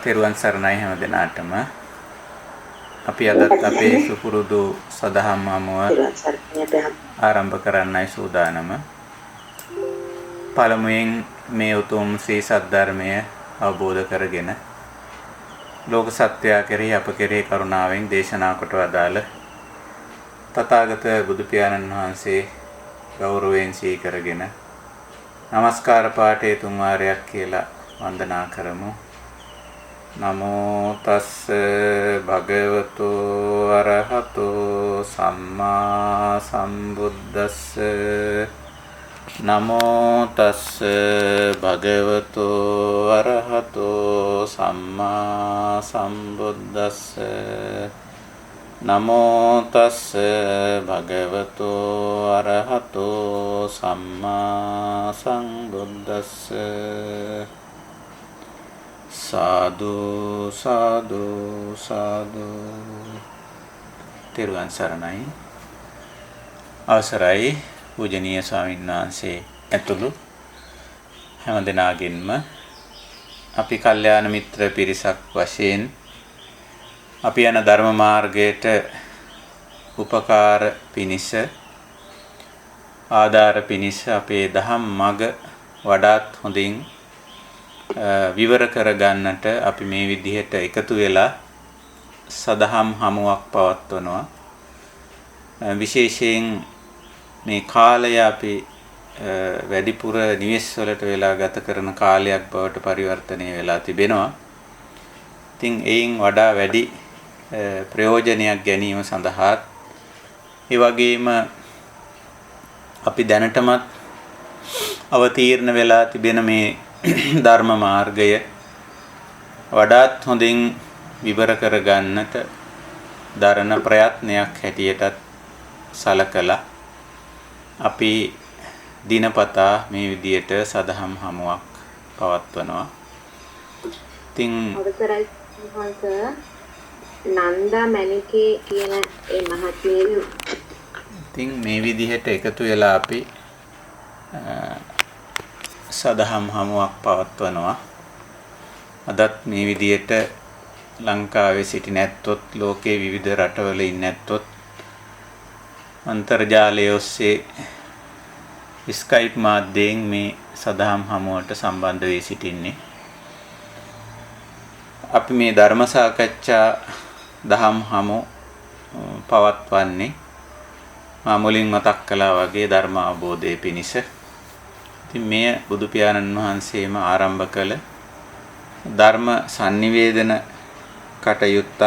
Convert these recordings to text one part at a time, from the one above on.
තෙරුවන් සරණයි හැම දිනාටම. අපි අදත් අපේ සුපුරුදු සදහම් අමුව ආරම්භ කරන්නයි සූදානම. පළමුවෙන් මේ උතුම් ශ්‍රී සද්ධර්මය අවබෝධ කරගෙන ලෝක සත්‍යය කෙරෙහි අප කෙරෙහි කරුණාවෙන් දේශනා කොට වදාළ තථාගත බුදු පියාණන් වහන්සේ ගෞරවයෙන් සිහි කරගෙන නමස්කාර පාඨය තුන් වාරයක් කියලා වන්දනා කරමු. නමෝ තස්ස භගවතු අරහතෝ සම්මා සම්බුද්දස්ස නමෝ තස්ස භගවතු අරහතෝ සම්මා සම්බුද්දස්ස නමෝ තස්ස භගවතු අරහතෝ සම්මා සම්බුද්දස්ස සාදු සාදු සාදු. තෙරුවන් සරණයි. අවසරයි පූජනීය ස්වාමීන් වහන්සේ ඇතුළු හැම දෙනාගෙන්ම අපි කල්යාණ මිත්‍ර පිරිසක් වශයෙන් අපි යන ධර්ම මාර්ගයට උපකාර පිණිස ආධාර පිණිස අපේ දහම් මඟ වඩාත් හොඳින් විවර කරගන්නට අපි මේ විදිහට එකතු වෙලා සදහම් හමුවක් පවත්වනවා. විශේෂයෙන් මේ කාලය අපි වැඩිපුර නිවෙස් වලට වෙලා ගත කරන කාලයක් බවට පරිවර්තනය වෙලා තිබෙනවා. ඉතින් එයින් වඩා වැඩි ප්‍රයෝජනයක් ගැනීම සඳහා ඒ වගේම අපි දැනටමත් අවතීර්ණ වෙලා තිබෙන මේ ධර්ම මාර්ගය වඩාත් හොඳින් විවර කර ගන්නට දරන ප්‍රයත්නයක් හැටියටත් සලකලා අපි දිනපතා මේ විදියට සදහම් හමුවක් පවත්වනවා. ඉතින් අවසරයි මහස නන්දා මණිකේ කියන ඒ මහත්මිය ඉතින් මේ විදිහට එකතු වෙලා අපි සදහම් හමුවක් පවත්වනවා. අදත් මේ විදියට ලංකාවේ සිටි නැත්තොත් ලෝකේ විවිධ රටවල ඉන්න නැත්තොත් අන්තර්ජාලය ඔස්සේ ස්කයිප් මාධ්‍යයෙන් මේ සදහම් හමුවට සම්බන්ධ වී සිටින්නේ. අපි මේ ධර්ම සාකච්ඡා දහම් හමු පවත්වන්නේ මා මුලින් මතක් කළා වගේ ධර්ම අවබෝධය පිණිස. ඉතින් මෙය බුදු පියාණන් වහන්සේම ආරම්භ කළ ධර්ම sannivedana කටයුත්ත.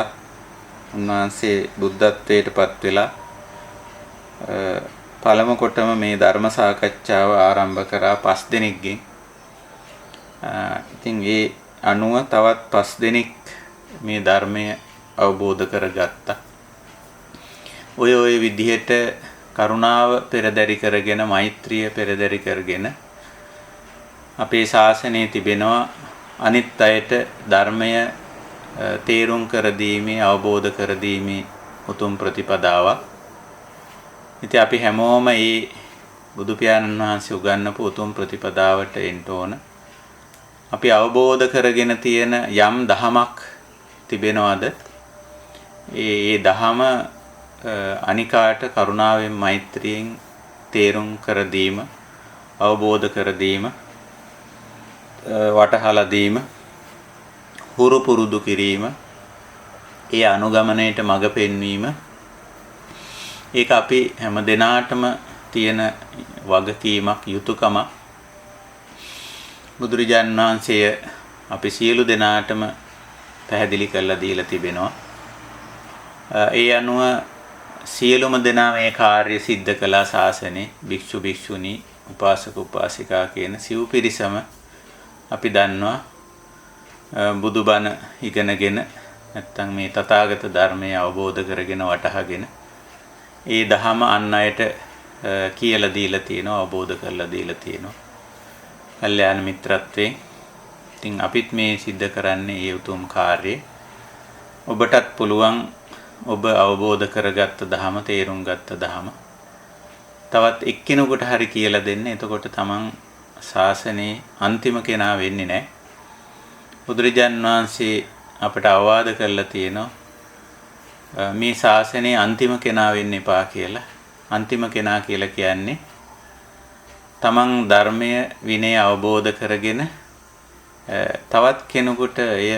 උන්වහන්සේ බුද්ධත්වයට පත් වෙලා පළමු කොටම මේ ධර්ම සාකච්ඡාව ආරම්භ කරා 5 දෙනෙක්ගෙන්. ඉතින් ඒ අනුව තවත් 5 දෙනෙක් මේ ධර්මය අවබෝධ කරගත්තා. ඔය විදිහට කරුණාව පෙරදරි කරගෙන මෛත්‍රිය පෙරදරි කරගෙන අපේ ශාසනයේ තිබෙනවා අනිත් අයට ධර්මය තේරුම් කර දීමේ අවබෝධ කර දීමේ උතුම් ප්‍රතිපදාවක්. ඉතින් අපි හැමෝම මේ බුදු පියාණන් වහන්සේ උගන්වපු උතුම් ප්‍රතිපදාවට එන්න ඕන. අපි අවබෝධ කරගෙන තියෙන යම් දහමක් තිබෙනවද? ඒ දහම අනිකාට කරුණාවෙන් මෛත්‍රියෙන් තේරුම් කර දීම, අවබෝධ කර දීම, වටහලා දීම, හුරු පුරුදු කිරීම, ඒ අනුගමනයට මඟ පෙන්වීම, ඒක අපි හැම දිනාටම තියෙන වගකීමක්, යුතුයකමක්. බුදුරජාණන් වහන්සේ අපි සියලු දෙනාටම පැහැදිලි කරලා දීලා තිබෙනවා. ඒ අනුව සියලුම දෙනා මේ කාර්ය સિદ્ધ කළා ශාසනේ. භික්ෂු භික්ෂුණී, උපාසක උපාසිකා කියන සිව් පිරිසම අපි දන්නවා බුදුබණ ඉගෙනගෙන නැත්තම් මේ තථාගත ධර්මය අවබෝධ කරගෙන වටහාගෙන ඒ දහම අන් අයට කියලා දීලා තියෙනවා, අවබෝධ කරලා දීලා තියෙනවා. කල්යාණ මිත්‍රත්වයෙන්. ඉතින් අපිත් මේ සිද්ධ කරන්නේ ඒ උතුම් කාර්යය. ඔබටත් පුළුවන් ඔබ අවබෝධ කරගත්ත දහම, තේරුම් ගත්ත දහම තවත් එක්කෙනෙකුට හරි කියලා දෙන්න. එතකොට තමන් ශාසනයේ අන්තිම කෙනා වෙන්නේ නැහැ. බුදුරජාන් වහන්සේ අපට අවවාද කරලා තියෙනවා මේ ශාසනයේ අන්තිම කෙනා වෙන්න එපා කියලා. අන්තිම කෙනා කියලා කියන්නේ තමන් ධර්මය විනය අවබෝධ කරගෙන තවත් කෙනෙකුට එය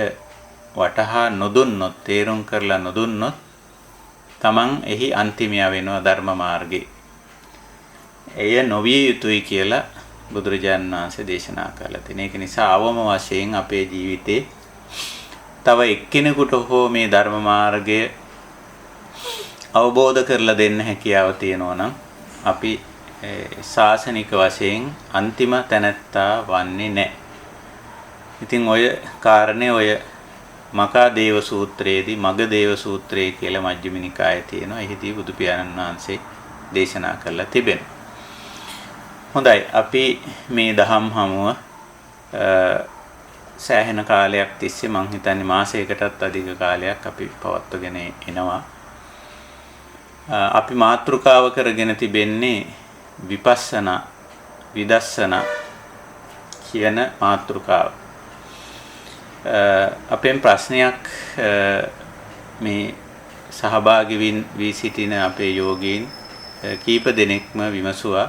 වටහා නොදුන්නොත්, තේරුම් කරලා නොදුන්නොත් තමන් එහි අන්තිමයා වෙනවා ධර්ම මාර්ගේ. එය නොවිය යුතුයි කියලා බුදුරජාණන් වහන්සේ දේශනා කළා. ඒක නිසා අවම වශයෙන් අපේ ජීවිතේ තව එක්කෙනෙකුට හෝ මේ ධර්ම මාර්ගය අවබෝධ කරලා දෙන්න හැකියාව තියෙනවා නම් අපි ශාසනික වශයෙන් අන්තිම තැනැත්තා වන්නේ නැහැ. ඉතින් ඔය කාරණේ ඔය මකා දේව සූත්‍රයේදී මගදේව සූත්‍රය කියලා මජ්ක්‍ධිම නිකායේ තියෙනවා. එහිදී බුදු පියාණන් වහන්සේ දේශනා කළා තිබෙනවා. හොඳයි, අපි මේ දහම් හමුව සෑහෙන කාලයක් තිස්සේ මං හිතන්නේ මාසයකටත් අධික කාලයක් අපි පවත්වගෙන එනවා. අපි මාතෘකාව කරගෙන තිබෙන්නේ විපස්සනා විදර්ශනා කියන මාතෘකාව. අපෙන් ප්‍රශ්නයක් මේ සහභාගී වී සිටින අපේ යෝගීන් කීප දෙනෙක්ම විමසුවා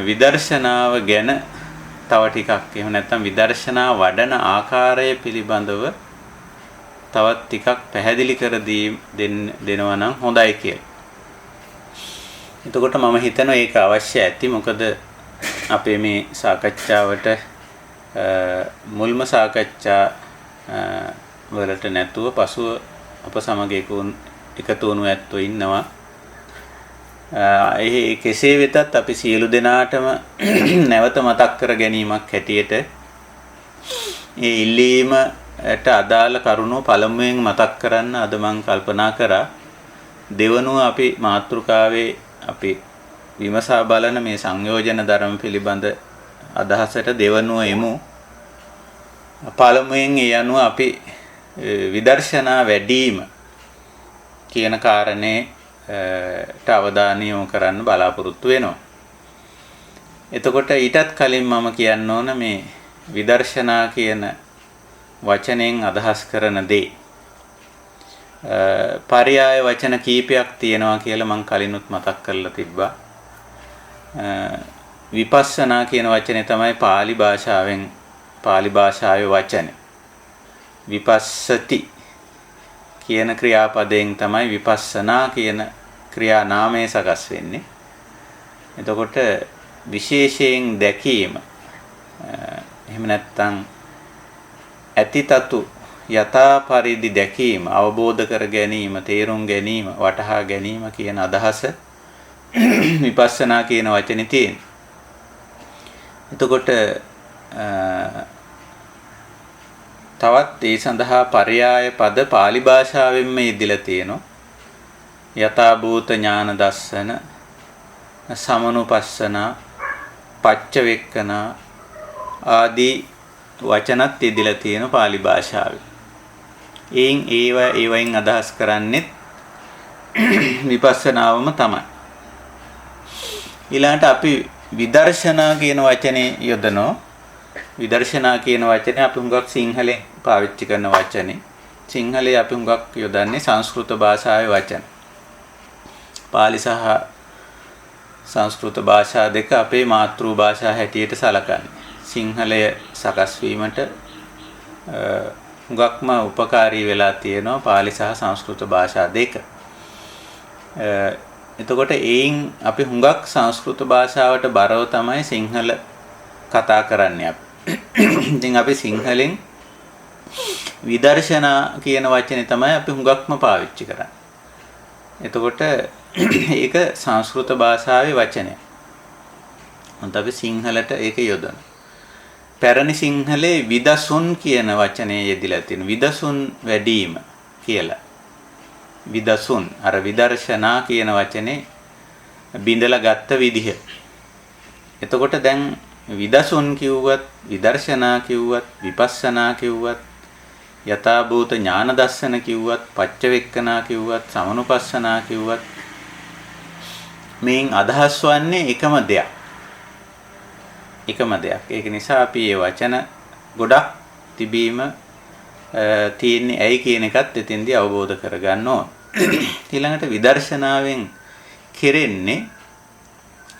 විදර්ශනාව ගැන තව ටිකක්, එහෙම නැත්නම් විදර්ශනා වඩන ආකාරය පිළිබඳව තවත් ටිකක් පැහැදිලි කර දෙනවා නම් හොඳයි කියලා. එතකොට මම හිතනවා ඒක අවශ්‍ය ඇති. මොකද අපේ මේ සාකච්ඡාවට මුල්ම සාකච්ඡා වලට නැතුව පසුව අප සමග එකතු වුණු ඇත්තෝ ඉන්නවා. ඒ කෙසේ වෙතත් අපි සියලු දෙනාටම නැවත මතක් කර ගැනීමක් හැටියට ඒ ඉල්ලීමට අදාළ කරුණු පළමුවෙන් මතක් කරන්න අද මම කල්පනා කරා. දෙවනුව අපි මාතෘකාවේ අපි විමසා බලන මේ සංයෝජන ධර්ම පිළිබඳ අදහසට දෙවනුව එමු. පළමුවෙන් ඒ අනුව අපි විදර්ශනා වැඩිම කියන කාරණේ අවධානය යොමු කරන්න බලාපොරොත්තු වෙනවා. එතකොට ඊටත් කලින් මම කියන්න ඕන මේ විදර්ශනා කියන වචනයෙන් අදහස් කරන දේ. පර්යාය වචන කීපයක් තියෙනවා කියලා මම කලිනුත් මතක් කරලා තිබ්බා. විපස්සනා කියන වචනේ තමයි pāli භාෂාවේ වචනේ. විපස්සති කියන ක්‍රියාපදයෙන් තමයි විපස්සනා කියන ක්‍රියා නාමය සකස් වෙන්නේ. එතකොට විශේෂයෙන් දැකීම, එහෙම නැත්නම් ඇතිතතු යථා පරිදි දැකීම, අවබෝධ කර ගැනීම, තේරුම් ගැනීම, වටහා ගැනීම කියන අදහස විපස්සනා කියන වචනේ තියෙනවා. එතකොට තවත් ඒ සඳහා පර්යාය පද pāli භාෂාවෙන්ම යෙදিলা තියෙනවා. යථා භූත ඥාන දස්සන, සමනුපස්සන, පච්චවෙක්කන ආදී වචනත් යෙදিলা තියෙනවා pāli භාෂාවේ. ඒවයින් අදහස් කරන්නේ විපස්සනාවම තමයි. ඊළඟට අපි විදර්ශනා කියන වචනේ යොදනවා. විදර්ශනා කියන වචනේ අපි හුඟක් සිංහලෙන් පාවිච්චි කරන වචනේ. සිංහලේ අපි හුඟක් යොදන්නේ සංස්කෘත භාෂාවේ වචන. පාලි සහ සංස්කෘත භාෂා දෙක අපේ මාතෘ භාෂා හැටියට සලකන්නේ. සිංහලය සකස් වීමට හුඟක්ම උපකාරී වෙලා තියෙනවා පාලි සහ සංස්කෘත භාෂා දෙක. එතකොට ඒයින් අපි හුඟක් සංස්කෘත භාෂාවට බරව තමයි සිංහල කතා කරන්නේ අපි. ඉතින් අපි සිංහලෙන් විදර්ශනා කියන වචනේ තමයි අපි හුඟක්ම පාවිච්චි කරන්නේ. එතකොට ඒක සංස්කෘත භාෂාවේ වචනය. මොකද අපි සිංහලට ඒක යොදන. පැරණි සිංහලේ විදසුන් කියන වචනේ යෙදිලා තියෙනවා. විදසුන් වැඩිම කියලා. විදසුන් අර විදර්ශනා කියන වචනේ බිඳලා ගත්ත විදිහ. එතකොට දැන් විදසුන් කිව්වත්, විදර්ශනා කිව්වත්, විපස්සනා කිව්වත්, යථා භූත ඥාන දර්ශන කිව්වත්, පච්චවෙක්කනා කිව්වත්, සමනුපස්සනා කිව්වත් මේන් අදහස් වන්නේ එකම දෙයක්. එකම දෙයක්. ඒක නිසා අපි මේ වචන ගොඩක් තිබීම තියෙන්නේ ඇයි කියන එකත් එතෙන්දී අවබෝධ කරගන්න ඕන. ඊළඟට විදර්ශනාවෙන් කෙරෙන්නේ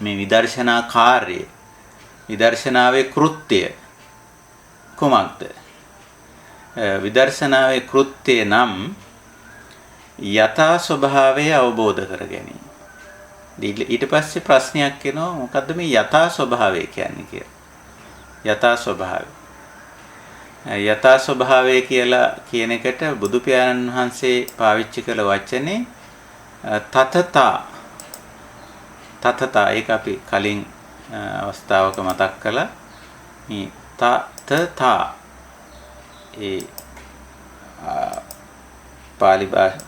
මේ විදර්ශනා කාර්යය, විදර්ශනාවේ කෘත්‍ය කුමක්ද? විදර්ශනාවේ කෘත්‍ය නම් යථා ස්වභාවය අවබෝධ කර ගැනීම. ඊට පස්සේ ප්‍රශ්නයක් එනවා මොකද්ද මේ යථා ස්වභාවය කියන්නේ කියලා. යථා ස්වභාවය. යථා ස්වභාවය කියලා කියන එකට බුදු පියාණන් වහන්සේ පාවිච්චි කළ වචනේ තතතා. තතතා ඒක අපි කලින් අවස්ථාවක මතක් කළා. මේ තතතා ඒ පාලි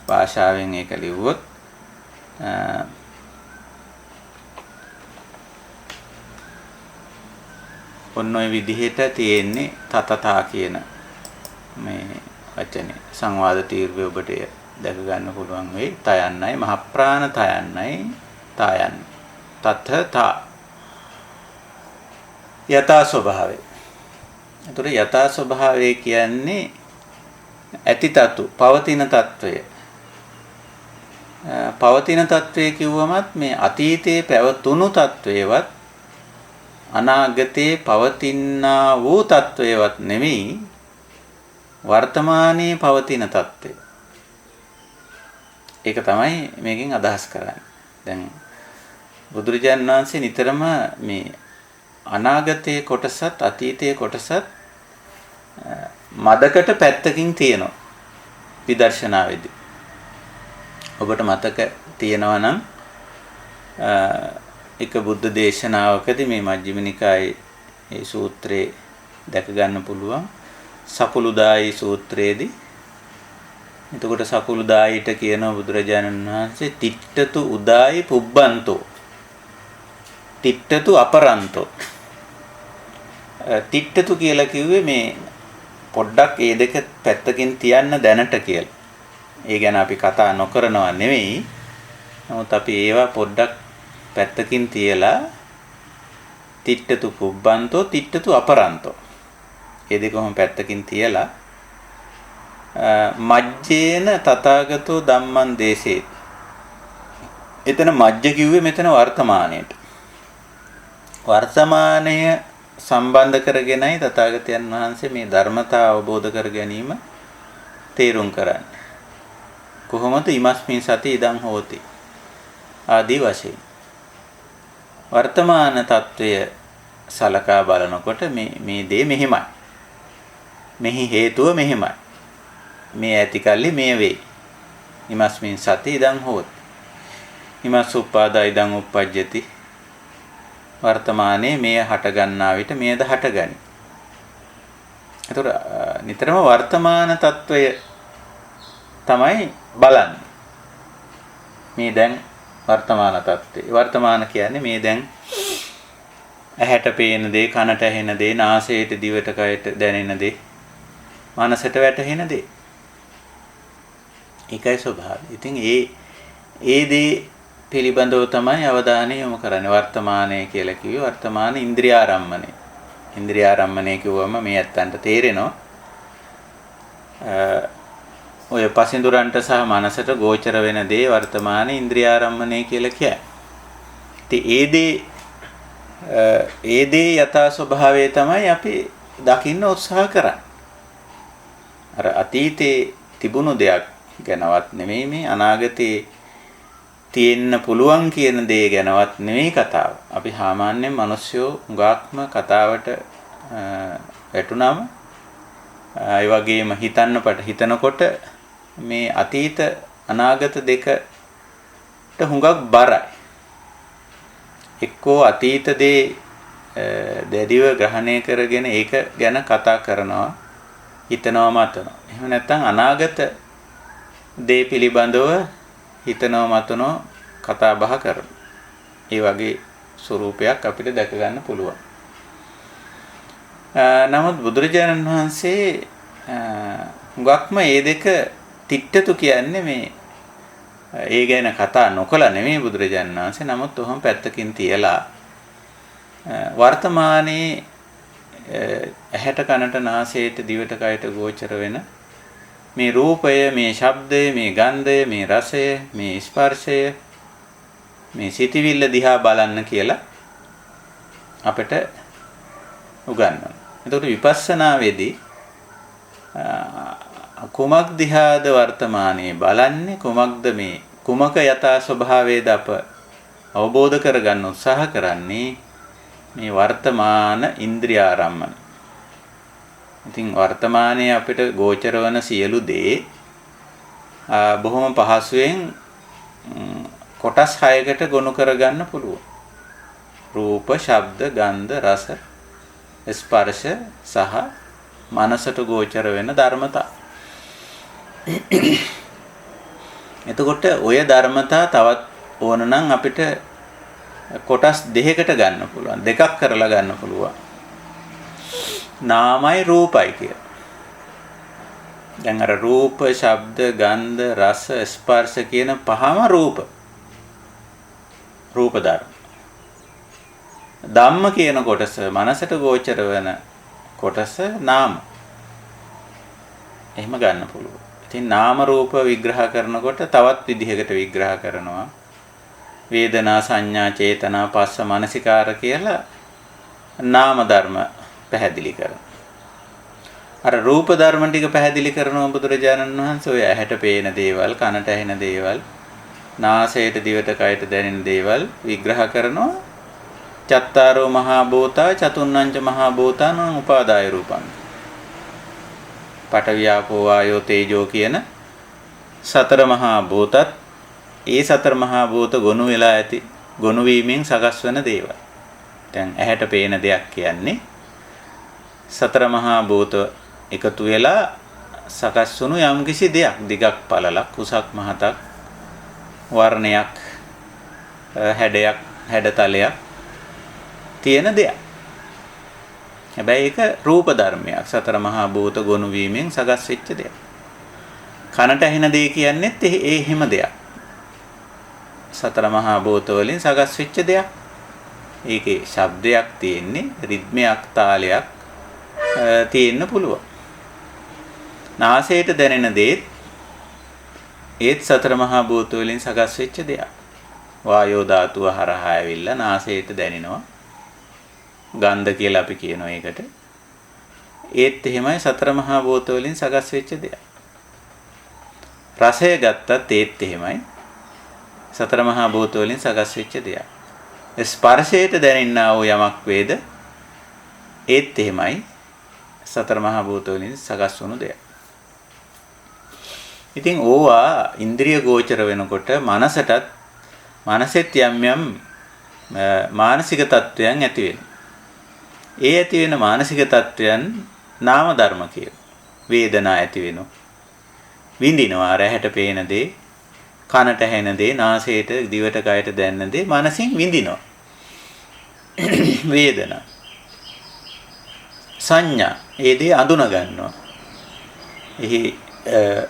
භාෂාවෙන් ඒක ලිව්වොත් ඔන්න ඔය විදිහට තියෙන්නේ තතතා කියන මේ වචනේ. සංවාද තීර්වය ඔබට දැක ගන්න පුළුවන් වෙයි. තයන්නයි මහ ප්‍රාණ තයන්නයි තයන්න. තතතා යථා ස්වභාවය. ඒතර යථා ස්වභාවය කියන්නේ ඇතිතතු පවතින తত্ত্বය. පවතින తত্ত্বය කිව්වමත් මේ අතීතයේ පැවතුණු తত্ত্বයවත් අනාගතයේ පවතිනා වූ తত্ত্বයවත් නෙමෙයි වර්තමානයේ පවතින తত্ত্বය. ඒක තමයි මේකෙන් අදහස් කරන්නේ. දැන් බුදුරජාණන් වහන්සේ නිතරම මේ අනාගතයේ කොටසත් අතීතයේ කොටසත් මදකට පැත්තකින් තියෙනවා විදර්ශනාවේදී. ඔබට මතක තියෙනවා නම් එක බුද්ධ දේශනාවකදී මේ මජ්ක්‍ධිම නිකායේ මේ සූත්‍රේ දැක ගන්න පුළුවන්. සකුළුදායි සූත්‍රයේදී එතකොට සකුළුදායිට කියන බුදුරජාණන් වහන්සේ තිට්ඨතු උදායි පුබ්බන්තෝ තිට්ඨතු අපරන්තෝ. තිට්ඨතු කියලා කිව්වේ මේ පොඩ්ඩක් ඒ දෙක පැත්තකින් තියන්න දැනට කියලා. ඒ ගැන අපි කතා නොකරනවා නෙවෙයි. නමුත් අපි ඒවා පොඩ්ඩක් පැත්තකින් තියලා තිට්ඨතු පුබ්බන්තෝ තිට්ඨතු අපරන්තෝ. ඒ දෙකම පැත්තකින් තියලා මජ්ජේන තථාගතෝ ධම්මං දේශේ. එතන මජ්ජ කිව්වේ මෙතන වර්තමානයේට. වර්තමානය සම්බන්ධ කරගෙනයි තථාගතයන් වහන්සේ මේ ධර්මතාව අවබෝධ කර ගැනීම තේරුම් කරන්නේ. කොහොමද ඉමස්මින් සති ඉදං හෝති ආදී වශයෙන් වර්තමාන తত্ত্বය සලකා බලනකොට මේ දේ මෙහෙමයි. මෙහි හේතුව මෙහෙමයි. මේ ඇති කල්ලි මේ වෙයි. ඉමස්මින් සති ඉදං හෝති. ඉමස් උප්පාදා ඉදං උප්පජ්ජති. වර්තමානයේ මේ හට ගන්නා විට මේද හටගනි. ඒතර නිතරම වර්තමාන తত্ত্বය තමයි බලන්නේ. මේ දැන් වර්තමාන తত্ত্বය. වර්තමාන කියන්නේ මේ දැන් ඇහැට පේන දේ, කනට ඇහෙන දේ, නාසයට, දිවට, කයට දැනෙන දේ, මනසට වැටහෙන දේ. ඒකයි ස්වභාවය. ඉතින් ඒ දේ පිළිබඳව තමයි අවධානය යොමු කරන්නේ. වර්තමානය කියලා කිව්වේ වර්තමාන ඉන්ද්‍රියාරම්මණය. ඉන්ද්‍රියාරම්මණය කිව්වම මේ ඇත්තන්ට තේරෙනවා. ඔය පසින්දුරන්ට සහ මනසට ගෝචර වෙන දේ වර්තමාන ඉන්ද්‍රියාරම්මණය කියලා කියයි. ඉතින් ඒ දේ යථා ස්වභාවය තමයි අපි දකින්න උත්සාහ කරන්නේ. අර අතීතේ තිබුණු දෙයක් ගැනවත් නෙමෙයි මේ අනාගතේ තියෙන්න පුළුවන් කියන දේ ගැනවත් නෙමෙයි කතාව. අපි සාමාන්‍යයෙන් මිනිස්සුયો හුඟක්ම කතාවට වැටුනම ඒ වගේම හිතනකොට මේ අතීත අනාගත දෙකට හුඟක් බරයි. එක්කෝ අතීත දේ දැඩිව ග්‍රහණය කරගෙන ඒක ගැන කතා කරනවා, හිතනවා, මතනවා. එහෙම නැත්නම් අනාගත දේ පිළිබඳව හිතනවා, මතනවා, කතා බහ කරනවා. ඒ වගේ ස්වරූපයක් අපිට දැක ගන්න පුළුවන්. නමුත් බුදුරජාණන් වහන්සේ හුඟක්ම මේ දෙක තිට්ඨතු කියන්නේ මේ ඒ ගැන කතා නොකලා නෙමෙයි බුදුරජාණන් වහන්සේ. නමුත් ඔහොම පැත්තකින් තියලා වර්තමානයේ ඇහැට කනට නාසයට දිවට කයට ගෝචර වෙන මේ රූපය, මේ ශබ්දය, මේ ගන්ධය, මේ රසය, මේ ස්පර්ශය, මේ සිතිවිල්ල දිහා බලන්න කියලා අපිට උගන්වනවා. එතකොට විපස්සනාවේදී කුමක් දිහාද වර්තමානයේ බලන්නේ, කුමක්ද මේ කුමක යථා ස්වභාවයද අප අවබෝධ කරගන්න උත්සාහ කරන්නේ මේ වර්තමාන ඉන්ද්‍රියාරම්මන. ඉතින් වර්තමානයේ අපිට ගෝචර වන සියලු දේ බොහොම පහසුවෙන් කොටස් 6කට ගොනු කරගන්න පුළුවන්. රූප, ශබ්ද, ගන්ධ, රස, ස්පර්ශ සහ මනසට ගෝචර වෙන ධර්මතා. එතකොට ඔය ධර්මතා තවත් ඕන නම් අපිට කොටස් දෙකකට ගන්න පුළුවන්. දෙකක් කරලා ගන්න පුළුවන්. නාමයි රූපයි කියලා. දැන් අර රූප, ශබ්ද, ගන්ධ, රස, ස්පර්ශ කියන පහම රූප. රූප ධර්ම. ධම්ම කියන කොටස මනසට ගෝචර වෙන කොටස නාම. එහෙම ගන්න පුළුවන්. ඉතින් නාම රූප විග්‍රහ කරනකොට තවත් විදිහකට විග්‍රහ කරනවා. වේදනා, සංඥා, චේතනා, පස්ස, මනසිකාර කියලා නාම ධර්ම පැහැදිලි කරනවා. අර රූප ධර්ම ටික පැහැදිලි කරනවා බුදුරජාණන් වහන්සේ. ඔය ඇහැට පේන දේවල්, කනට ඇහෙන දේවල්, නාසයට, දිවට, කයට දැනෙන දේවල් විග්‍රහ කරනවා. චත්තාරෝ මහා භූතා චතුන්නංච මහා භූතානං උපාදාය රූපං. පඨවි ආපෝ වායෝ තේජෝ කියන සතර මහා භූතත් ඒ සතර මහා භූත ගොනු වෙලා ඇති ගොනු වීමෙන් සකස් වන දේවල්. දැන් ඇහැට පේන දෙයක් කියන්නේ සතර මහා භූත එකතු වෙලා සකස් වුණු යම්කිසි දෙයක්. දිගක් පළලක්, කුසක් මහතක්, වර්ණයක්, හැඩයක්, හැඩතලයක් තියෙන දෙයක්. හැබැයි ඒක රූප ධර්මයක්. සතර මහා භූත ගොනු වීමෙන් සකස් වෙච්ච දෙයක්. කනට ඇහෙන දේ කියන්නේත් එහෙම දෙයක්. සතර මහා භූත වලින් සකස් වෙච්ච දෙයක්. ඒකේ ශබ්දයක් තියෙන්නේ, රිද්මයක්, තාලයක් තියෙන්න පුළුවන්. නාසයට දැනෙන දේත් ඒත් සතර මහා භූත වලින් සකස් වෙච්ච දෙයක්. වායෝ ධාතුව හරහා ඇවිල්ලා නාසයට දැනෙනවා. ගන්ධ කියලා අපි කියනවා ඒකට. ඒත් එහෙමයි සතර මහා භූත වලින් සකස් වෙච්ච දෙයක්. රසය ගත්තත් ඒත් එහෙමයි සතර මහා භූත වලින් සකස් වෙච්ච දෙයක්. ස්පර්ශයට දැනෙන්නා වූ යමක් වේද ඒත් එහෙමයි සතර මහා භූත වලින් සකස් වුණු දෙයක්. ඉතින් ඕවා ඉන්ද්‍රිය ගෝචර වෙනකොට මනසෙත් යම් යම් මානසික තත්වයන් ඇති වෙනවා. ඒ ඇති වෙන මානසික තත්වයන් නාම ධර්ම කියනවා. වේදනා ඇති වෙනවා. විඳිනවා. ඇහැට පේන දේ, කනට ඇහෙන දේ, නාසයට, දිවට, කයට දැනෙන දේ මනසින් විඳිනවා. වේදනා. සංඥා. ඒ දේ අඳුන ගන්නවා. එහි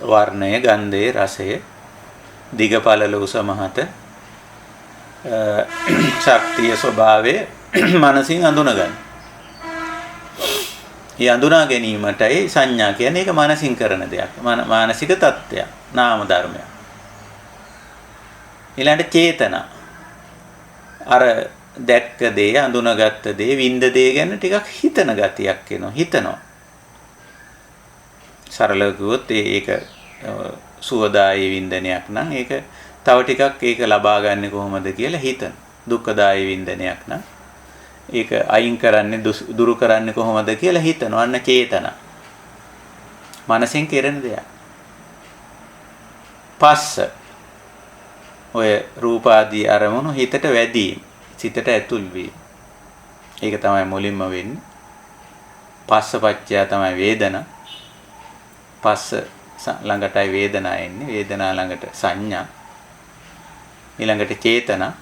වර්ණය, ගන්ධය, රසය, දිග පළල උස මහත, ශක්තිය, ස්වභාවය මනසින් අඳුන ගන්න. ඒ අඳුනා ගැනීමටයි සංඥා කියන්නේ. ඒක මනසින් කරන දෙයක්. මානසික තත්ත්වයක්, නාම ධර්මයක්. ඊළඟට චේතනා. අර දැක්ක දේ, අඳුනගත්ත දේ, විඳ දේ ගැන ටිකක් හිතන ගතියක් එනවා. හිතනවා. සරලව කිව්වොත් ඒක සුවදායී වින්දනයක් නම් ඒක තව ටිකක් ඒක ලබා ගන්න කොහොමද කියලා හිතන. දුක්ඛදායී වින්දනයක් නම් ඒක අයින් කරන්නේ දුරු කරන්නේ කොහොමද කියලා හිතනවා. අන්න චේතන. මනසෙන් කෙරෙන දෙයක්. පස්ස. ඔය රූප ආදී අරමුණු හිතට වැඩි, සිතට ඇතුල් වීම. ඒක තමයි මුලින්ම වෙන්නේ. පස්සපච්චය තමයි වේදනා. පස්ස ළඟටයි වේදනා එන්නේ. වේදනා ළඟට සංඥා. ඊළඟට චේතනා.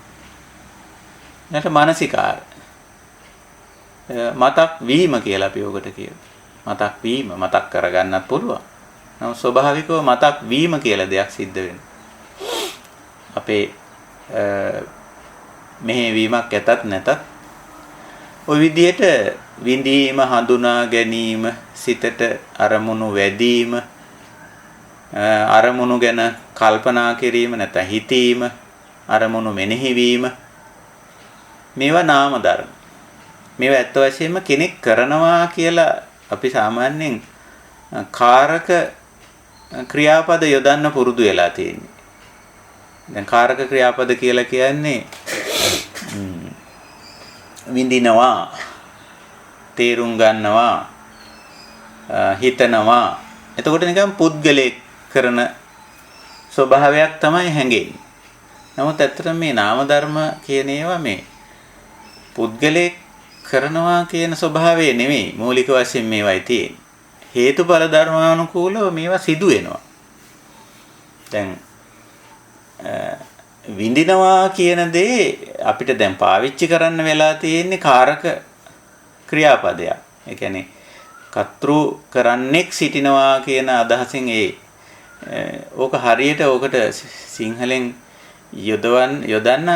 ඊළඟට මානසිකාර. මතක් වීම කියලා අපි ඔකට කියනවා. මතක් වීම මතක් කරගන්නත් පුළුවන්. නමුත් ස්වභාවිකව මතක් වීම කියලා දෙයක් සිද්ධ වෙනවා. අපේ මෙහෙවීමක් ඇතත් නැතත් ওই විදිහට විඳීම හඳුනා ගැනීම සිතට අරමුණු වැදීම අරමුණු ගැන කල්පනා කිරීම නැත්නම් හිතීම අරමුණු මෙනෙහි වීම මේවා නාම ධර්ම. මේවා ඇත්ත වශයෙන්ම කෙනෙක් කරනවා කියලා අපි සාමාන්‍යයෙන් කාරක ක්‍රියාපද යොදන්න පුරුදු වෙලා තියෙන්නේ. දැන් කාරක ක්‍රියාපද කියලා කියන්නේ විඳිනවා, තේරුම් ගන්නවා, හිතනවා. එතකොට නිකන් පුද්ගලයෙක් කරන ස්වභාවයක් තමයි හැඟෙන්නේ. නමුත් ඇත්තටම මේ නාම ධර්ම කියන ඒවා මේ පුද්ගලයෙක් කරනවා කියන ස්වභාවය නෙමෙයි මූලික වශයෙන් මේවයි තියෙන්නේ. හේතුඵල ධර්මානුකූලව මේවා සිදු වෙනවා. දැන් විඳිනවා කියන දේ අපිට දැන් පාවිච්චි කරන්න වෙලා තියෙන්නේ කාරක ක්‍රියාපදයක්. ඒ කියන්නේ කර්තෘ කරන්නෙක් සිටිනවා කියන අදහසින් ඕක හරියට ඕකට සිංහලෙන් යොදන්න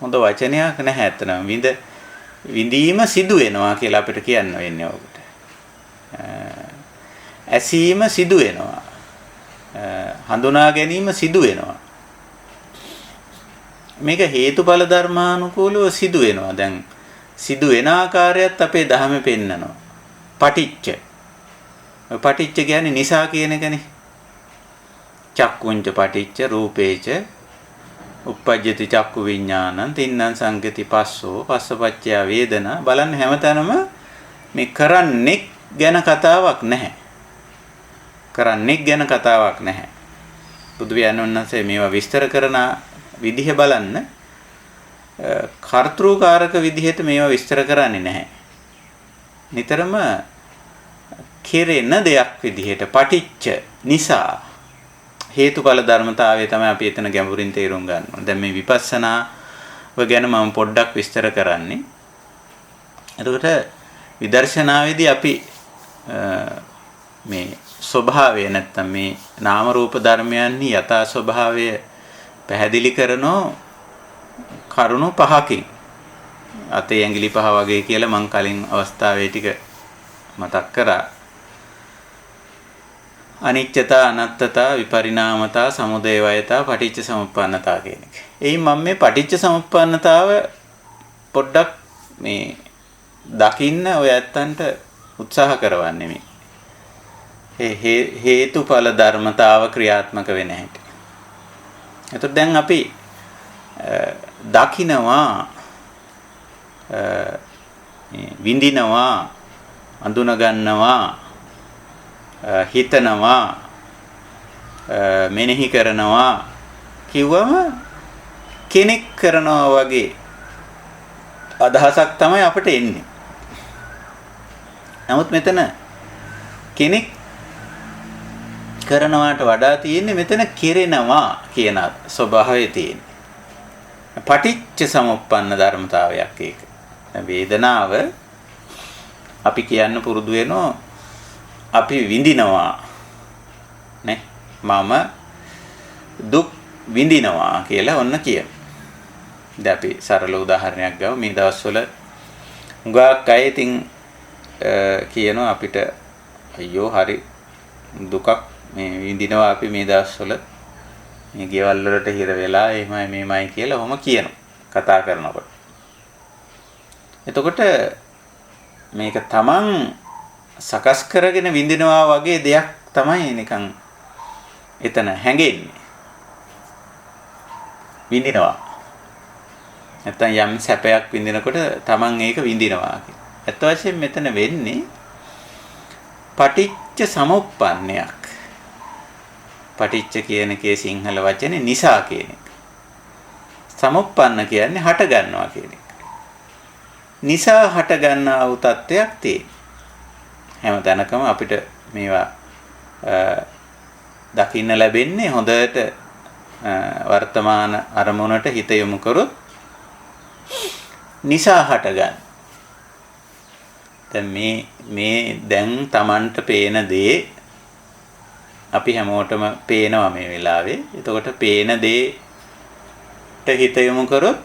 හොඳ වචනයක් නැහැ අතනම. විඳීම සිදු වෙනවා කියලා අපිට කියන්න වෙන්නේ ඕකට. ඇසීම සිදු වෙනවා. හඳුනා ගැනීම සිදු වෙනවා. මේක හේතුඵල ධර්මානුකූලව සිදු වෙනවා. දැන් සිදු වෙන ආකාරයත් අපේ ධර්මෙ පෙන්නනවා. පටිච්ච. පටිච්ච කියන්නේ නිසා කියන එකනේ. චක්කුංච පටිච්ච රූපේච uppajjati චක්කු විඥානං තින්නම් සංගති පස්සෝ පස්සපච්චය වේදනා. බලන්න හැමතැනම මේ කරන්නේ ගැන කතාවක් නැහැ. කරන්නේ ගැන කතාවක් නැහැ. බුදු වහන්සේ මේවා විස්තර කරන විදිහ බලන්න කර්තෘකාරක විදිහට මේවා විස්තර කරන්නේ නැහැ. නිතරම කෙරෙන දෙයක් විදිහට පටිච්ච නිසා හේතුඵල ධර්මතාවය තමයි අපි එතන ගැඹුරින් තේරුම් ගන්න ඕනේ. දැන් මේ විපස්සනාව ගැන මම පොඩ්ඩක් විස්තර කරන්නේ. එතකොට විදර්ශනාවේදී අපි මේ ස්වභාවය නැත්තම් මේ නාම රූප ධර්මයන්හි යථා ස්වභාවය පැහැදිලි කරනෝ කරුණු පහකින්. අතේ ඇඟිලි පහ වගේ කියලා මම කලින් අවස්ථාවේ ටික මතක් කරා. අනිච්චතා, අනත්තතා, විපරිණාමතා, සමුදය වයතා, පටිච්ච සමුප්පන්නතා කියන එක. එයින් මම මේ පටිච්ච සමුප්පන්නතාව පොඩ්ඩක් මේ දකින්න ඔය ඇත්තන්ට උත්සාහ කරවන්නේ මේ. හේතුඵල ධර්මතාව ක්‍රියාත්මක වෙන හැටි. එතකොට දැන් අපි දකිනවා විඳිනවා අඳුන ගන්නවා හිතනවා මෙනෙහි කරනවා කිව්වම කෙනෙක් කරනවා වගේ අදහසක් තමයි අපිට එන්නේ. නමුත් මෙතන කෙනෙක් කරනවාට වඩා තියෙන්නේ මෙතන කෙරෙනවා කියන ස්වභාවය තියෙන්නේ. පටිච්ච සමුප්පන්න ධර්මතාවයක් ඒක. වේදනාව අපි කියන්න පුරුදු වෙනවා අපි විඳිනවා නේ මම දුක් විඳිනවා කියලා ඔන්න කියන. දැන් අපි සරල උදාහරණයක් ගමු. මේ දවස්වල හුඟක් අය ඉතින් කියනවා අපිට අයියෝ හරි දුකක් මේ විඳිනවා අපි මේ දවස්වල මේ ගෙවල් වලට හිර වෙලා එහෙමයි මේමයි කියලා ඔහොම කියනවා කතා කරනකොට. එතකොට මේක තමන් සකස් කරගෙන විඳිනවා වගේ දෙයක් තමයි නිකන් එතන හැංගෙන්නේ. විඳිනවා. නැත්තම් යම් සැපයක් විඳිනකොට තමන් ඒක විඳිනවා කියන. ඇත්ත වශයෙන්ම මෙතන වෙන්නේ පටිච්ච සමුප්පන්නයක්. පටිච්ච කියන එකේ සිංහල වචනේ නිසා කියන එක. සමුප්පන්න කියන්නේ හට ගන්නවා කියන එක. නිසා හට ගන්නා වූ තත්ත්වයක් තියෙනවා. හැම තැනකම අපිට මේවා දකින්න ලැබෙන්නේ හොඳට වර්තමාන අරමුණට හිත යොමු කරොත් නිසා හට ගන්න. දැන් මේ දැන් Tamanට පේන දේ අපි හැමෝටම පේනවා මේ වෙලාවේ. එතකොට පේන දේට හිත යොමු කරොත්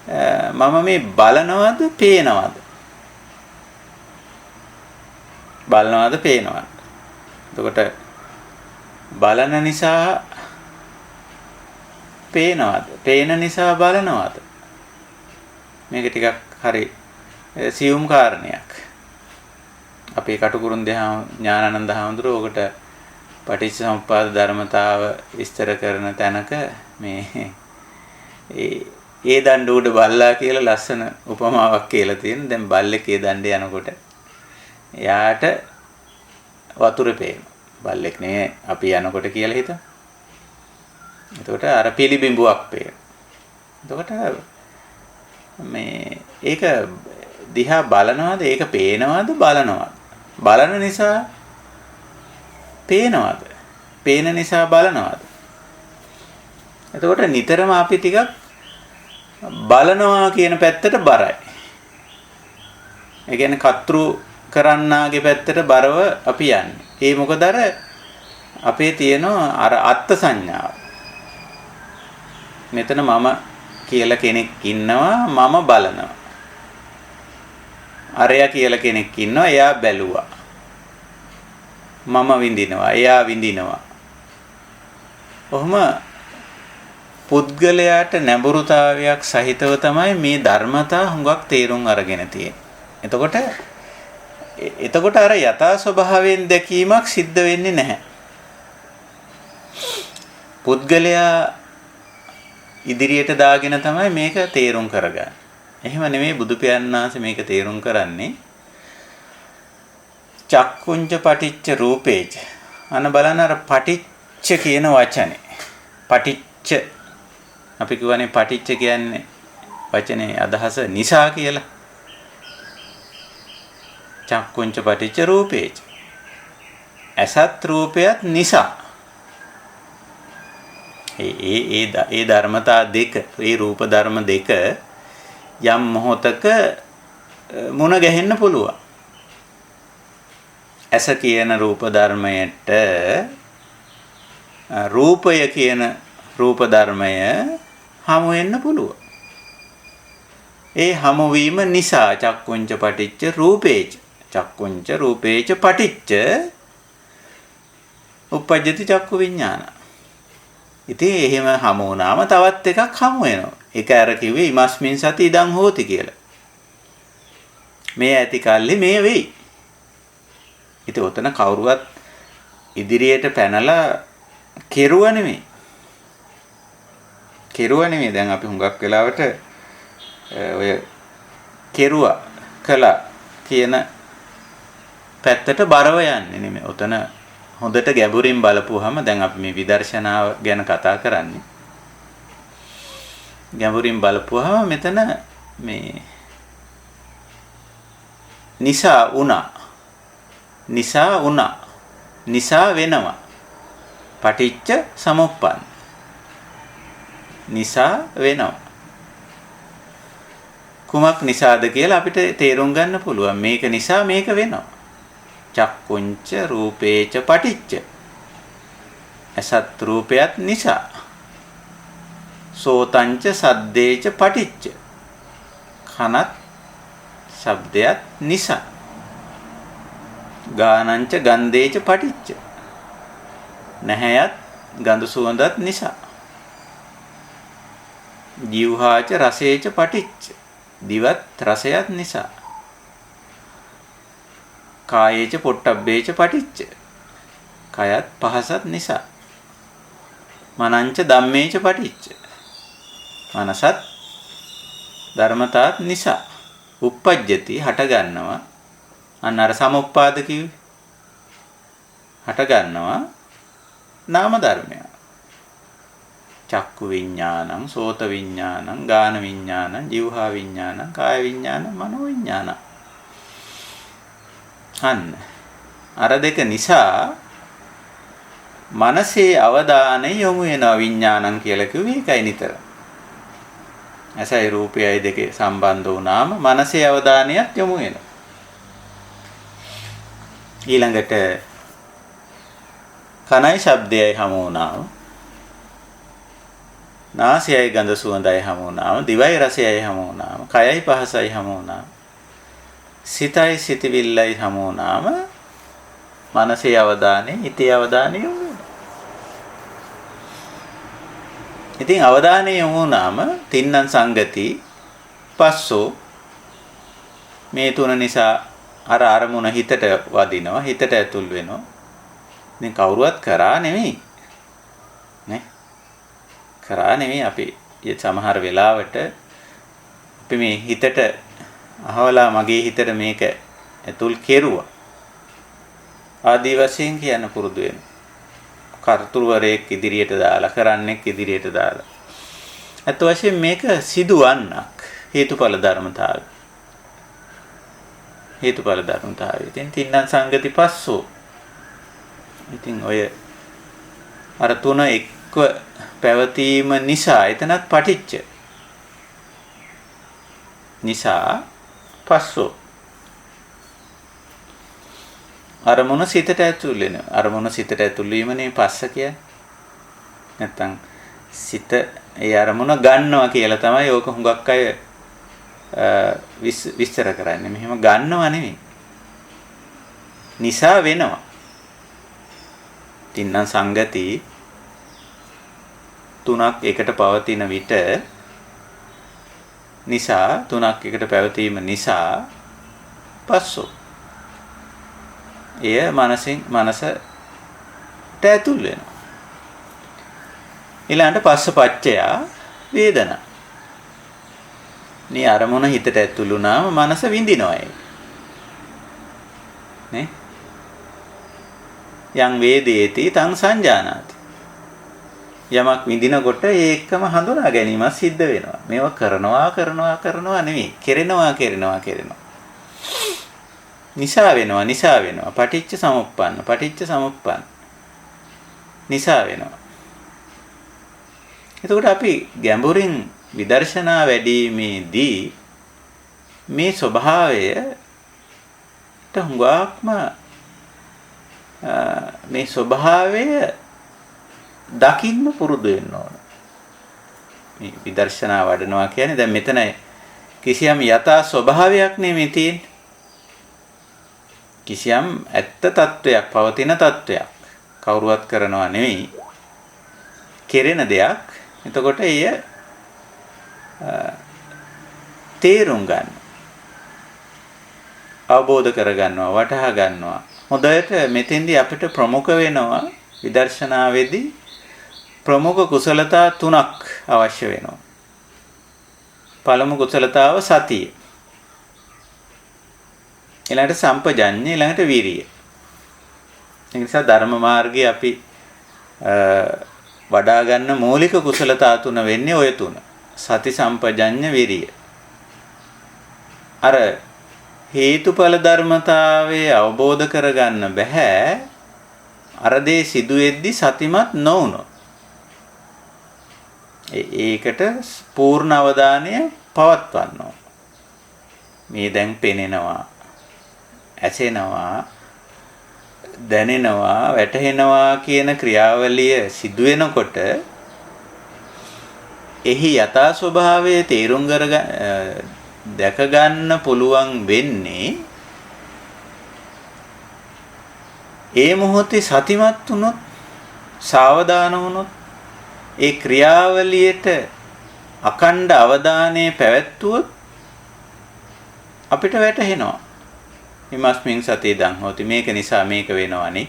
මම මේ බලනවද පේනවද? බලනවද පේනවද? එතකොට බලන නිසා පේනවද? පේන නිසා බලනවද? මේක ටිකක් හරි සියුම් කාරණයක්. අපේ කටුකුරුන්දේ ඥානানন্দ හාමුදුරුවෝ ඔකට පටිච්චසමුප්පාද ධර්මතාව විස්තර කරන තැනක මේ ඒ දණ්ඩ උඩ බල්ලා කියලා ලස්සන උපමාවක් කියලා තියෙන. දැන් බල්ලෙක් ඒ දණ්ඩේ යනකොට එයාට වතුරේ පේනවා. බල්ලෙක් නේ අපි යනකොට කියලා හිතමු. එතකොට අර පිළිබිඹුවක් පේනවා. එතකොට මේ ඒක දිහා බලනවාද? ඒක පේනවාද? බලනවාද? බලන නිසා පේනවාද? පේන නිසා බලනවාද? එතකොට නිතරම අපි ටිකක් බලනවා කියන පැත්තට බරයි. ඒ කියන්නේ කතෘ කරන්නාගේ පැත්තට බරව අපි යන්නේ. ඒ මොකද අර අපේ තියෙන අර අත්ත් සංඥාව. මෙතන මම කියලා කෙනෙක් ඉන්නවා, මම බලනවා. අරයා කියලා කෙනෙක් ඉන්නවා, එයා බැලුවා. මම විඳිනවා, එයා විඳිනවා. ඔහොම පුද්ගලයාට නැඹුරුතාවයක් සහිතව තමයි මේ ධර්මතා හුඟක් තේරුම් අරගෙන තියෙන්නේ. එතකොට අර යථා ස්වභාවයෙන් දැකීමක් සිද්ධ වෙන්නේ නැහැ. පුද්ගලයා ඉදිරියට දාගෙන තමයි මේක තේරුම් කරගන්නේ. එහෙම නෙමෙයි බුදු පියාණන් වහන්සේ මේක තේරුම් කරන්නේ. චක්කුංච පටිච්ච රූපේච. අන බලන්න අර පටිච්ච කියන වචනේ. පටිච්ච අපි කියවනේ පටිච්ච කියන්නේ වචනේ අදහස නිසා කියලා. චක්කුංච පටිච්ච රූපේච. අසත් රූපයත් නිසා. ඒ ධර්මතා දෙක, ඒ රූප ධර්ම දෙක යම් මොහොතක මුණ ගැහෙන්න පුළුවන්. ඇස කියන රූප ධර්මයට රූපය කියන රූප ධර්මය හමු වෙන්න පුළුවන්. ඒ හමු වීම නිසා චක්කුංච පටිච්ච රූපේච. චක්කුංච රූපේච පටිච්ච උප්පජ්ජති චක්කු විඥාන. ඉතින් එහෙම හමු වුණාම තවත් එකක් හමු වෙනවා. ඒක අර කිව්වේ ඉමස්මින් සති ඉදං හෝති කියලා. මේ ඇති කල්ලි මේ වෙයි. ඉතින් ඔතන කවුරුවත් ඉදිරියට පැනලා කෙරුව නෙමෙයි. දැන් අපි හුඟක් වෙලාවට ඔය කෙරුවා කළා කියන පැත්තට බරව යන්නේ නෙමෙයි. ඔතන හොඳට ගැඹුරින් බලපුවාම දැන් අපි මේ විදර්ශනාව ගැන කතා කරන්නේ. ගැඹුරින් බලපුවාම මෙතන මේ නිසා වෙනවා. පටිච්ච සමුප්පන්න. නිසා වෙනවා. කුමක් නිසාද කියලා අපිට තේරුම් ගන්න පුළුවන්. මේක නිසා මේක වෙනවා. චක්කුංච රූපේච පටිච්ච. අසත් රූපයත් නිසා. සෝතංච සද්දේච පටිච්ච. කනත් ශබ්දයත් නිසා. ගානංච ගන්ධේච පටිච්ච. නැහැයත් ගඳ සුවඳත් නිසා. ජීවහාච රසේච පටිච්ච. දිවත් රසයත් නිසා. කායේච පොට්ටබ්බේච පටිච්ච. කයත් පහසත් නිසා. මනංච ධම්මේච පටිච්ච. මනසත් ධර්මතාත් නිසා. උප්පජ්ජති හට ගන්නවා. අන්න අර සමුප්පාද කිව්වේ. හට ගන්නවා නාම ධර්මය. චක්කු විඥානං, සෝත විඥානං, ගාන විඥානං, જીවහා විඥානං, කාය විඥානං, මනෝ විඥානං. අන්න අර දෙක නිසා මනසේ අවධානය යොමු වෙනවා විඥානං කියලා කිව්වේ ඒකයි නිතර. ඇසයි රූපයයි දෙකේ සම්බන්ධ වුණාම මනසේ අවධානයත් යොමු වෙනවා. ඊළඟට කනයි ශබ්දයයි හමු වුණාම නාසයයි ගඳ සුවඳයි හමු වුණාම, දිවයි රසයයි හමු වුණාම, කයයි පහසයි හමු වුණාම, සිතයි සිතවිල්ලයි හමු වුණාම මනසේ අවධානය, හිතේ අවධානය යොමු වෙනවා. ඉතින් අවධානය යොමු වුණාම තින්නම් සංගති පස්සෝ මේ තුන නිසා අර අරමුණ හිතට වදිනවා, හිතට ඇතුල් වෙනවා. ඉතින් කවුරුවත් කරා නෙමෙයි. නේ? කරා නෙමෙයි අපි සමහර වෙලාවට අපි මේ හිතට අහවලා මගේ හිතට මේක ඇතුල් කෙරුවා. ආදී වශයෙන් කියන්න පුරුදු වෙනවා. කර්තෘවරයෙක් ඉදිරියට දාලා, කරන්නෙක් ඉදිරියට දාලා. අත් වශයෙන් මේක සිදුවන්නක් හේතුඵල ධර්මතාවය. හේතුඵල ධර්මතාවය. ඉතින් තින්නම් සංගති පස්සෝ. ඉතින් ඔය අර තුන එක්ව පැවතීම නිසා එතනත් පටිච්ච. නිසා පස්සෝ. අරමුණ සිතට ඇතුල් වෙනවා. අරමුණ සිතට ඇතුල් වීමනේ පස්ස කියන්නේ. නැත්තම් සිත ඒ අරමුණ ගන්නවා කියලා තමයි ඕක හුඟක් අය විස්තර කරන්නේ. මෙහෙම ගන්නව නෙමෙයි. නිසා වෙනවා. තින්නම් සංගති තුනක් එකට පවතින විට නිසා තුනක් එකට පැවතීම නිසා පස්සෝ. එය මනසට ඇතුල් වෙනවා. ඊළඟට පස්සපච්චය වේදනා. මේ අරමුණ හිතට ඇතුල් වුණාම මනස විඳිනවා ඒක. නේ? යං වේදේති තං සංජානාති. යමක් විඳිනකොට ඒකම හඳුනා ගැනීම සිද්ධ වෙනවා. මේව කරනවා නෙමෙයි. කෙරෙනවා. නිසා වෙනවා. පටිච්ච සමුප්පන්න. නිසා වෙනවා. එතකොට අපි ගැඹුරින් විදර්ශනා වැඩිීමේදී මේ ස්වභාවයට හුඟක්ම මේ ස්වභාවය දකින්න පුරුදු වෙන්න ඕන. මේ විදර්ශනා වඩනවා කියන්නේ දැන් මෙතන කිසියම් යථා ස්වභාවයක් නෙමෙයි තියෙන්නේ. කිසියම් ඇත්ත තත්වයක්, පවතින තත්වයක්. කවුරුවත් කරනවා නෙමෙයි. කෙරෙන දෙයක්. එතකොට එය තේරුම් ගන්න. අවබෝධ කරගන්නවා, වටහා ගන්නවා. හොඳට මෙතෙන්දී අපිට ප්‍රමුඛ වෙනවා විදර්ශනාවේදී ප්‍රමුඛ කුසලතා තුනක් අවශ්‍ය වෙනවා. පළමු කුසලතාව සතිය. ඊළඟට සම්පජඤ්ඤය, ඊළඟට වීරිය. ඒ නිසා ධර්ම මාර්ගයේ අපි වඩා ගන්න මූලික කුසලතා තුන වෙන්නේ ඔය තුන. සති, සම්පජඤ්ඤ, වීරිය. අර හේතුඵල ධර්මතාවයේ අවබෝධ කරගන්න බෑ. අර දේ සිදු වෙද්දි සතිමත් නොවුනොත්. ඒකට පූර්ණ අවධානය පවත්වන්න ඕන. මේ දැන් පෙනෙනවා, ඇසෙනවා, දැනෙනවා, වැටහෙනවා කියන ක්‍රියාවලිය සිදු වෙනකොට එහි යථා ස්වභාවය තේරුම් දැක ගන්න පුළුවන් වෙන්නේ ඒ මොහොතේ සතිමත් වුණොත්, සාවධාන වුණොත්, ඒ ක්‍රියාවලියට අකණ්ඩ අවධානය පැවැත්වුවොත් අපිට වැටහෙනවා. හිමස්මින් සතිය දන් හොති, මේක නිසා මේක වෙනවනේ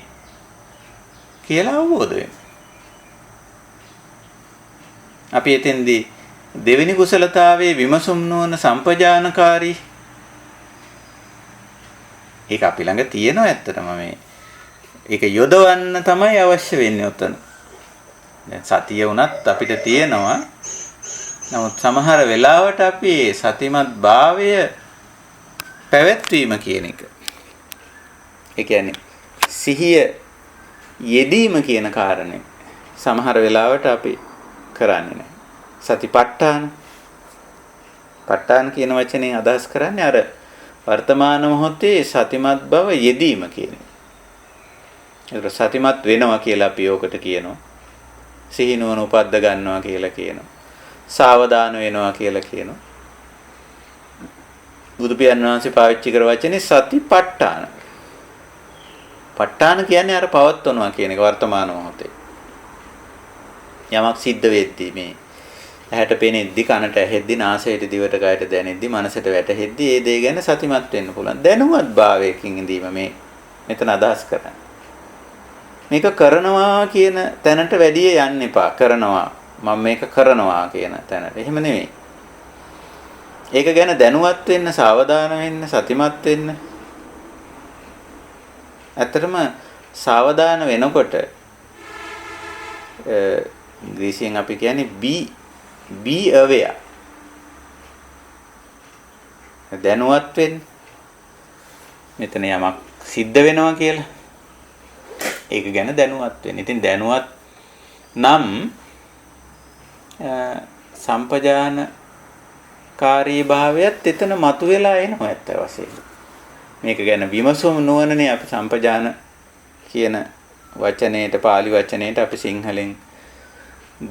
කියලා අවබෝධ වෙනවා. අපි එතෙන්දී දෙවෙනි කුසලතාවයේ විමසුම් නොවන සම්පජානකාරී. ඒක අපි ළඟ තියෙනවා ඇත්තටම මේ. ඒක යොදවන්න තමයි අවශ්‍ය වෙන්නේ උතන. දැන් සතිය උනත් අපිට තියෙනවා. නමුත් සමහර වෙලාවට අපි සතිමත් භාවය පැවැත්වීම කියන එක. ඒ කියන්නේ සිහිය යෙදීම කියන කාරණේ සමහර වෙලාවට අපි කරන්නේ නැහැ. සතිපට්ඨාන. ප ဋ ාණ කියන වචනේ අදහස් කරන්නේ අර වර්තමාන මොහොතේ සතිමත් බව යෙදීම කියන එක. ඒක සතිමත් වෙනවා කියලා අපි ඕකට කියනවා. සිහිනුවන උපද්ද ගන්නවා කියලා කියනවා. සාවධාන වෙනවා කියලා කියනවා. බුදු පියාණන් වහන්සේ පාවිච්චි කර වචනේ සතිපට්ඨාන. ප ဋ ාණ කියන්නේ අර පවත්වනවා කියන එක වර්තමාන මොහොතේ. යමක් සිද්ධ වෙද්දී මේ ඇහැට පෙනෙද්දි කනට ඇහෙද්දි නාසයට දිවට කයට දැනෙද්දි මනසට වැටහෙද්දි ඒ දේ ගැන සතිමත් වෙන්න පුළුවන්. දැනුවත් භාවයකින් ඉඳීම මේ මෙතන අදහස් කරන්නේ. මේක කරනවා කියන තැනට වැඩි යන්න එපා. කරනවා මම මේක කරනවා කියන තැනට. එහෙම නෙමෙයි. ඒක ගැන දැනුවත් වෙන්න, සාවධාන වෙන්න, සතිමත් වෙන්න. ඇත්තටම සාවධාන වෙනකොට ඉංග්‍රීසියෙන් අපි කියන්නේ be aware. දැනුවත් වෙන්න. මෙතන යමක් සිද්ධ වෙනවා කියලා. ඒක ගැන දැනුවත් වෙන්න. ඉතින් දැනුවත් නම් සම්පජානකාරී භාවයත් එතන මතුවලා එනවා ඇත්ත වශයෙන්ම. මේක ගැන විමසුම් නුවණනේ අපි සම්පජාන කියන වචනේට පාලි වචනේට අපි සිංහලෙන්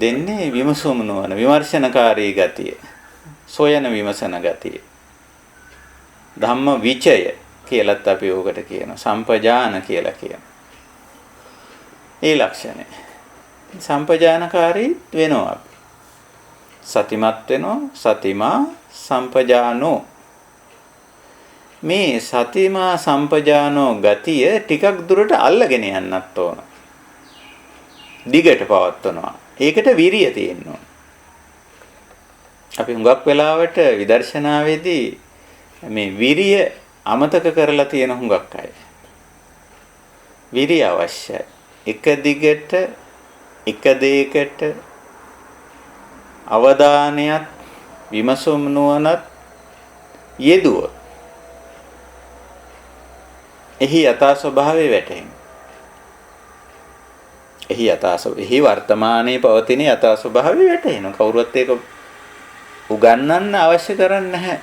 දෙන්නේ විමසුම් නුවණ, විමර්ශනකාරී ගතිය, සොයන විමසන ගතිය. ධම්ම විචය කියලත් අපි ඕකට කියනවා. සම්පජාන කියලා කියනවා. ඒ ලක්ෂණය. සම්පජානකාරී වෙනවා. සතිමත් වෙනවා. සතිමා සම්පජානෝ. මේ සතිමා සම්පජානෝ ගතිය ටිකක් දුරට අල්ලගෙන යන්නත් ඕන. දිගට පවත්වනවා. ඒකට විරිය තියෙන්න ඕන. අපි හුඟක් වෙලාවට විදර්ශනාවේදී මේ විරිය අමතක කරලා තියෙන හුඟක් අය. විරිය අවශ්‍යයි. එක දිගට එක දෙයකට අවධානයත් විමසුම් නුවණත් යෙදුව. එහි යථා ස්වභාවය වැටහෙනවා. එහි වර්තමානයේ පවතින යථා ස්වභාවය වැටහෙනවා. කවුරුත් ඒක උගන්වන්න අවශ්‍ය කරන්නේ නැහැ.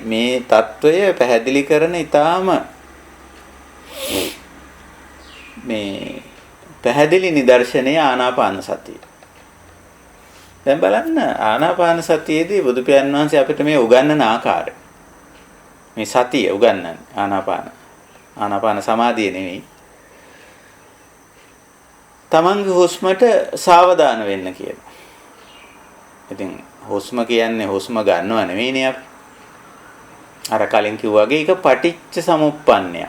මේ తত্ত্বය පැහැදිලි කරන ඊටාම මේ පැහැදිලි නිදර්ශනය ආනාපාන සතිය. දැන් බලන්න ආනාපාන සතියේදී බුදු පියාණන් වහන්සේ අපිට මේ උගන්වන ආකාරය. මේ සතිය උගන්වන්නේ ආනාපාන සමාධිය නෙවෙයි. තමන්ගේ හුස්මට සාවධාන වෙන්න කියලා. ඉතින් හුස්ම කියන්නේ හුස්ම ගන්නව නෙවෙයිනේ අපි. අර කලින් කිව්වා වගේ ඒක පටිච්ච සමුප්පන්නය.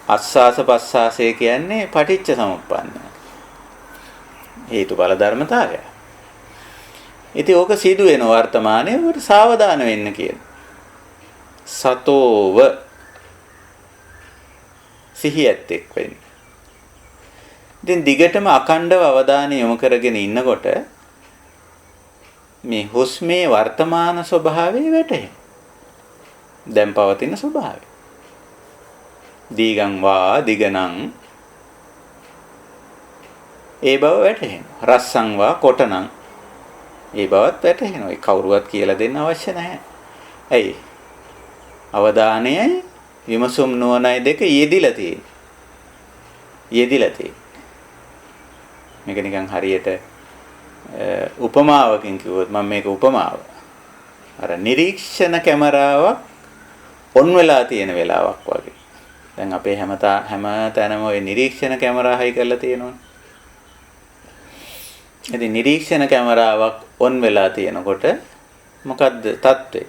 ආස්වාස ප්‍රස්වාසය කියන්නේ පටිච්ච සමුප්පන්නය. හේතුඵල ධර්මතාවය. ඉතින් ඕක සිදු වෙන වර්තමානයේ උකට සාවධාන වෙන්න කියන. සතෝව සිහියත් එක් වෙන්න. ඉතින් දිගටම අඛණ්ඩව අවධානය යොමු කරගෙන ඉන්නකොට මේ හුස්මේ වර්තමාන ස්වභාවය වැටහෙනවා. දැන් පවතින ස්වභාවය. දීගං වා දිගණං ඒ බව වැටහෙනවා. රස්සං වා කොටණං ඒ බවත් වැටහෙනවා. ඒ කවුරුවත් කියලා දෙන්න අවශ්‍ය නැහැ. ඇයි? අවධානයයි විමසුම් නුවණයි දෙක යෙදිලා තියෙන්නේ. මේක නිකන් හරියට උපමාවකින් කිව්වොත් මම මේක උපමාව. අර නිරීක්ෂණ කැමරාවක් ඔන් වෙලා තියෙන වෙලාවක් වගේ. දැන් අපේ හැම තැනම ওই නිරීක්ෂණ කැමරා හයි කරලා තියෙනවනේ. ඉතින් නිරීක්ෂණ කැමරාවක් ඔන් වෙලා තියෙනකොට මොකද්ද තත්ත්වය?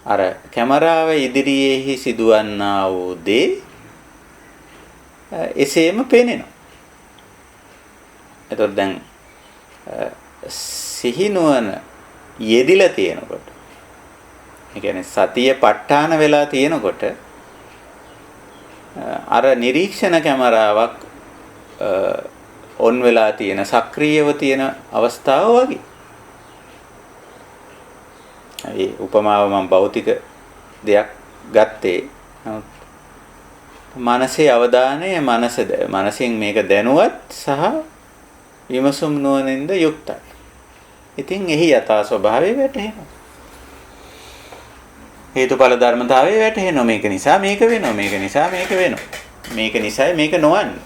අර කැමරාව ඉදිරියේහි සිදුවන්නා වූ දේ එසේම පේනවා. එතකොට දැන් සිහිනුවන යෙදිලා තියෙනකොට, ඒ කියන්නේ සතිය ප ဋ ාණ වෙලා තියෙනකොට අර නිරීක්ෂණ කැමරාවක් ඔන් වෙලා තියෙන සක්‍රියව තියෙන අවස්ථාව වගේ. ඒ උපමාව මම භෞතික දෙයක් ගත්තේ. නමුත් මනසේ අවධානය මනසෙන් මේක දැනුවත් සහ විමසුම් නුවණින්ද යුක්තයි. ඉතින් එහි යථා ස්වභාවය වැටහෙනවා. හේතුඵල ධර්මතාවය වැටහෙනවා. මේක නිසා මේක වෙනවා. මේක නිසා මේක වෙනවා. මේක නිසයි මේක නොවන්නේ.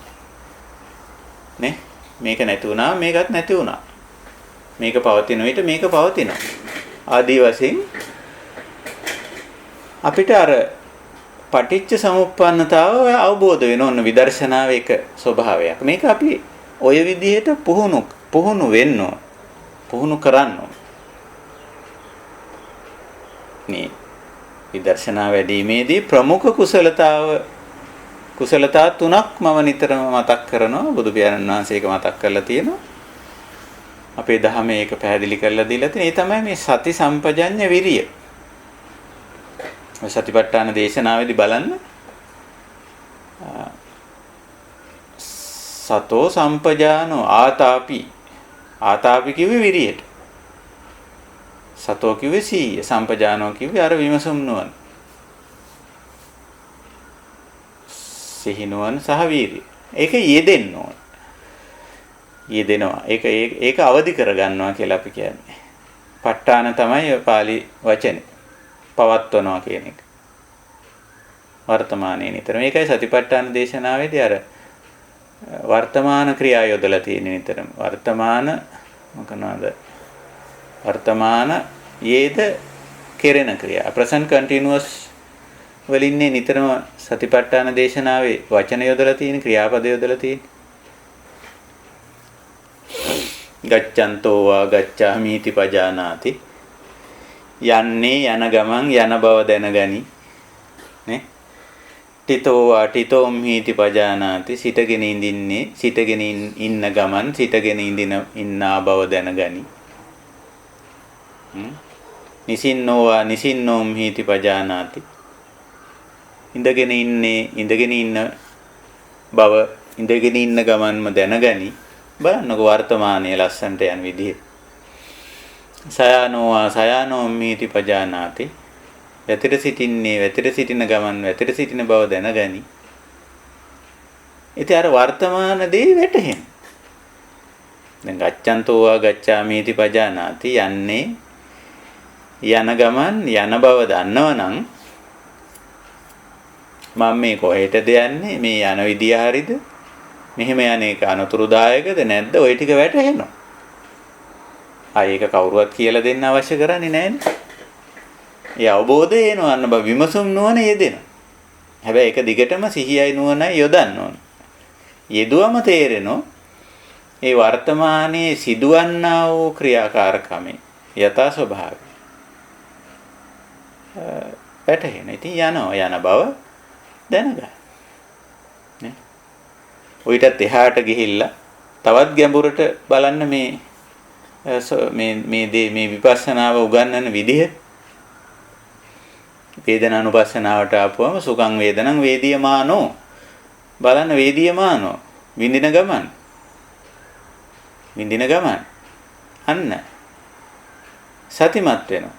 නේ? මේක නැති වුණා මේකත් නැති වුණා. මේක පවතින විට මේක පවතිනවා. ආදී වශයෙන් අපිට අර පටිච්ච සමුප්පන්නතාව අවබෝධ වෙන ඕන විදර්ශනාවේ එක ස්වභාවයක්. මේක අපි ඔය විදිහට පුහුණු වෙන්න ඕන. පුහුණු කරන්න ඕන. මේ විදර්ශනා වැඩිීමේදී ප්‍රමුඛ කුසලතා තුනක් මම නිතරම මතක් කරනවා. බුදු පියාණන් වහන්සේ ඒක මතක් කරලා තියෙනවා. අපේ ධර්මයේ ඒක පැහැදිලි කරලා දීලා තියෙනවා. ඒ තමයි මේ සති සම්පජඤ්ඤ විරිය. ඔය සතිපට්ඨාන දේශනාවේදී බලන්න සතෝ සම්පජානෝ ආතාපි කිව්වේ විරියට. සතෝ කිව්වේ සීය, සම්පජානෝ කිව්වේ අර විමසුම් නුවණ. සිහිනුවණ සහ වීර්යය. ඒක යෙදෙන්න ඕන. යෙදෙනවා. ඒක අවදි කරගන්නවා කියලා අපි කියන්නේ. ප ဋ ාණ තමයි පාලි වචනේ. පවත්වනවා කියන එක. වර්තමානයේ නිතර. මේකයි සතිපට්ඨාන දේශනාවේදී අර වර්තමාන ක්‍රියා යොදලා තියෙන නිතරම. වර්තමාන මොකනවාද? වර්තමාන යේද කෙරෙන ක්‍රියා. present continuous වලින්නේ නිතරම සතිපට්ඨාන දේශනාවේ වචන යොදලා තියෙන ක්‍රියාපද යොදලා තියෙන. ගච්ඡන්තෝ වා ගච්ඡාමිති පජානාති. යන්නේ යන ගමන් යන බව දැනගනි. නේ? තිතෝ වා තිතෝම්හිති පජානාති. සිටගෙන ඉඳින්නේ සිටගෙන ඉන්න ගමන් සිටගෙන ඉන්නා බව දැනගනි. නිසින්නෝ වා නිසින්නෝම්හිති පජානාති. ඉඳගෙන ඉන්න බව ඉඳගෙන ඉන්න ගමන්ම දැනගනි. බලන්නකෝ වර්තමානයේ ලස්සන්ට යන විදිහ. සයානෝවා සයානෝම්මිති පජානාති. වැතිර සිටින ගමන් වැතිර සිටින බව දැනගනි. ඉතින් අර වර්තමාන දේ වැටහෙන. දැන් ගච්ඡන්තෝ වා ගච්ඡාමිති පජානාති. යන්නේ යන ගමන් යන බව දන්නවනම් මම මේ කොහෙටද යන්නේ? මේ යන විදිය හරියද? මෙහෙම යන එක අනතුරුදායකද නැද්ද? ওই ටික වැටහෙනවා. ආයෙක කවුරුවත් කියලා දෙන්න අවශ්‍ය කරන්නේ නැහැනේ. ඒ අවබෝධය එනවා අන්න බ විමසුම් නුවණ යෙදෙනවා. හැබැයි ඒක දිගටම සිහියයි නුවණයි යොදන්න ඕන. යෙදුවම තේරෙනවා ඒ වර්තමානයේ සිදුවන්නා වූ ක්‍රියාකාරකමේ යථා ස්වභාවය. වැටහෙන. ඉතින් යන බව දැනගන්න. නේ? ඔයිටත් එහාට ගිහිල්ලා තවත් ගැඹුරට බලන්න මේ විපස්සනාව උගන්වන විදිහ. වේදනානුපස්සනාවට ආපුවම සුඛං වේදනං වේදියමානෝ. බලන්න වේදියමානෝ විඳින ගමන්. අන්න සතිමත් වෙනවා.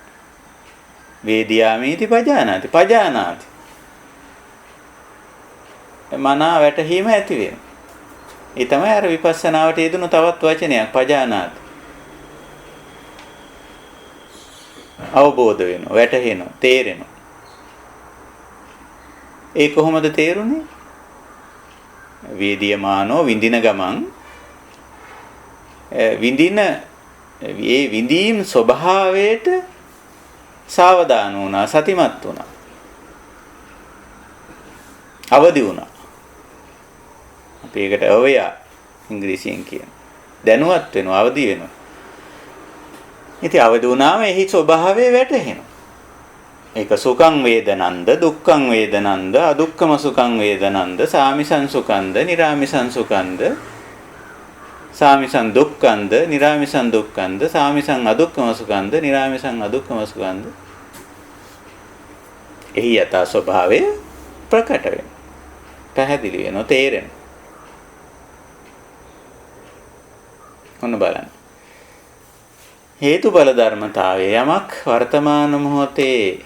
වේදියාමීති පජානාති. මනා වැටහීම ඇති වෙනවා. ඒ තමයි අර විපස්සනාවට යෙදුණු තවත් වචනයක් පජානාති. අවබෝධ වෙනවා, වැටහෙනවා, තේරෙනවා. ඒ කොහොමද තේරුනේ? වේදියමානෝ විඳින ගමන් විඳීම් ස්වභාවයට සාවධාන වුණා, සතිමත් වුණා. අවදි වුණා. අපි ඒකට අවයා ඉංග්‍රීසියෙන් කියන. දැනුවත් වෙනවා, අවදි වෙනවා. ඉතින් අවදි වුණාම එහි ස්වභාවය වැටහෙනවා. ඒක සුඛං වේදනන්ද, දුක්ඛං වේදනන්ද, අදුක්ඛම සුඛං වේදනන්ද, සාමිසං සුඛංද, නිරාමිසං සුඛංද, සාමිසං දුක්ඛංද, නිරාමිසං දුක්ඛංද, සාමිසං අදුක්ඛම සුඛංද, නිරාමිසං අදුක්ඛම සුඛංද. එහි යථා ස්වභාවය ප්‍රකට වෙනවා. පැහැදිලි වෙනවා, තේරෙනවා. ඔන්න බලන්න. හේතුඵල ධර්මතාවය යමක් වර්තමාන මොහොතේ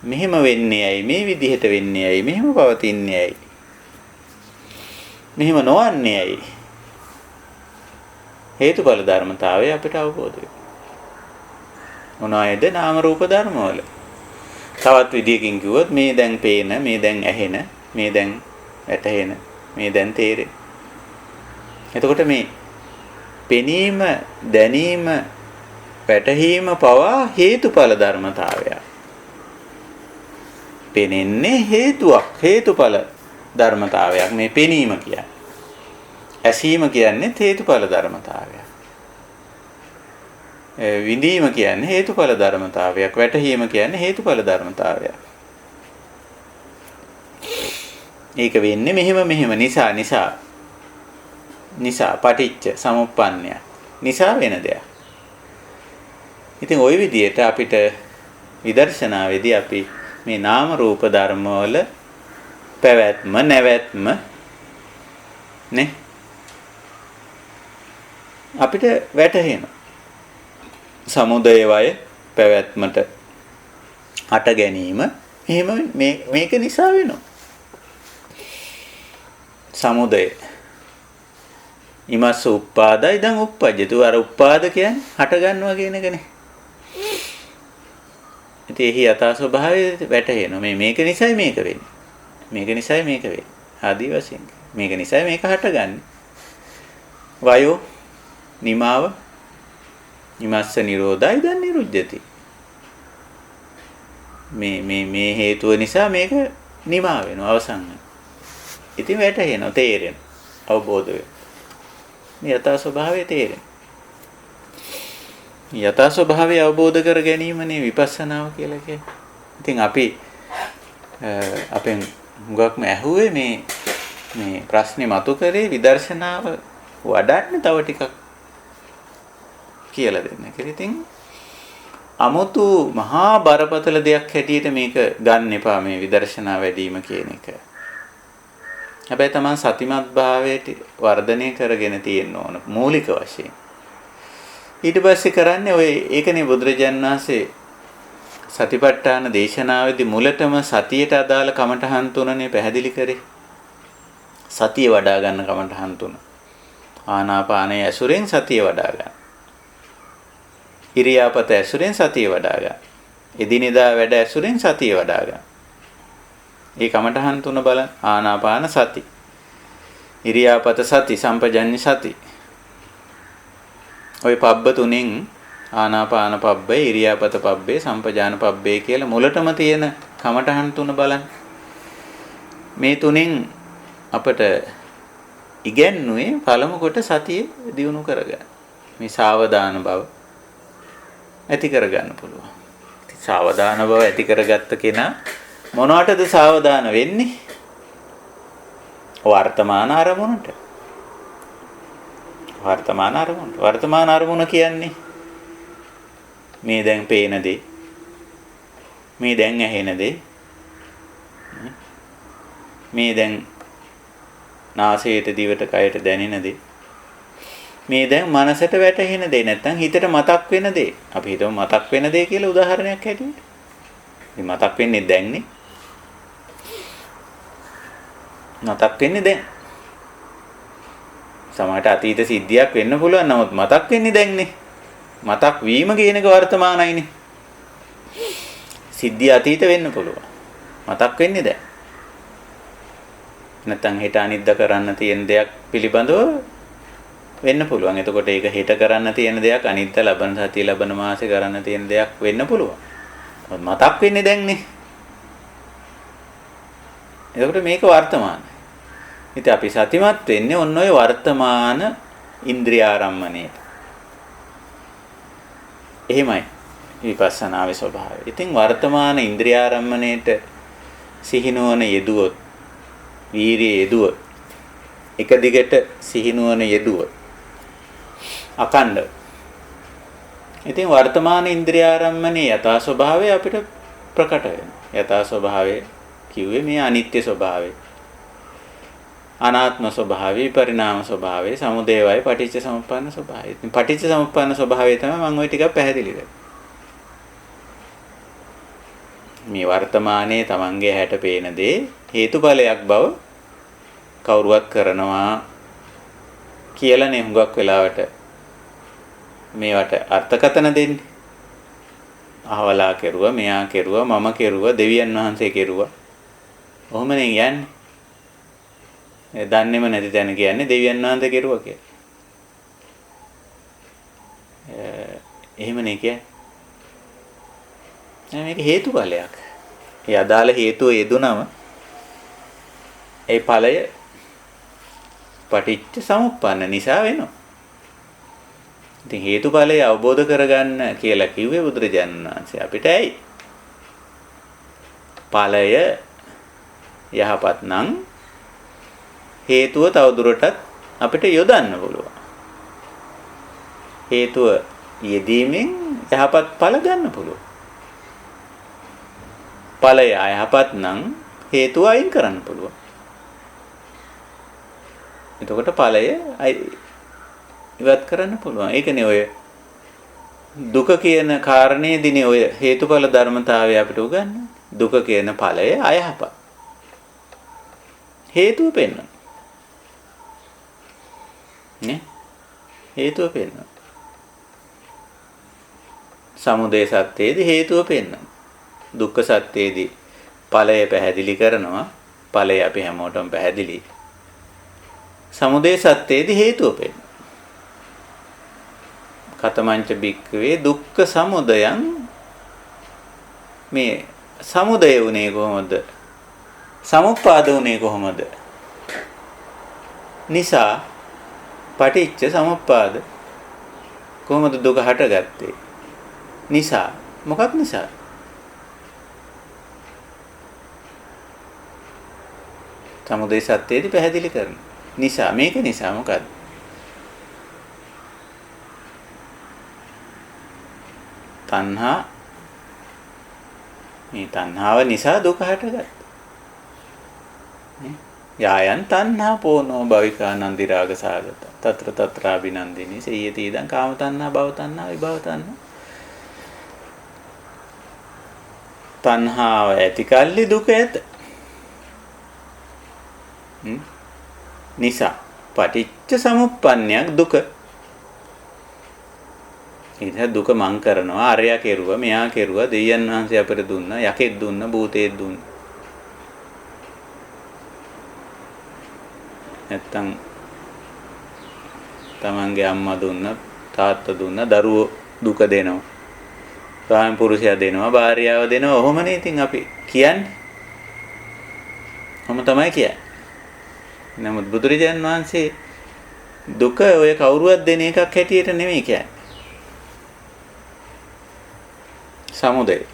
මෙහෙම වෙන්නේ ඇයි, මේ විදිහට වෙන්නේ ඇයි, මෙහෙම පවතින්නේ ඇයි, මෙහෙම නොවන්නේ ඇයි? හේතුඵල ධර්මතාවය අපිට අවබෝධ වෙනවා. මොනවායිද? නාම රූප ධර්මවල. තවත් විදියකින් කිව්වොත් මේ දැන් පේන, මේ දැන් ඇහෙන, මේ දැන් වැටහෙන මේ දැන් තේරෙන්නේ. එතකොට මේ පෙනීම, දැනීම, වැටහීම පවා හේතුඵල ධර්මතාවයක්. පෙනෙන්නේ හේතුවක්, හේතුඵල ධර්මතාවයක් මේ පෙනීම කියන්නේ. ඇසීම කියන්නේ හේතුඵල ධර්මතාවයක්. විඳීම කියන්නේ හේතුඵල ධර්මතාවයක්. වැටහීම කියන්නේ හේතුඵල ධර්මතාවයක්. ඒක වෙන්නේ මෙහෙම නිසා පටිච්ච සමුප්පන්නය. නිසා වෙන දෙයක්. ඉතින් ওই විදිහට අපිට විදර්ශනාවේදී අපි මේ නාම රූප ධර්ම වල පැවැත්ම නැවැත්ම නේ අපිට වැටහෙනවා. සමුදය වය පැවැත්මට හට ගැනීම එහෙම මේක නිසා වෙනවා. සමුදය ඉමස්ස උප්පාදයි දැන් උප්පජ්ජතු. අර උප්පාද කියන්නේ හට ගන්නවා කියන එකනේ. ඉතින් එහි යථා ස්වභාවය වැටහෙනවා. මේක නිසයි මේක වෙන්නේ. මේක නිසයි මේක වෙන්නේ. ආදී වශයෙන්. මේක නිසයි මේක හටගන්නේ. වයෝ නිමාව ඉමස්ස නිරෝධයි දැන් නිරුද්ධති. මේ හේතුව නිසා මේක නිමා වෙනවා, අවසන් වෙනවා. ඉතින් වැටහෙනවා, තේරෙනවා, අවබෝධ වෙනවා. මේ යථා ස්වභාවය තේරෙනවා. යථා ස්වභාවය අවබෝධ කර ගැනීමනේ විපස්සනාව කියලා කියන්නේ. ඉතින් අපි අපෙන් හුඟක්ම ඇහුවේ මේ ප්‍රශ්නේ මතු කරේ විදර්ශනාව වඩන්න තව ටිකක් කියලා දෙන්න කියලා. ඉතින් 아무තු මහා බරපතල දෙයක් හැටියට මේක ගන්න එපා මේ විදර්ශනා වැඩිම කියන එක. හැබැයි තමන් සතිමත් භාවයට වර්ධනය කරගෙන තියෙන්න ඕන මූලික වශයෙන්. ඊට පස්සේ කරන්නේ ඔය ඒකනේ බුදුරජාණන් වහන්සේ සතිපට්ඨාන දේශනාවේදී මුලටම සතියට අදාළ කමඨහන් තුනනේ පැහැදිලි කරේ. සතිය වඩා ගන්න කමඨහන් තුන. ආනාපානයේ ඇසුරෙන් සතිය වඩා ගන්න. ඉරියාපත ඇසුරෙන් සතිය වඩා ගන්න. එදිනෙදා වැඩ ඇසුරෙන් සතිය වඩා ගන්න. මේ කමඨහන් තුන බලන්න. ආනාපාන සති, ඉරියාපත සති, සම්පජඤ්ඤ සති. ওই පබ්බ තුනෙන් ආනාපාන පබ්බේ, ඉරියාපත පබ්බේ, සම්පජාන පබ්බේ කියලා මුලටම තියෙන කමඨහන් තුන බලන්න. මේ තුනෙන් අපට ඉගැන්නුවේ පළමු කොට සතිය දියුණු කරගන්න. මේ සාවධාන බව ඇති කරගන්න පුළුවන්. ඉතින් සාවධාන බව ඇති කරගත්ත කෙනා මොනවටද සාවධාන වෙන්නේ? වර්තමාන අරමුණට. වර්තමාන අරමුණ කියන්නේ මේ දැන් පේන දේ, මේ දැන් ඇහෙන දේ, මේ දැන් නාසයට දිවට කයට දැනෙන දේ, මේ දැන් මනසට වැටහෙන දේ, නැත්නම් හිතට මතක් වෙන දේ. අපි හිතමු මතක් වෙන දේ කියලා උදාහරණයක් හැටියට. මේ මතක් වෙන්නේ දැන්නේ. මතක් වෙන්නේ දැන්. සමහරට අතීත සිද්ධියක් වෙන්න පුළුවන්. නමුත් මතක් වෙන්නේ දැන්නේ. මතක් වීම කියන එක වර්තමානයිනේ. සිද්ධිය අතීත වෙන්න පුළුවන්. මතක් වෙන්නේ දැන්. නැත්නම් හෙට අනිද්දා කරන්න තියෙන දෙයක් පිළිබඳව වෙන්න පුළුවන්. එතකොට ඒක හෙට කරන්න තියෙන දෙයක්, අනිද්දා ලබන සතිය ලබන මාසේ කරන්න තියෙන දෙයක් වෙන්න පුළුවන්. මතක් වෙන්නේ දැන්නේ. එතකොට මේක වර්තමානයි. ඉතින් අපි සතිමත් වෙන්නේ ඔන්න ඔය වර්තමාන ඉන්ද්‍රියාරම්මණයට. එහෙමයි විපස්සනාවේ ස්වභාවය. ඉතින් වර්තමාන ඉන්ද්‍රියාරම්මණයට සිහිනුවන යෙදුවොත්, වීරිය යෙදුවොත්, එක දිගට සිහිනුවන යෙදුවොත්, අකණ්ඩ. ඉතින් වර්තමාන ඉන්ද්‍රියාරම්මණයේ යථා ස්වභාවය අපිට ප්‍රකට වෙනවා. යථා ස්වභාවය කිව්වේ මේ අනිත්‍ය ස්වභාවය, අනාත්ම ස්වභාවය, පරිණාම ස්වභාවය, සමුදය වය, පටිච්ච සමුප්පන්න ස්වභාවය. ඉතින් පටිච්ච සමුප්පන්න ස්වභාවය තමයි මම ওই ටිකක් පැහැදිලි කරේ. මේ වර්තමානයේ Tamange හැට පේන දේ හේතුඵලයක් බව කවුරුවක් කරනවා කියලානේ හුඟක් වෙලාවට මේවට අර්ථකථන දෙන්නේ. අහවලා කෙරුවා, මෙයා කෙරුවා, මම කෙරුවා, දෙවියන් වහන්සේ කෙරුවා. ඔහොමනේ යන්නේ. ඒ දන්නේම නැති තැන කියන්නේ දෙවියන් වහන්සේ කෙරුවා කියලා. එහෙමනේ කියන්නේ. මේක හේතුඵලයක්. ඒ අදාළ හේතුව යෙදුනම ඒ ඵලය පටිච්ච සමුප්පන්න නිසා වෙනවා. ඉතින් හේතුඵලය අවබෝධ කරගන්න කියලා කිව්වේ බුදුරජාණන් වහන්සේ අපිට ඇයි? ඵලය යහපත් නම් හේතුව තවදුරටත් අපිට යොදන්න පුළුවන්. හේතුව යෙදීමෙන් යහපත් ඵල ගන්න පුළුවන්. ඵලය අයහපත් නම් හේතුව අයින් කරන්න පුළුවන්. එතකොට ඵලය ඉවත් කරන්න පුළුවන්. ඒකනේ ඔය දුක කියන කාරණේදීනේ ඔය හේතුඵල ධර්මතාවය අපිට උගන්වන්නේ. දුක කියන ඵලය අයහපත්. හේතුව පෙන්වන. නේ? හේතුව පෙන්වන. සමුදය සත්‍යයේදී හේතුව පෙන්වන. දුක්ඛ සත්‍යයේදී ඵලය පැහැදිලි කරනවා. ඵලය අපි හැමෝටම පැහැදිලි. සමුදය සත්‍යයේදී හේතුව පෙන්වන. කතමංච බික්කවේ දුක්ඛ සමුදයං මේ සමුදය උනේ කොහොමද? සමුප්පාද උනේ කොහොමද? නිසා පටිච්ච සමුප්පාද කොහොමද දුක හටගත්තේ? නිසා මොකක් නිසා? සමුදය සත්‍යයේදී පැහැදිලි කරන නිසා. මේක නිසා මොකද්ද? තණ්හා. මේ තණ්හාව නිසා දුක හටගත්තා. නේ? යායන් තණ්හා පෝනෝ භවිකා නන්දි රාග සාගත. తත්‍ර తත්‍රාබිනන්දිනී සේයති ඉදං කාම තණ්හා භව තණ්හා විභව තණ්හා. තණ්හාව ඇති කල්ලි දුක ඇත. නිසා පටිච්ච සමුප්පන්නයක් දුක. ඉතින් දුක මං කරනවා අරයා කෙරුවා මෙයා කෙරුවා දෙවියන් වහන්සේ අපිට දුන්නා යකෙක් දුන්නා භූතයෙක් දුන්නා. නැත්තම් තමන්ගේ අම්මා දුන්නා තාත්තා දුන්නා දරුවෝ දුක දෙනවා. ස්වාමි පුරුෂයා දෙනවා භාර්යාව දෙනවා. ඔහොමනේ ඉතින් අපි කියන්නේ. ඔහොම තමයි කියන්නේ. නමුත් බුදුරජාන් වහන්සේ දුක ඔය කවුරුවත් දෙන එකක් හැටියට නෙමෙයි කියන්නේ. සමුදය.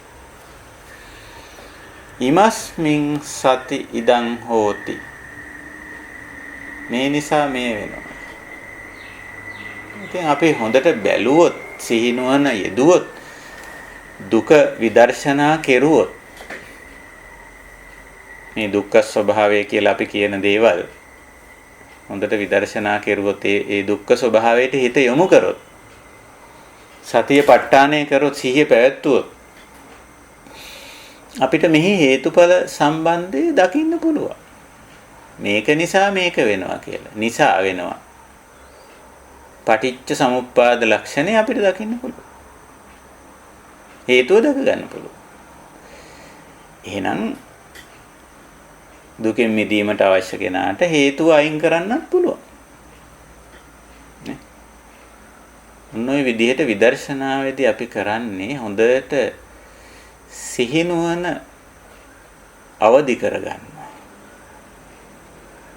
ඉමස්මින් සති ඉදං හෝති. මේ නිසා මේ වෙනවා. ඉතින් අපි හොඳට බැලුවොත් සිහිනුවන යෙදුවොත් දුක විදර්ශනා කෙරුවොත් මේ දුක්ඛ ස්වභාවය කියලා අපි කියන දේවල් හොඳට විදර්ශනා කෙරුවොත් ඒ දුක්ඛ ස්වභාවයට හිත යොමු කරොත් සතිය ප ဋ ාණය කරොත් සිහිය පැවැත්වුවොත් අපිට මෙහි හේතුඵල සම්බන්ධය දකින්න පුළුවන්. මේක නිසා මේක වෙනවා කියලා. නිසා වෙනවා. පටිච්ච සමුප්පාද ලක්ෂණය අපිට දකින්න පුළුවන්. හේතුව දක ගන්න පුළුවන්. එහෙනම් දුකෙන් මිදීමට අවශ්‍ය කෙනාට හේතුව අයින් කරන්නත් පුළුවන්. නේ? මොන විදිහට විදර්ශනාවේදී අපි කරන්නේ හොඳට සිහිනුවන අවදි කරගන්නවා.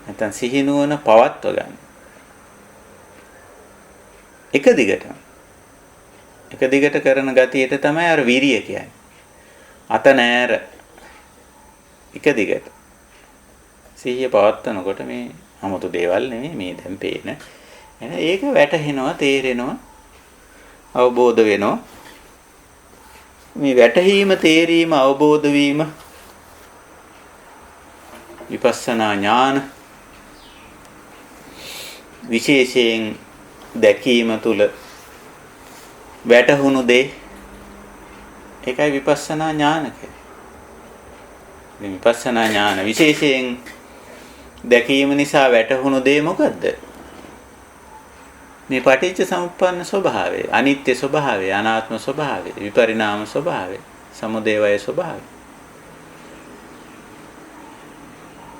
නැත්නම් සිහිනුවන පවත්ව ගන්න. එක දිගට කරන ගතියට තමයි අර විරිය කියන්නේ. අත නෑර එක දිගට සිහිය පවත්වනකොට මේ 아무තු දේවල් නෙමෙයි මේ දැන් පේන. ඒක වැටහෙනවා, තේරෙනවා, අවබෝධ වෙනවා. මේ වැටහීම, තේරීම, අවබෝධ වීම විපස්සනා ඥාන විශේෂයෙන් දැකීම තුල වැටහුණු දේ ඒකයි විපස්සනා ඥාන කියන්නේ. මේ විපස්සනා ඥාන විශේෂයෙන් දැකීම නිසා වැටහුණු දේ මොකද්ද? මේ පටිච්ච සමුප්පන්න ස්වභාවය, අනිත්‍ය ස්වභාවය, අනාත්ම ස්වභාවය, විපරිණාම ස්වභාවය, සමුදය වය ස්වභාවය.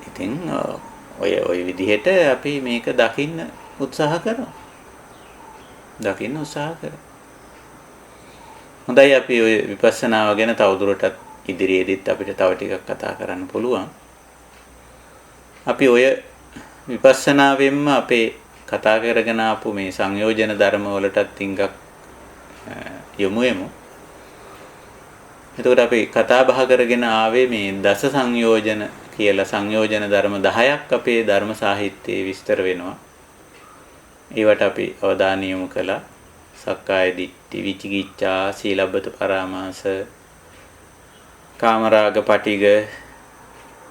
ඉතින් ඔය විදිහට අපි මේක දකින්න උත්සාහ කරනවා. දකින්න උත්සාහ කරනවා. හොඳයි අපි ඔය විපස්සනාව ගැන තවදුරටත් ඉදිරියේදීත් අපිට තව ටිකක් කතා කරන්න පුළුවන්. අපි ඔය විපස්සනාවෙන්ම අපේ කතා කරගෙන ආපු මේ සංයෝජන ධර්ම වලටත් ටිකක් යමු. එතකොට අපි කතා බහ කරගෙන ආවේ මේ දස සංයෝජන කියලා සංයෝජන ධර්ම 10ක් අපේ ධර්ම සාහිත්‍යයේ විස්තර වෙනවා. ඒවට අපි අවධානය යොමු කළා. සක්කාය දිට්ඨි, විචිකිච්ඡා, සීලබ්බත පරාමාස, කාමරාග, පටිඝ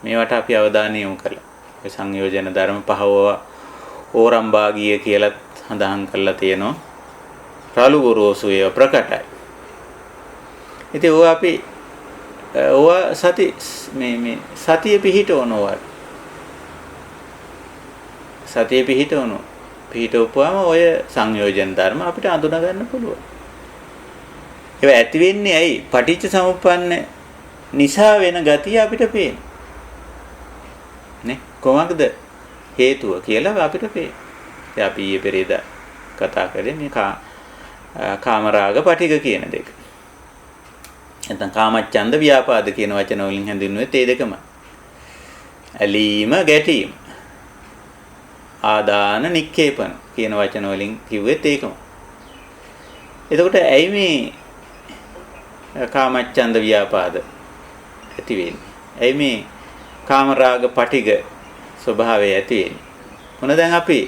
මේවට අපි අවධානය යොමු කළා. ඒ සංයෝජන ධර්ම පහව ඕරම්භාගීය කියලාත් සඳහන් කරලා තියෙනවා. රළු ගොරෝසු ඒවා ප්‍රකටයි. ඉතින් ඕවා අපි ඕවා මේ සතිය පිහිටවනවා. සතිය පිහිටවපුවාම ඔය සංයෝජන ධර්ම අපිට අඳුන ගන්න පුළුවන්. ඒවා ඇති වෙන්නේ ඇයි? පටිච්ච සමුප්පන්න නිසා වෙන ගතිය අපිට පේනවා. නේ? කොහොමද හේතුව කියලා අපිට පේනවා. දැන් අපි ඊයේ පෙරේද කතා කරේ මේ කාමරාග පටිඝ කියන දෙක. නැත්නම් කාමච්ඡන්ද ව්‍යාපාද කියන වචන වලින් හැඳින්වුවේ ඒ දෙකම. ඇලීම ගැටීම. ආදාන නික්කේපන කියන වචන වලින් කිව්වෙත් ඒකම. එතකොට ඇයි මේ කාමච්ඡන්ද ව්‍යාපාද ඇති වෙන්නේ? ඇයි මේ කාමරාග පටිඝ ස්වභාවය ඇති වෙන්නේ? මොන දැන් අපි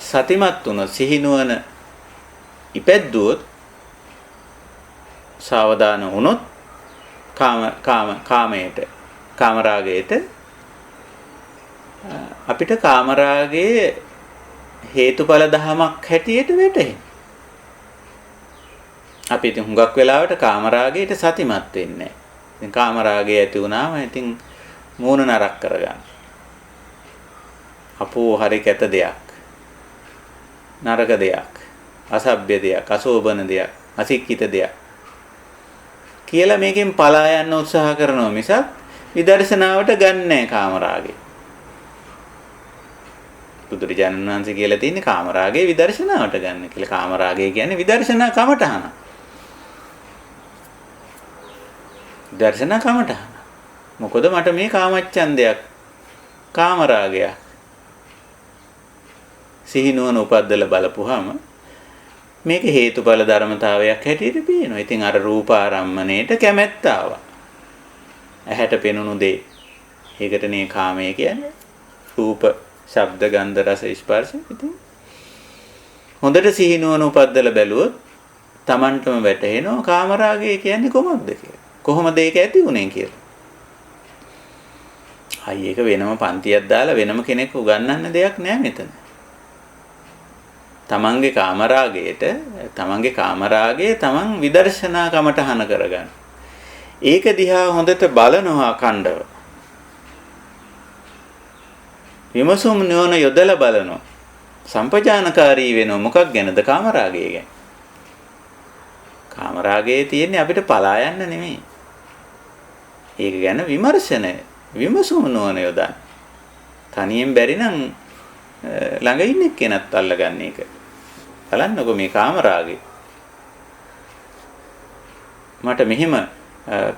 සතිමත් වුණ සිහිනුවන ඉපැද්දුවොත් සාවධාන වුණොත් කාමයට කාමරාගයට අපිට කාමරාගයේ හේතුඵල ධමයක් හැටියට වැටහෙනවා. අපි ඉතින් හුඟක් වෙලාවට කාමරාගයට සතිමත් වෙන්නේ නැහැ. ඉතින් කාමරාගය ඇති වුණාම ඉතින් මූණ නරක් කරගන්න. අපෝ හරි කැත දෙයක්. නරක දෙයක්. අසභ්‍ය දෙයක්, අශෝභන දෙයක්, අසික්කිත දෙයක් කියලා මේකෙන් පලා යන්න උත්සාහ කරනවා මිසක් විදර්ශනාවට ගන්නෑ කාමරාගේ. බුදුරජාණන් වහන්සේ කියලා තියෙන්නේ කාමරාගේ විදර්ශනාවට ගන්න කියලා. කාමරාගය කියන්නේ විදර්ශනා කමඨහන. විදර්ශනා කමඨහන. මොකද මට මේ කාමච්ඡන්දයක්, කාමරාගයක් සිහිනුවන උපද්දල බලපුවාම මේක හේතුඵල ධර්මතාවයක් හැටියට පේනවා. ඉතින් අර රූපාරම්මණයට කැමැත්ත ආවා. ඇහැට පෙනුණු දේ. ඒකටනේ කාමය කියන්නේ. රූප, ශබ්ද, ගන්ධ, රස, ස්පර්ශ. ඉතින් හොඳට සිහිනුවන උපද්දල බැලුවොත් Tamanටම වැටහෙනවා කාමරාගය කියන්නේ කොහොමද කියලා. කොහොමද ඒක ඇති වුනේ කියලා. අයි ඒක වෙනම පන්තියක් දාලා වෙනම කෙනෙක් උගන්වන්න දෙයක් නෑ මෙතන. තමන්ගේ කාමරාගය තමන් විදර්ශනා කමටහන කරගන්න. ඒක දිහා හොඳට බලනවා අඛණ්ඩව. විමසුම් නුවණ යොදලා බලනවා. සම්පජානකාරී වෙනවා. මොකක් ගැනද? කාමරාගය ගැන. කාමරාගයේ තියෙන්නේ අපිට පලා යන්න නෙමෙයි. ඒක ගැන විමර්ශනය, විමසුම් නුවණ යොදන්න. තනියෙන් බැරි නම් ළඟ ඉන්න කෙනත් අල්ලගන්න එක. බලන්නකෝ මේ කාමරාගේ. මට මෙහෙම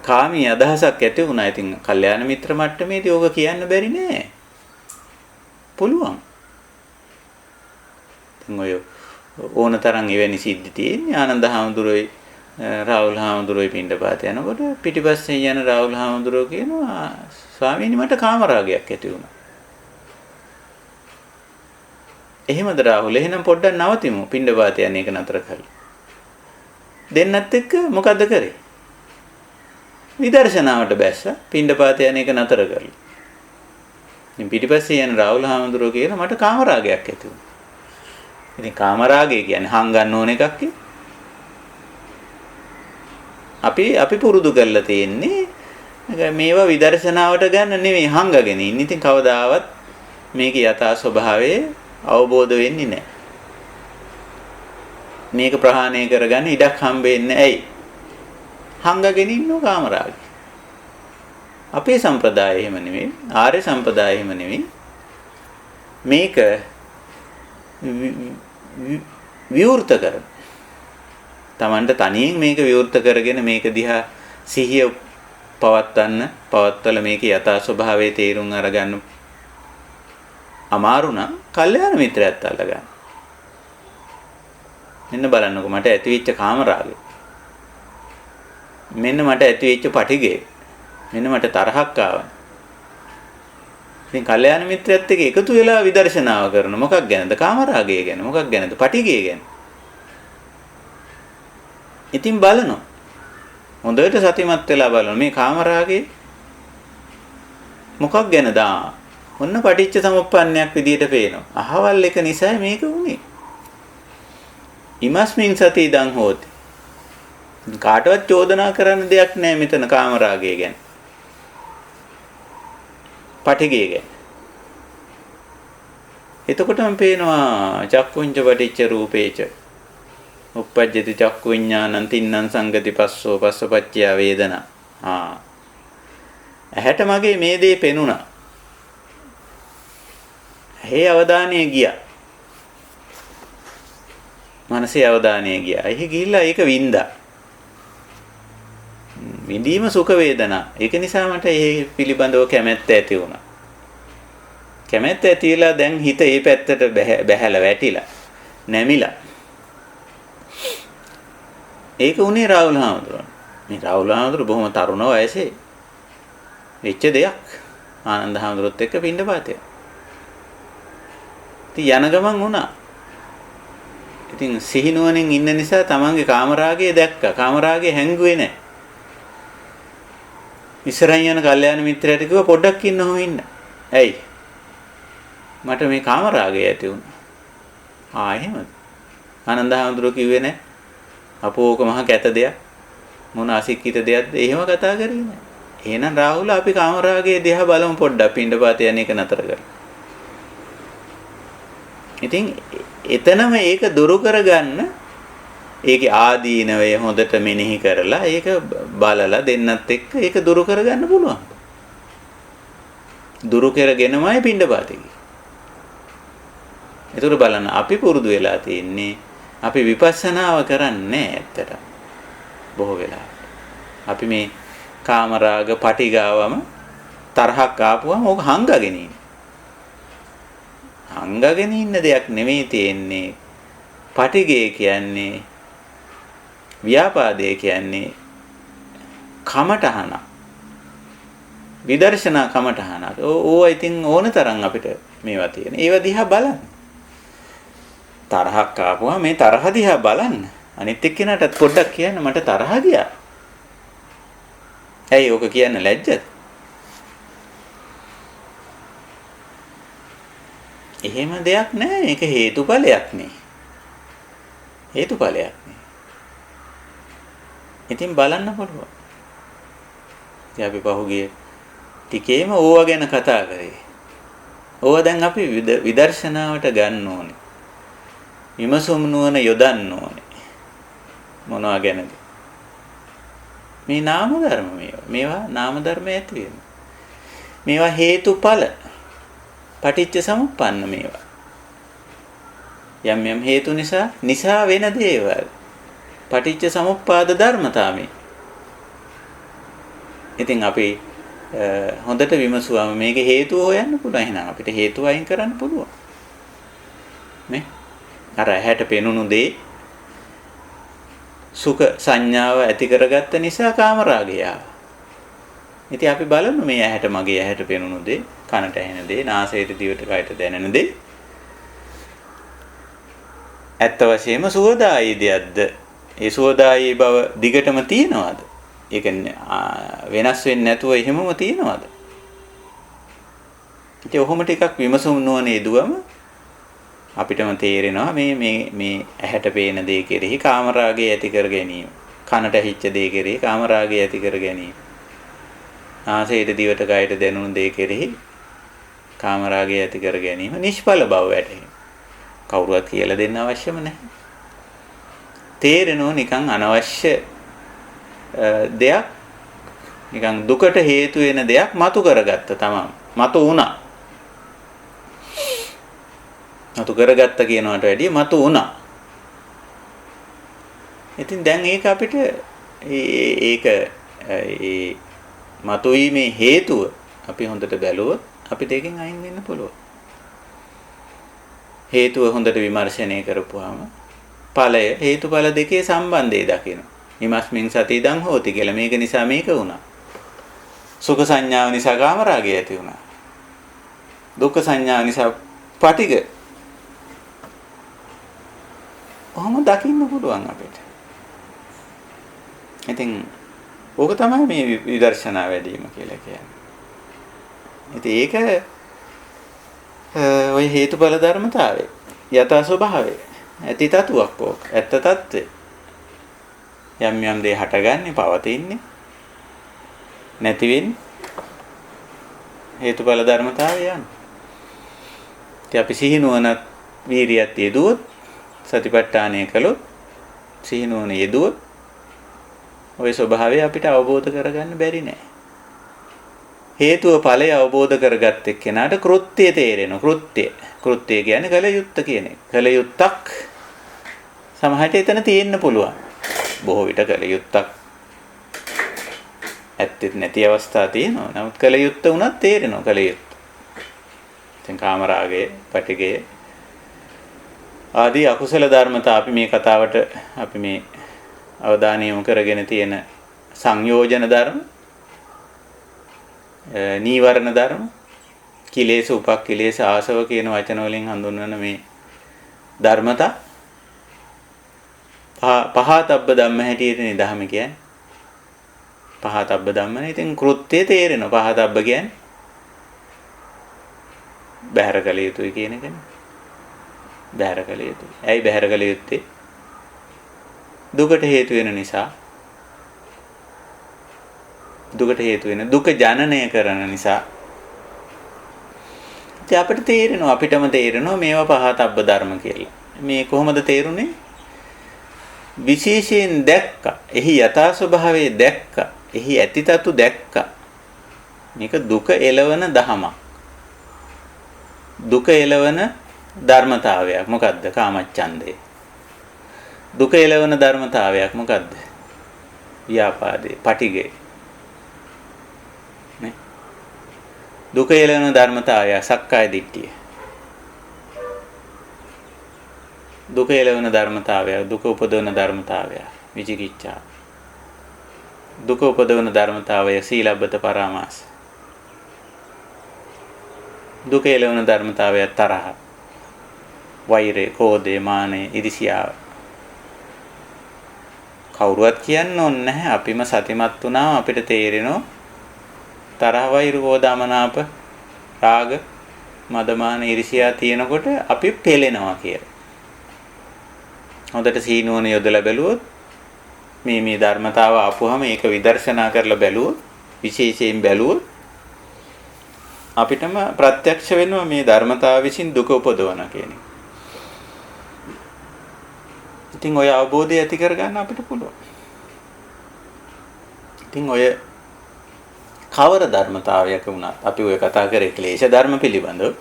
කාමී අදහසක් ඇති වුණා. ඉතින් කල්යාණ මිත්‍ර මට්ටමේදී ඕක කියන්න බැරි නෑ. පුළුවන්. ඉතින් ඔය ඕනතරම් එවැනි සිද්ධි තියෙන්නේ. ආනන්ද හාමුදුරුවෝ රාහුල් හාමුදුරුවෝ පින්ඩපාත යනකොට පිටිපස්සේ යන රාහුල් හාමුදුරුවෝ කියනවා ස්වාමීනි මට කාමරාගයක් ඇති වුණා. එහෙමද රාහුල? එහෙනම් පොඩ්ඩක් නවතිමු. පින්ඩපාත යන එක නතර කරලා. දෙන්නත් එක්ක මොකද කරේ? විදර්ශනාවට බැස්සා. පින්ඩපාත යන එක නතර කරලා. ඉතින් පිටිපස්සේ යන රාහුල හාමුදුරුවෝ කියන මට කාමරාගයක් ඇති වුණා. ඉතින් කාමරාගය කියන්නේ හංගන්න ඕන එකක් නේ. අපි පුරුදු කරලා තියෙන්නේ මේවා විදර්ශනාවට ගන්න නෙවෙයි හංගගෙන ඉන්නේ. ඉතින් කවදාවත් මේකේ යථා ස්වභාවය අවබෝධ වෙන්නේ නැහැ. මේක ප්‍රහාණය කරගන්න ඉඩක් හම්බෙන්නේ ඇයි? හංගගෙන ඉන්නෝ කාමරාගේ. අපේ සම්ප්‍රදාය එහෙම නෙවෙයි. ආර්ය සම්ප්‍රදාය එහෙම නෙවෙයි. මේක විවෘත කරන. Tamanට තනියෙන් මේක විවෘත කරගෙන මේක දිහා සිහිය පවත්වලා මේකේ යථා ස්වභාවයේ තේරුම් අරගන්න අමාරු නම් කල්යාණ මිත්‍රයත් අල්ලගන්න. මෙන්න බලන්නකො මට ඇතිවෙච්ච කාමරාගය. මෙන්න මට ඇතිවෙච්ච පටිඝය. මෙන්න මට තරහක් ආවා. ඉතින් කල්යාණ මිත්‍රයත් එක්ක එකතු වෙලා විදර්ශනාව කරන මොකක් ගැනද? කාමරාගය ගැන. මොකක් ගැනද? පටිඝය ගැන. ඉතින් බලනවා. හොඳට සතිමත් වෙලා බලනවා මේ කාමරාගේ මොකක් ගැනද? ඔන්න පටිච්ච සමුප්පන්නයක් විදියට පේනවා. අහවල් එක නිසා මේක වුනේ. ඉමස්මින් සති ඉදං හෝති. කාටවත් චෝදනා කරන්න දෙයක් නැහැ මෙතන කාමරාගය ගැන. පටිඝය ගැන. එතකොටම පේනවා චක්කුංච පටිච්ච රූපේච. උප්පජ්ජති චක්කු විඥානං තින්නං සංගති පස්සෝ පස්සපච්චය වේදනා. ඇහැට මගේ මේ දේ පෙනුණා. ඇහි අවධානය ගියා. මනසේ අවධානය ගියා. එහි ගිහිල්ලා ඒක වින්දා. විඳීම සුඛ වේදනා. ඒක නිසා මට ඒ පිළිබඳව කැමැත්ත ඇති වුණා. කැමැත්ත ඇති වෙලා දැන් හිත ඒ පැත්තට බැහැලා වැටිලා නැමිලා. ඒක උනේ රාහුල හාමුදුරුවෝ. මේ රාහුල හාමුදුරුවෝ බොහොම තරුණ වයසේ වෙච්ච දෙයක්. ආනන්ද හාමුදුරුවොත් එක්ක පින්ඩපාතේ. ඉතින් යන ගමන් වුණා. ඉතින් සිහිනුවණින් ඉන්න නිසා තමන්ගේ කාමරාගය දැක්කා. කාමරාගය හැංගුවේ නැහැ. ඉස්සරහින් යන කල්යාණ මිත්‍රයාට කිව්වා පොඩ්ඩක් ඉන්නවම ඉන්න. ඇයි? මට මේ කාමරාගය ඇති වුණා. එහෙමද? ආනන්ද හාමුදුරුවෝ කිව්වේ නැහැ. අපෝක මහ කැත දෙයක්. මොන අසික්කිත දෙයක්ද? එහෙම කතා කරේ නැහැ. එහෙනම් රාහුල අපි කාමරාගයේ දිහා බලමු පොඩ්ඩක් පින්ඩපාත යන එක නතර කරලා. ඉතින් එතනම ඒක දුරු කරගන්න ඒකේ ආදීනවය හොඳට මෙනෙහි කරලා ඒක බලලා දෙන්නත් එක්ක ඒක දුරු කරගන්න පුළුවන්. දුරු කරගෙනමයි පින්ඩපාතේ. ඒතර බලන්න අපි පුරුදු වෙලා තියෙන්නේ අපි විපස්සනාව කරන්නේ ඇත්තට. බොහෝ වෙලාවට. අපි මේ කාමරාග පටිගාවම තරහක් ආපුවම ඕක හංගගෙන ඉන්නේ. හංගගෙන ඉන්න දෙයක් නෙමෙයි තියෙන්නේ. පටිගය කියන්නේ ව්‍යාපාදය කියන්නේ කමඨහන. විදර්ශනා කමඨහන. ඕවා ඉතින් ඕන තරම් අපිට මේවා තියෙන. ඒව දිහා බලන්න. තරහක් ආපුවා මේ තරහ දිහා බලන්න. අනිත් එක්කෙනාටත් පොඩ්ඩක් කියන්න මට තරහ ගියා. ඇයි ඕක කියන්න ලැජ්ජද? එහෙම දෙයක් නෑ. මේක හේතුඵලයක් නේ. හේතුඵලයක් නේ. ඉතින් බලන්න පුළුවන්. ඉතින් අපි පහුගිය ටිකේම ඕවා ගැන කතා කරේ. ඕවා දැන් අපි විදර්ශනාවට ගන්න ඕනේ. විමසුම් නුවණ යොදන්න ඕනේ. මොනවා ගැනද? මේ නාම ධර්ම මේවා නාම ධර්ම ඇති වෙන. මේවා හේතුඵල. පටිච්ච සමුප්පන්න මේවා. යම් හේතු නිසා වෙන දේවල්. පටිච්ච සමුප්පාද ධර්මතා මේ. ඉතින් අපි හොඳට විමසුවාම මේකේ හේතුව හොයන්න පුළුවන්. එහෙනම් අපිට හේතුව අයින් කරන්න පුළුවන්. නේ? අර ඇහැට පෙනුණු දේ සුඛ සංඥාව ඇති කරගත්ත නිසා කාමරාගය ආවා. ඉතින් අපි බලමු මේ ඇහැට මගේ ඇහැට පෙනුණු දේ, කනට ඇහෙන දේ, නාසයට දිවට කයට දැනෙන දේ ඇත්ත වශයෙන්ම සුවදායී දෙයක්ද? ඒ සුවදායී බව දිගටම තියෙනවද? ඒ කියන්නේ වෙනස් වෙන්නේ නැතුව එහෙමම තියෙනවද? ඉතින් ඔහොම ටිකක් විමසුම් නුවණ යෙදුවම අපිටම තේරෙනවා මේ ඇහැට පේන දේ කෙරෙහි කාමරාගය ඇති කර ගැනීම. කනට ඇහිච්ච දේ කෙරෙහි කාමරාගය ඇති කර ගැනීම. නාසයට දිවට කයට දැනුණු දේ කෙරෙහි කාමරාගය ඇති කර ගැනීම නිෂ්ඵල බව වැටහෙනවා. කවුරුවත් කියලා දෙන්න අවශ්‍යම නැහැ. තේරෙනෝ නිකන් අනවශ්‍ය දෙයක් නිකන් දුකට හේතු වෙන දෙයක් මතු කරගත්ත තමයි. මතු වුණා. මතු කරගත්ත කියනවට වැඩිය මතු වුණා. ඉතින් දැන් ඒක අපිට ඒක ඒ මතුවීමේ හේතුව අපි හොඳට බැලුවොත් අපිට ඒකෙන් අයින් වෙන්න පුළුවන්. හේතුව හොඳට විමර්ශනය කරපුවාම ඵලය හේතුඵල දෙකේ සම්බන්ධය දකින්න. හිමස්මින් සති ඉදං හෝති කියලා මේක නිසා මේක වුණා. සුඛ සංඥාව නිසා කාමරාගය ඇති වුණා. දුක්ඛ සංඥාව නිසා පටිඝ. ඔහොම දකින්න පුළුවන් අපිට. ඉතින් ඕක තමයි මේ විදර්ශනා වැඩිම කියලා කියන්නේ. ඉතින් ඒක ඔය හේතුඵල ධර්මතාවය යථා ස්වභාවය ඇති තතුවක් ඕක. ඇත්ත తත්වේ. යම් යම් දේ හටගන්නේ පවතින්නේ නැති වෙන්නේ හේතුඵල ධර්මතාවය යන. ඉතින් අපි සිහිනුවන වීරියත් යෙදුවොත් සතිපට්ඨානය කළොත් සිහිනුවන යෙදුවොත් ওই ස්වභාවය අපිට අවබෝධ කරගන්න බැරි නෑ. හේතුව ඵලය අවබෝධ කරගත්ත එක්කෙනාට කෘත්‍යය තේරෙනවා. කෘත්‍යය කියන්නේ කල යුත්ත කියන එක. කල යුත්තක් සමහරට එතන තියෙන්න පුළුවන්. බොහෝ විට කල යුත්තක් ඇත්තෙත් නැති අවස්ථා තියෙනවා. නමුත් කල යුත්ත උනත් තේරෙනවා කල යුත්ත. ඉතින් කාමරාගය, පටිඝය ආදී අකුසල ධර්මතා අපි මේ කතාවට අපි මේ අවධානය යොමු කරගෙන තියෙන සංයෝජන ධර්ම, නීවරණ ධර්ම, කිලේශ උපක්ඛිලේශ ආසව කියන වචන වලින් හඳුන්වන මේ ධර්මතා පහතබ්බ ධම්ම හැටියට නිදහම කියන්නේ. පහතබ්බ ධම්මනේ ඉතින් කෘත්‍යය තේරෙනවා. පහතබ්බ කියන්නේ බැහැර කළ යුතුයි කියන එකනේ. බැහැර කළ යුතුයි. ඇයි බැහැර කළ යුත්තේ? දුකට හේතු වෙන නිසා. දුකට හේතු වෙන දුක ජනනය කරන නිසා. ඉතින් අපිට තේරෙනවා අපිටම තේරෙනවා මේවා පහතබ්බ ධර්ම කියලා. මේ කොහොමද තේරුනේ? විශේෂයෙන් දැක්කා. එහි යථා ස්වභාවය දැක්කා. එහි ඇතිතතු දැක්කා. මේක දුක එළවන දහමක්. දුක එළවන ධර්මතාවයක්. මොකද්ද? කාමච්ඡන්දේ. දුක එළවන ධර්මතාවයක් මොකද්ද? ව්‍යාපාදේ, පටිඝේ. නේ? දුක එළවන ධර්මතාවය සක්කාය දිට්ඨිය. දුක එළවන ධර්මතාවය, දුක උපදවන ධර්මතාවය විචිකිච්ඡා. දුක උපදවන ධර්මතාවය සීලබ්බත පරාමාස. දුක එළවන ධර්මතාවය තරහ, වෛරය, ක්‍රෝධය, මානය, iriසියාව. කවුරුවත් කියන්න ඕනේ නැහැ. අපිම සතිමත් වුණාම අපිට තේරෙනවා තරහ, වෛර, ක්‍රෝධාමනාප, රාග, මදමාන, iriසියා තියෙනකොට අපි පෙළෙනවා කියලා. හොඳට සීනුවන යොදලා බැලුවොත් මේ ධර්මතාව ආපුවම ඒක විදර්ශනා කරලා බැලුවොත් විශේෂයෙන් බැලුවොත් අපිටම ප්‍රත්‍යක්ෂ වෙනවා මේ ධර්මතාව විසින් දුක උපදවන කියන එක. ඉතින් ඔය අවබෝධය ඇති කරගන්න අපිට පුළුවන්. ඉතින් ඔය කවර ධර්මතාවයක වුණත් අපි ඔය කතා කරේ ක්ලේශ ධර්ම පිළිබඳව.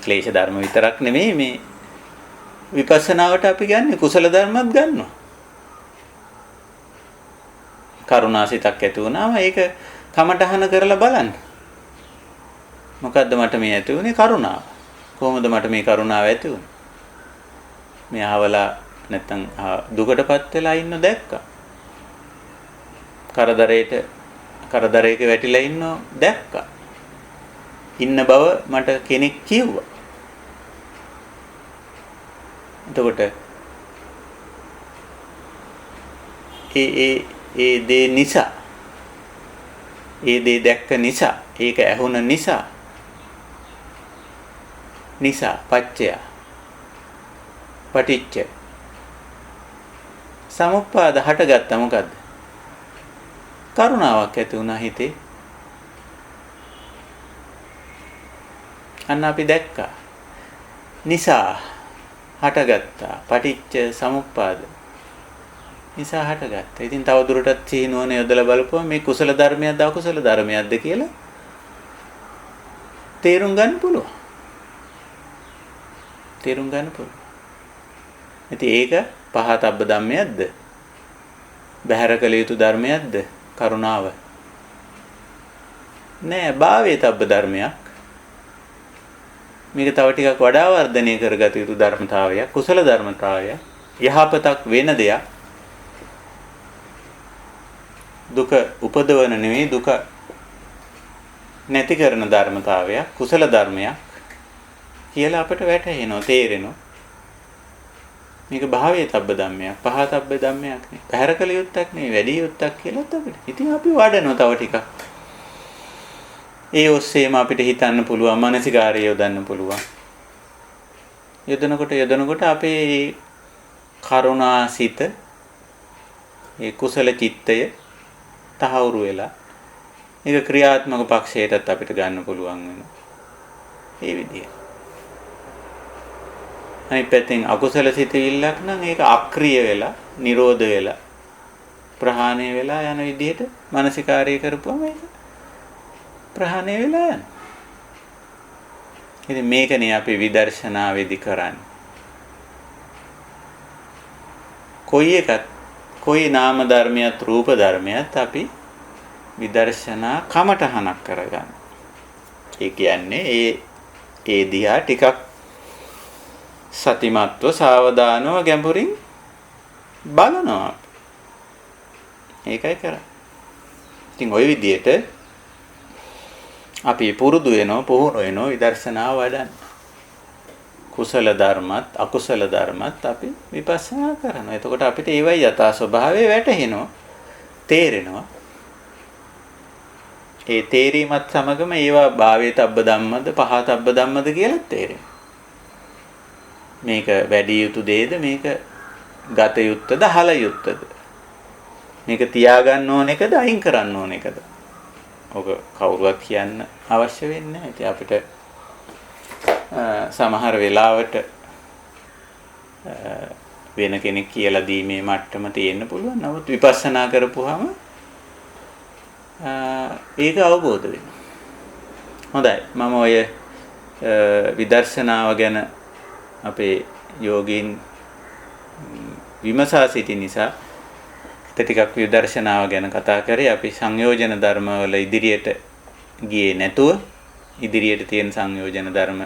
ක්ලේශ ධර්ම විතරක් නෙමෙයි මේ විපස්සනාවට අපි ගන්න කුසල ධර්මත් ගන්නවා. කරුණාසිතක් ඇති වුණාම ඒක කමටහන කරලා බලන්න. මොකද්ද මට මේ ඇති වුනේ? කරුණාව. කොහොමද මට මේ කරුණාව ඇති වුනේ? මේ ආවලා නැත්තම් දුකටපත් වෙලා ඉන්න දැක්කා. කරදරයක වැටිලා ඉන්නව දැක්කා. ඉන්න බව මට කෙනෙක් කිව්වා. එතකොට ඒ දේ නිසා, ඒ දේ දැක්ක නිසා, ඒක ඇහුණ නිසා පච්චය පටිච්ච සමුප්පාද හටගත්ත. මොකද්ද? කරුණාවක් ඇති වුණා හිතේ. අන්න අපි දැක්කා. නිසා හටගත්තා. පටිච්ච සමුප්පාද. නිසා හටගත්තා. ඉතින් තව දුරටත් සිහි නුවණ යොදලා බලපුවම මේ කුසල ධර්මයක්ද අකුසල ධර්මයක්ද කියලා තේරුම් ගන්න පුළුවන්. තේරුම් ගන්න පුළුවන්. ඉතින් ඒක පහතබ්බ ධම්මයක්ද? බහැර කළ යුතු ධර්මයක්ද? කරුණාව. නෑ, භාවේතබ්බ ධර්මයක්. මේක තව ටිකක් වඩා වර්ධනය කරගත යුතු ධර්මතාවයක්, කුසල ධර්මතාවයක්, යහපතක් වෙන දෙයක්. දුක උපදවන නෙවෙයි, දුක නැති කරන ධර්මතාවයක්, කුසල ධර්මයක් කියලා අපට වැටහෙනවා, තේරෙනවා. මේක භාවේතබ්බ ධම්මයක්, පහතබ්බ ධම්මයක් නෙවෙයි. පැහැර කළ යුත්තක් නෙවෙයි, වැඩි යුත්තක් කියලාත් අපිට. ඉතින් අපි වඩනවා තව ටිකක්. ඒ ඔස්සේම අපිට හිතන්න පුළුවන්, මානසිකාරය යොදන්න පුළුවන්. යොදනකොට අපේ කරුණාසිත, ඒ කුසල චිත්තය තහවුරු වෙලා ඒක ක්‍රියාත්මක පක්ෂයටත් අපිට ගන්න පුළුවන් වෙනවා. ඒ විදිහට. අනිත් පැත්තෙන් අකුසල සිතවිල්ලක් නම් ඒක අක්‍රිය වෙලා, නිරෝධ වෙලා, ප්‍රහාණය වෙලා යන විදිහට මානසිකාරය කරපුවම ඒක ප්‍රහාණය වෙලා යනවා. ඉතින් මේකනේ අපි විදර්ශනාවේදී කරන්නේ. කොයි නාම ධර්මයක් රූප ධර්මයක් අපි විදර්ශනා කමටහනක් කරගන්න. ඒ කියන්නේ ඒ දිහා ටිකක් සතිමත්ව සාවධානව ගැඹුරින් බලනවා. ඒකයි කරන්නේ. ඉතින් ওই විදිහට අපි පුරුදු වෙනවා, පුහුණු වෙනවා විදර්ශනාව වඩන්න. කුසල ධර්මත් අකුසල ධර්මත් අපි විපස්සනා කරනවා. එතකොට අපිට ඒවයි යථා ස්වභාවය වැටහෙනවා, තේරෙනවා. ඒ තේරීමත් සමගම ඒවා භාවේතබ්බ ධම්මද පහතබ්බ ධම්මද කියලා තේරෙනවා. මේක වැඩි යුතු දෙයද, මේක ගත යුත්තද, හල යුත්තද, මේක තියාගන්න ඕන එකද, අයින් කරන්න ඕන එකද? ඔක කවුරුවත් කියන්න අවශ්‍ය වෙන්නේ නැහැ. ඉතින් අපිට සමහර වෙලාවට වෙන කෙනෙක් කියලා දීමේ මට්ටම තියෙන්න පුළුවන්. නමුත් විපස්සනා කරපුවාම ඒක අවබෝධ වෙනවා. හොඳයි. මම ඔය විදර්ශනාව ගැන අපේ යෝගීන් විමසා සිටි නිසා ටිකක් විදර්ශනාව ගැන කතා කරේ. අපි සංයෝජන ධර්මවල ඉදිරියට ගියේ නැතුව ඉදිරියට තියෙන සංයෝජන ධර්ම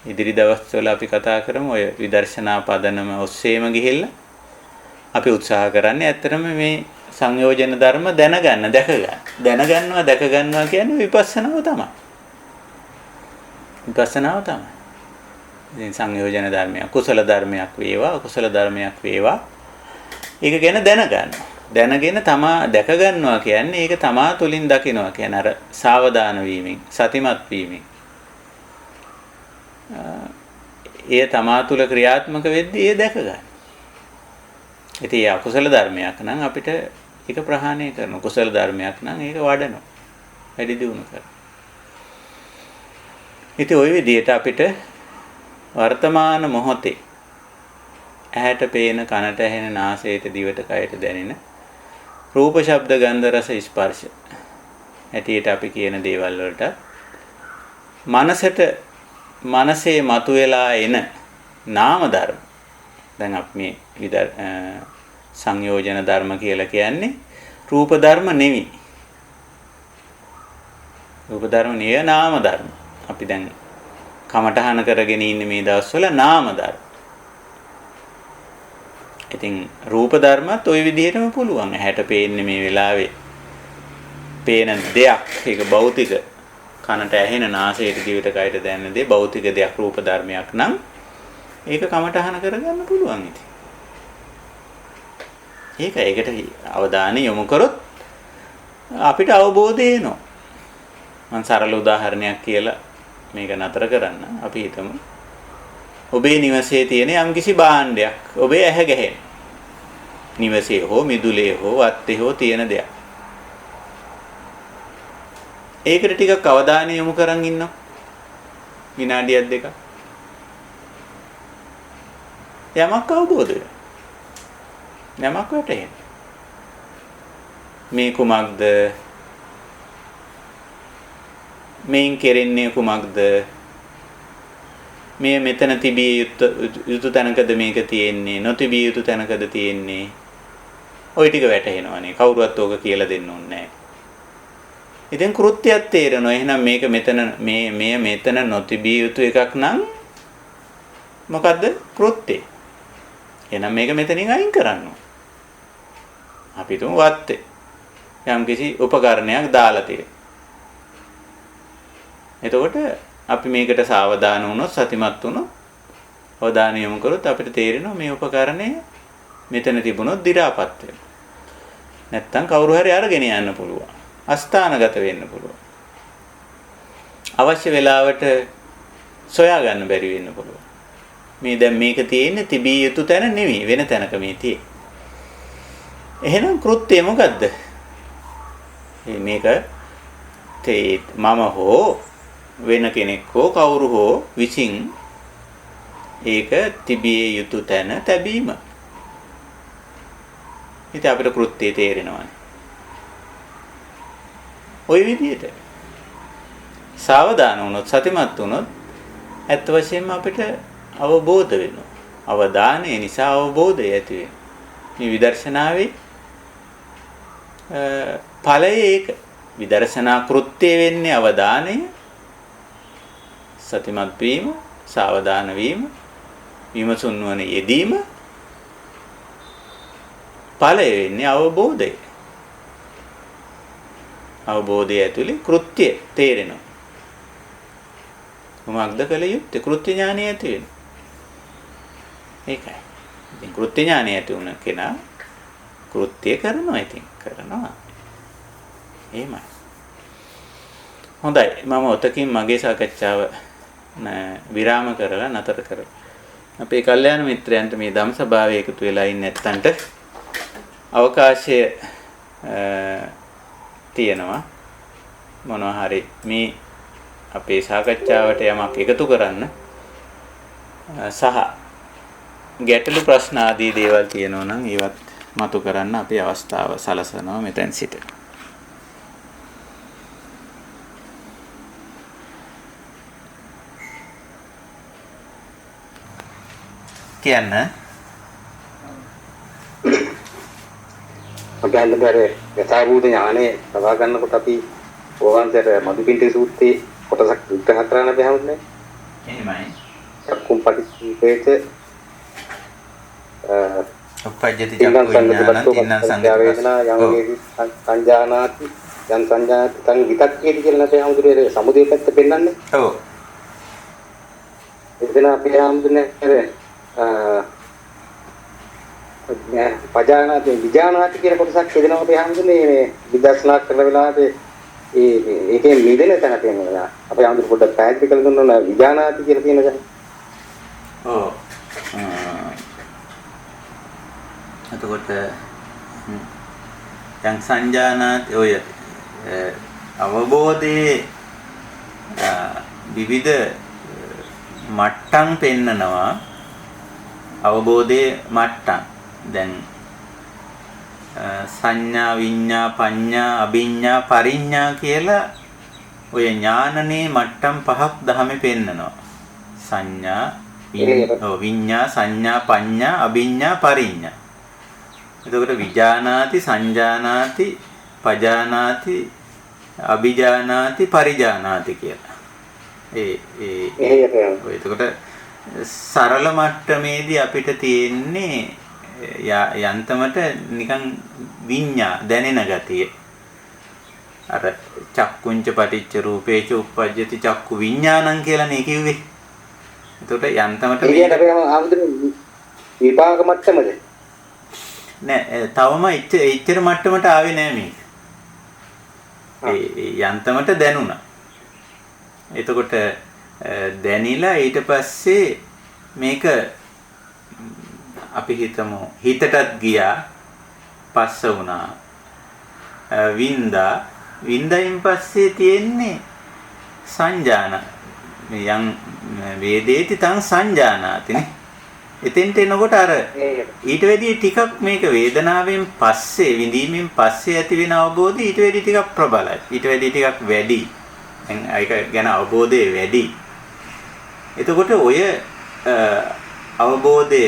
ඉදිරි දවස්වල අපි කතා කරමු. ඔය විදර්ශනා පදනම ඔස්සේම ගිහිල්ලා අපි උත්සාහ කරන්නේ ඇත්තටම මේ සංයෝජන ධර්ම දැනගන්න, දැක ගන්න. දැනගන්නවා, දැක ගන්නවා කියන්නේ විපස්සනාව තමයි. විපස්සනාව තමයි. ඉතින් සංයෝජන ධර්මයක්, කුසල ධර්මයක් වේවා, අකුසල ධර්මයක් වේවා, ඒක ගැන දැනගන්න. දැනගෙන තමා දැක ගන්නවා කියන්නේ ඒක තමා තුලින් දකිනවා කියන්නේ අර සාවධාන වීමෙන්, සතිමත් වීමෙන්. ඒ තමා තුල ක්‍රියාත්මක වෙද්දී ඒ දැක ගන්න. ඉතින් ඒ අකුසල ධර්මයක් නම් අපිට ඒක ප්‍රහාණය කරනවා. කුසල ධර්මයක් නම් ඒක වඩනවා. වැඩි දියුණු කරනවා. ඉතින් ওই විදිහට අපිට වර්තමාන මොහොතේ ඇහැට පේන, කනට ඇහෙන, නාසයට, දිවට, කයට දැනෙන රූප, ශබ්ද, ගන්ධ, රස, ස්පර්ශ ඇටියට අපි කියන දේවල් වලට මනසේ මතුවලා එන නාම ධර්ම. දැන් අපි මේ සංයෝජන ධර්ම කියලා කියන්නේ රූප ධර්ම නෙවෙයි. රූප ධර්ම නෙවෙයි, නාම ධර්ම. අපි දැන් කමඨහන කරගෙන ඉන්නේ මේ දවස්වල නාම ධර්ම. ඉතින් රූප ධර්මත් ওই විදිහටම පුළුවන්. ඇහැට පේන්නේ මේ වෙලාවේ පේන දෙයක්, ඒක භෞතික. කනට ඇහෙන, නාසයට, දිවට, කයට දැනෙන දේ භෞතික දෙයක්, රූප ධර්මයක් නම් ඒක කමඨහන කරගන්න පුළුවන් ඉතින්. ඒකට අවධානය යොමු කරොත් අපිට අවබෝධය එනවා. මම සරල උදාහරණයක් කියලා මේක නතර කරන්න. අපි හිතමු ඔබේ නිවසේ තියෙන යම්කිසි භාණ්ඩයක් ඔබේ ඇහැ ගැහෙන. නිවසේ හෝ මිදුලේ හෝ වත්තේ හෝ තියෙන දෙයක්. ඒකට ටිකක් අවධානය යොමු කරන් ඉන්නවා. විනාඩියක් දෙකක්. යමක් අවබෝධ වෙනවා. යමක් වැටහෙනවා. මේ කුමක්ද? මේන් කෙරෙන්නේ කුමක්ද? මේ මෙතන තිබිය යුතු තැනකද මේක තියෙන්නේ? නොතිබිය යුතු තැනකද තියෙන්නේ? ওই ටික වැටහෙනවනේ. කවුරුවත් ඕක කියලා දෙන්න ඕනේ නැහැ. ඉතින් කෘත්‍යයක් තේරෙනවා. එහෙනම් මේක මෙතන මෙතන නොතිබිය යුතු එකක් නම් මොකද්ද? කෘත්‍යය. එහෙනම් මේක මෙතනින් අයින් කරන්න ඕන. අපි තුමු වත්තේ යම්කිසි උපකරණයක් දාලා තියෙනවා. එතකොට අපි මේකට සාවධාන වුණොත් සතිමත් වුණොත් අවධානය යොමු කරොත් අපිට තේරෙනවා මේ උපකරණය මෙතන තිබුණොත් දි รา පත් වෙනවා. නැත්තම් කවුරු හරි අරගෙන යන්න පුළුවන්. අස්ථානගත වෙන්න පුළුවන්. අවශ්‍ය වෙලාවට සොයා ගන්න බැරි වෙන්න පුළුවන්. මේ දැන් මේක තියෙන්නේ තිබිය යුතු තැන නෙවෙයි වෙන තැනක මේ තියෙන්නේ. එහෙනම් කෘත්‍යය මොකද්ද? මේක මම හෝ වෙන කෙනෙක් හෝ කවුරු හෝ විසින් ඒක තිබිය යුතු තැන තැබීම. ඉතින් අපිට කෘත්‍යය තේරෙනවානේ. ওই විදිහට සාවධාන වුණොත් සතිමත් වුණොත් ඇත්ත වශයෙන්ම අපිට අවබෝධ වෙනවා. අවධානය නිසා අවබෝධය ඇති වෙනවා. මේ විදර්ශනාවේ ඵලය ඒක. විදර්ශනා කෘත්‍ය වෙන්නේ අවධානය, සතිමත් වීම, සාවධාන වීම, විමසුන් වන යෙදීම. ඵලය වෙන්නේ අවබෝධය. අවබෝධය ඇතුලේ කෘත්‍ය තේරෙනවා. මොකක්ද කළ යුත්තේ? කෘත්‍ය ඥානය ඇති වෙනවා. ඒකයි. ඉතින් කෘත්‍ය ඥානය ඇති වුණ කෙනා කෘත්‍ය කරනවා. ඉතින් කරනවා. එහෙමයි. හොඳයි. මම ඔතකින් මගේ සාකච්ඡාව විරාම කරලා නතර කරලා අපේ කල්යාණ මිත්‍රයන්ට මේ ධම් සභාවේ එකතු වෙලා ඉන්න නැත්තන්ට අවකාශය තියෙනවා. මොනවා හරි මේ අපේ සාකච්ඡාවට යමක් එකතු කරන්න සහ ගැටලු ප්‍රශ්න ආදී දේවල් තියෙනවා නම් ඒවත් මතු කරන්න අපි අවස්ථාව සලසනවා මෙතෙන් සිට. කියන්න අපේ යථාභූත ඥානය ලබා ගන්නකොට අපි ඕවන්තර මදුපිණ්ඩික සූත්‍රයේ කොටසක් විග්‍රහ කරන්න බැහැමුනේ. එහෙමයි. චක්කුම් පටිච්චේත උපජ්ජති චක්කු විඥාන තින්න සංගතන යම් සංජානාති යම් සංජානාති තන් විතක්කේති කියලා අපේ හැමදෙරේ සමුදේ පැත්ත පෙන්නන්නේ. ඔව්. එතන අපේ හැමදෙරේ පජානාති විජානාති කියන කොටසක් හදනවා අපේ හැමදෙරේ මේ විදර්ශනා කරන වෙලාවේ ඒකේ මිදෙන තැන තියෙනවා. අපේ හැමදෙරේ පොඩ්ඩක් පැහැදිලි කරලා දුන්නා විජානාති කියලා තියෙන එක. ඔව්. එතකොට යම් සංජානාති ඔය අවබෝධයේ විවිධ මට්ටම් පෙන්නනවා. අවබෝධයේ මට්ටම්. දැන් සංඥා විඤ්ඤා පඤ්ඤා අභිඤ්ඤා පරිඤ්ඤා කියලා ඔය ඥානනේ මට්ටම් පහක් දහමේ පෙන්නනවා. සංඥා විඤ්ඤා සංඥා පඤ්ඤා අභිඤ්ඤා පරිඤ්ඤා. එතකොට විජානාති සංජානාති පජානාති අභිජානාති පරිජානාති කියලා. එතකොට සරල මට්ටමේදී අපිට තියෙන්නේ යන්තමට නිකන් විඤ්ඤා දැනෙන ගතිය. අර චක්කුංච පටිච්ච රූපේච උප්පජ්ජති චක්කු විඤ්ඤාණං කියලානේ කිව්වේ. එතකොට යන්තමට විපාක මට්ටමද? නෑ තවම එච්චර මට්ටමට ආවේ නෑ මේක. යන්තමට දැනුණා. එතකොට දැනිලා ඊට පස්සේ මේක අපි හිතමු හිතටත් ගියා පස්ස වුණා වින්දායින් පස්සේ තියෙන්නේ සංජාන යම් වේදේති තං සංජානාතිනේ එතෙන්ට එනකොට අර ඊට වැඩි ටිකක් මේක වේදනාවෙන් පස්සේ විඳීමෙන් පස්සේ ඇති වෙන අවබෝධය ඊට වැඩි ටිකක් ප්‍රබලයි. ඊට වැඩි ටිකක් වැඩි. ඒක ගැන අවබෝධය වැඩි. එතකොට ඔය අවබෝධය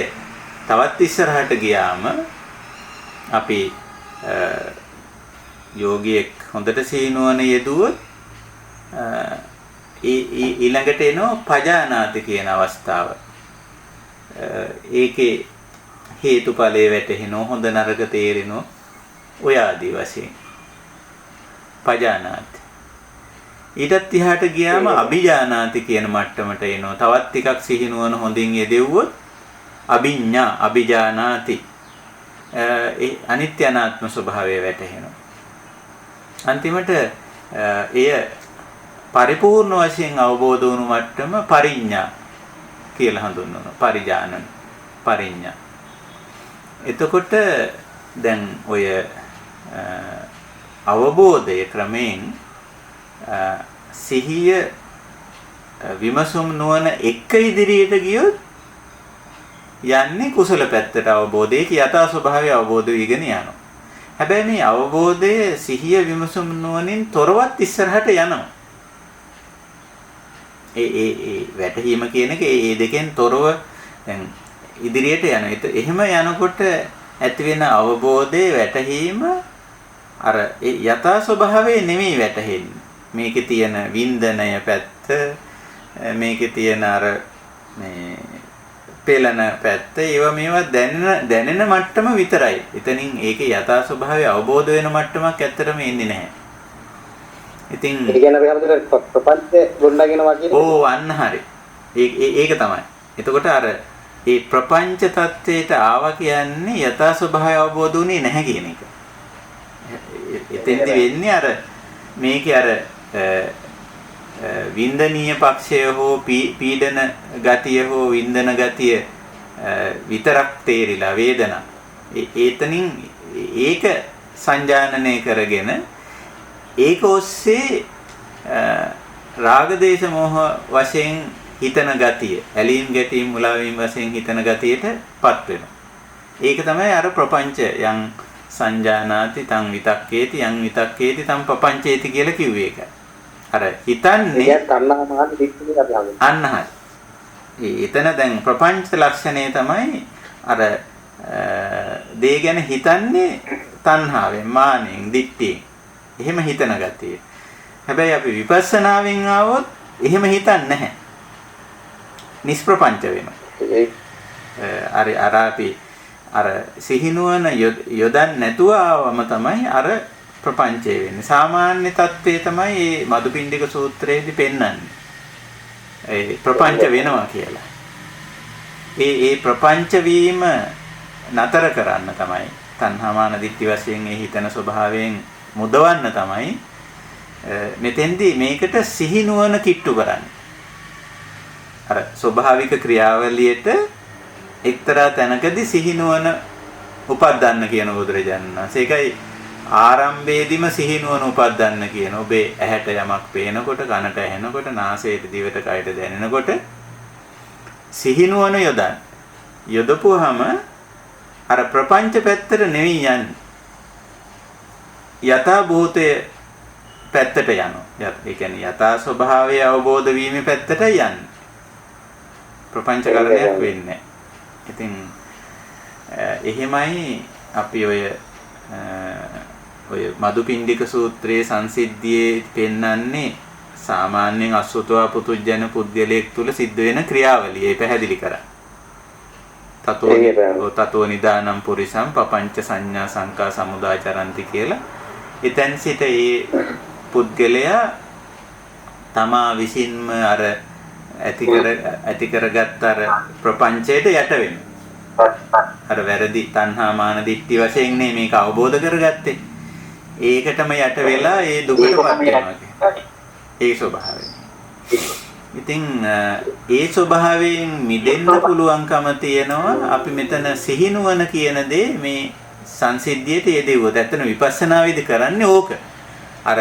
තවත් ඉස්සරහට ගියාම අපි යෝගියෙක් හොඳට සීනුවන යෙදුවොත් ඊළඟට එනවා පජානාති කියන අවස්ථාව. ඒකේ හේතුඵලයේ වැටෙනවා හොඳ නරක තේරෙනවා ඔය ආදී වශයෙන් පජානාති. ඊටත් එහාට ගියාම අභිජානාති කියන මට්ටමට එනවා. තවත් ටිකක් සිහිනුවන හොඳින් යෙදෙව්වොත් අභිඥා අභිජානාති. ඒ අනිත්‍ය අනාත්ම ස්වභාවය වැටහෙනවා. අන්තිමට එය පරිපූර්ණ වශයෙන් අවබෝධ වුණු මට්ටම පරිඥා කියලා හඳුන්වනවා. පරිජානන පරිඥා. එතකොට දැන් ඔය අවබෝධය ක්‍රමයෙන් සිහිය විමසුම් නුවණ එක ඉදිරියට ගියොත් යන්නේ කුසල පැත්තට අවබෝධයේ යථා ස්වභාවය අවබෝධ වීගෙන යනවා. හැබැයි මේ අවබෝධය සිහිය විමසුම් නුවණින් තොරවත් ඉස්සරහට යනවා. ඒ වැටහීම කියන එක ඒ දෙකෙන් තොරව දැන් ඉදිරියට යනවා. එහෙම යනකොට ඇති වෙන අවබෝධයේ වැටහීම අර ඒ යථා ස්වභාවය නෙමෙයි වැටහෙන්නේ. මේකේ තියෙන වින්දනය පැත්ත, මේකේ තියෙන අර මේ පෙළන පැත්ත, මේවා දැනෙන මට්ටම විතරයි. එතනින් ඒකේ යථා ස්වභාවය අවබෝධ වෙන මට්ටමක් ඇත්තටම එන්නේ නැහැ. ඉතින් ඒ කියන්නේ අපි හැමදේම ප්‍රපංච ගොඩනගෙනවා කියන්නේ. ඕ අන්න හරි. ඒක තමයි. එතකොට අර ඒ ප්‍රපංච தත්ත්වයට ආවා කියන්නේ යථා ස්වභාවය අවබෝධ වුණේ නැහැ කියන එක. එතෙන්දි වෙන්නේ අර මේකේ අර වින්දනීය පක්ෂය හෝ පීඩන ගතිය හෝ වින්දන ගතිය විතරක් තේරිලා වේදනා. ඒතනින් ඒක සංජානනය කරගෙන ඒක ඔස්සේ රාග දේශ මොහ වශයෙන් හිතන ගතිය, ඇලීම් ගැටීම් මුලාවීම් වශයෙන් හිතන ගතියටපත් වෙනවා. ඒක තමයි අර ප්‍රපංච යං සංජානාති තං විතක්කේති යං විතක්කේති තං පපංචේති කියලා කිව්වේ ඒක. අර හිතන්නේ ඒක තණ්හාමාන දික්කේ අපි හඳුන්වන්නේ. අන්න හරි. එතන දැන් ප්‍රපංච ලක්ෂණය තමයි අර දේ ගැන හිතන්නේ තණ්හාවෙන්, මානෙන්, දික්තියෙන්. එහෙම හිතන ගතිය. හැබැයි අපි විපස්සනාවෙන් ආවොත් එහෙම හිතන්නේ නැහැ. නිෂ්ප්‍රපංච වෙනවා. අර අපි අර සිහිනුවන යොදන් නැතුව ආවම තමයි අර ප්‍රපංචය වෙන්නේ. සාමාන්‍ය தත්ත්වය තමයි මේ මදුපිණ්ඩික සූත්‍රයේදී පෙන්වන්නේ. ඒ ප්‍රපංච වෙනවා කියලා. ඒ ප්‍රපංච වීම නතර කරන්න තමයි තණ්හාමාන දිට්ඨි වශයෙන් ඒ හිතන ස්වභාවයෙන් මුදවන්න තමයි මෙතෙන්දී මේකට සිහිනුවන කිට්ටු කරන්නේ. අර ස්වභාවික ක්‍රියාවලියට එක්තරා තැනකදී සිහිනුවන උපද්දන්න කියන බුදුරජාණන් වහන්සේ. ඒකයි ආරම්භයේදීම සිහිනුවන උපද්දන්න කියන. ඔබේ ඇහැට යමක් පේනකොට, කනට ඇහෙනකොට, නාසයට, දිවට, කයට දැනෙනකොට සිහිනුවන යොදන්න. යොදපුවාම අර ප්‍රපංච පැත්තට නෙවෙයි යන්නේ. යථා භූතයේ පැත්තට යනවා. ඒ කියන්නේ යථා ස්වභාවය අවබෝධ වීමේ පැත්තට යන්නේ. ප්‍රපංච කරණයක් වෙන්නේ. ඉතින් එහෙමයි අපි ඔය මදුපිණ්ඩික සූත්‍රයේ සංසිද්ධියේ පෙන්වන්නේ සාමාන්‍යයෙන් අසුතවා පුතුජන පුද්ගලයෙක් තුල සිද්ධ වෙන ක්‍රියාවලිය. ඒ පැහැදිලි කරා. තතෝ නිදානම් පුරිසම් පపంచ සංඥා සංකා සමුදාචරಂತಿ කියලා. එතෙන් සිට ඒ පුද්ගලයා තමා විසින්ම අර ඇති කරගත් අර ප්‍රපංචයට යට වෙනවා. අර වැරදි තණ්හා මාන දිට්ඨි වශයෙන් නේ මේක අවබෝධ කරගත්තේ. ඒකටම යට වෙලා ඒ දුකටපත් වෙනවා. ඒ ස්වභාවය. ඉතින් ඒ ස්වභාවයෙන් මිදෙන්න පුළුවන්කම තියෙනවා. අපි මෙතන සිහිනුවන කියන දේ මේ සංසිද්ධියට යෙදුවොත් ඇත්තන විපස්සනාවේදී කරන්නේ ඕක. අර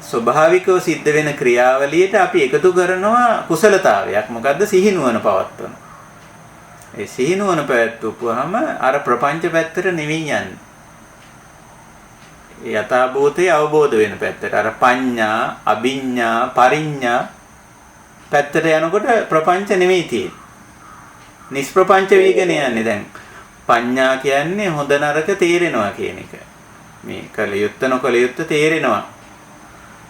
ස්වභාවිකව සිද්ධ වෙන ක්‍රියාවලියට අපි එකතු කරනවා කුසලතාවයක්. මොකද්ද? සිහිනුවන පවත්වන. ඒ සිහිනුවන පැවැත්වුවාම අර ප්‍රපංච පැත්තට නෙවෙයි යන්නේ. යථාභූතය අවබෝධ වෙන පැත්තට. අර පඤ්ඤා, අභිඤ්ඤා, පරිඤ්ඤා පැත්තට යනකොට ප්‍රපංච නෙවෙයි තියෙන්නේ. නිෂ්ප්‍රපංච වීගෙන යන්නේ දැන්. පඤ්ඤා කියන්නේ හොඳ නරක තේරෙනවා කියන එක. මේ කල යුත්ත නොකල යුත්ත තේරෙනවා.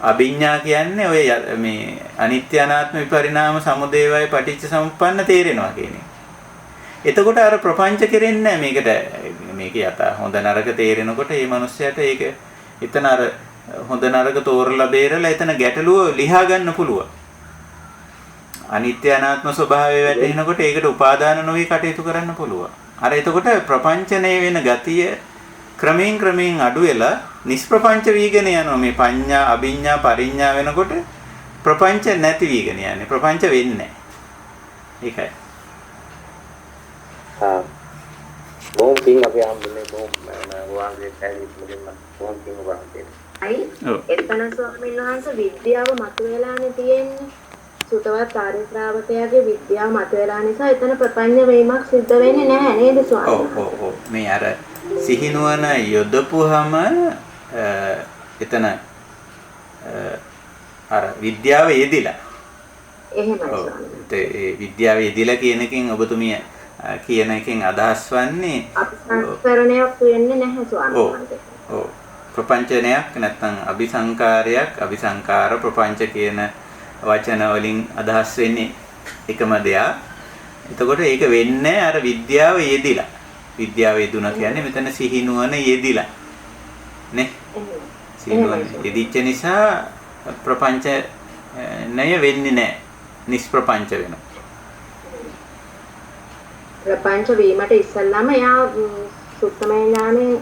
අභිඤ්ඤා කියන්නේ ඔය මේ අනිත්‍ය අනාත්ම විපරිණාම සමුදය වය පටිච්ච සමුප්පන්න තේරෙනවා කියන එක. එතකොට අර ප්‍රපංච කෙරෙන්නේ නැහැ මේක යථා හොඳ නරක තේරෙනකොට මේ මිනිස්සයාට ඒක එතන අර හොඳ නරක තෝරලා බේරලා එතන ගැටලුව ලියා ගන්න පුළුවන්. අනිත්‍ය අනාත්ම ස්වභාවය වැටෙනකොට ඒකට උපාදාන නොවි කටයුතු කරන්න පුළුවන්. අර එතකොට ප්‍රපංචණය වෙන ගතිය ක්‍රමයෙන් අඩු වෙලා නිෂ්ප්‍රපංච වීගෙන යනවා. මේ පඤ්ඤා අභිඤ්ඤා පරිඤ්ඤා වෙනකොට ප්‍රපංච නැති වීගෙන යන්නේ. ප්‍රපංච වෙන්නේ නැහැ. ඒකයි. බොහොම පිං අපි ආම්බුනේ බොහොම වාගේ පැහැදිලි දෙන්න බොහොම පිං වහන්සේ. එතන ස්වාමීන් වහන්සේ විද්‍යාව මතුවලානේ තියෙන්නේ. සුතවත් ආර්ය ශ්‍රාවකයාගේ විද්‍යාව මතුවලා නිසා එතන ප්‍රපංච වීමක් සිද්ධ වෙන්නේ නැහැ නේද ස්වාමීන් වහන්සේ? ඔව්. මේ අර සිහිනුවන යොදපුවාම එතන අර විද්‍යාව යෙදිලා. එහෙමයි ස්වාමීන්. ඒ විද්‍යාව යෙදිලා කියන එකෙන් ඔබතුමිය කියන එකෙන් අදහස් වන්නේ අபிසංකරණයක් වෙන්නේ නැහැ ස්වාමීන් වහන්සේ. ඔව්. ප්‍රපංචනයක් නැත්නම් අபிසංකාරයක් අபிසංකාර ප්‍රපංච කියන වචන වලින් අදහස් වෙන්නේ එකම දෙයක්. එතකොට ඒක වෙන්නේ අර විද්‍යාව යෙදිලා. විද්‍යාව යෙදුණා කියන්නේ මෙතන සිහිනුවන යෙදිලා. නේ? සිහිනුවන යෙදිච්ච නිසා ප්‍රපංච ණය වෙන්නේ නැහැ. නිෂ්ප්‍රපංච වෙනවා. ප්‍රපංච වීමට ඉස්සල්ලාම යා සුත්තමය ඥානේ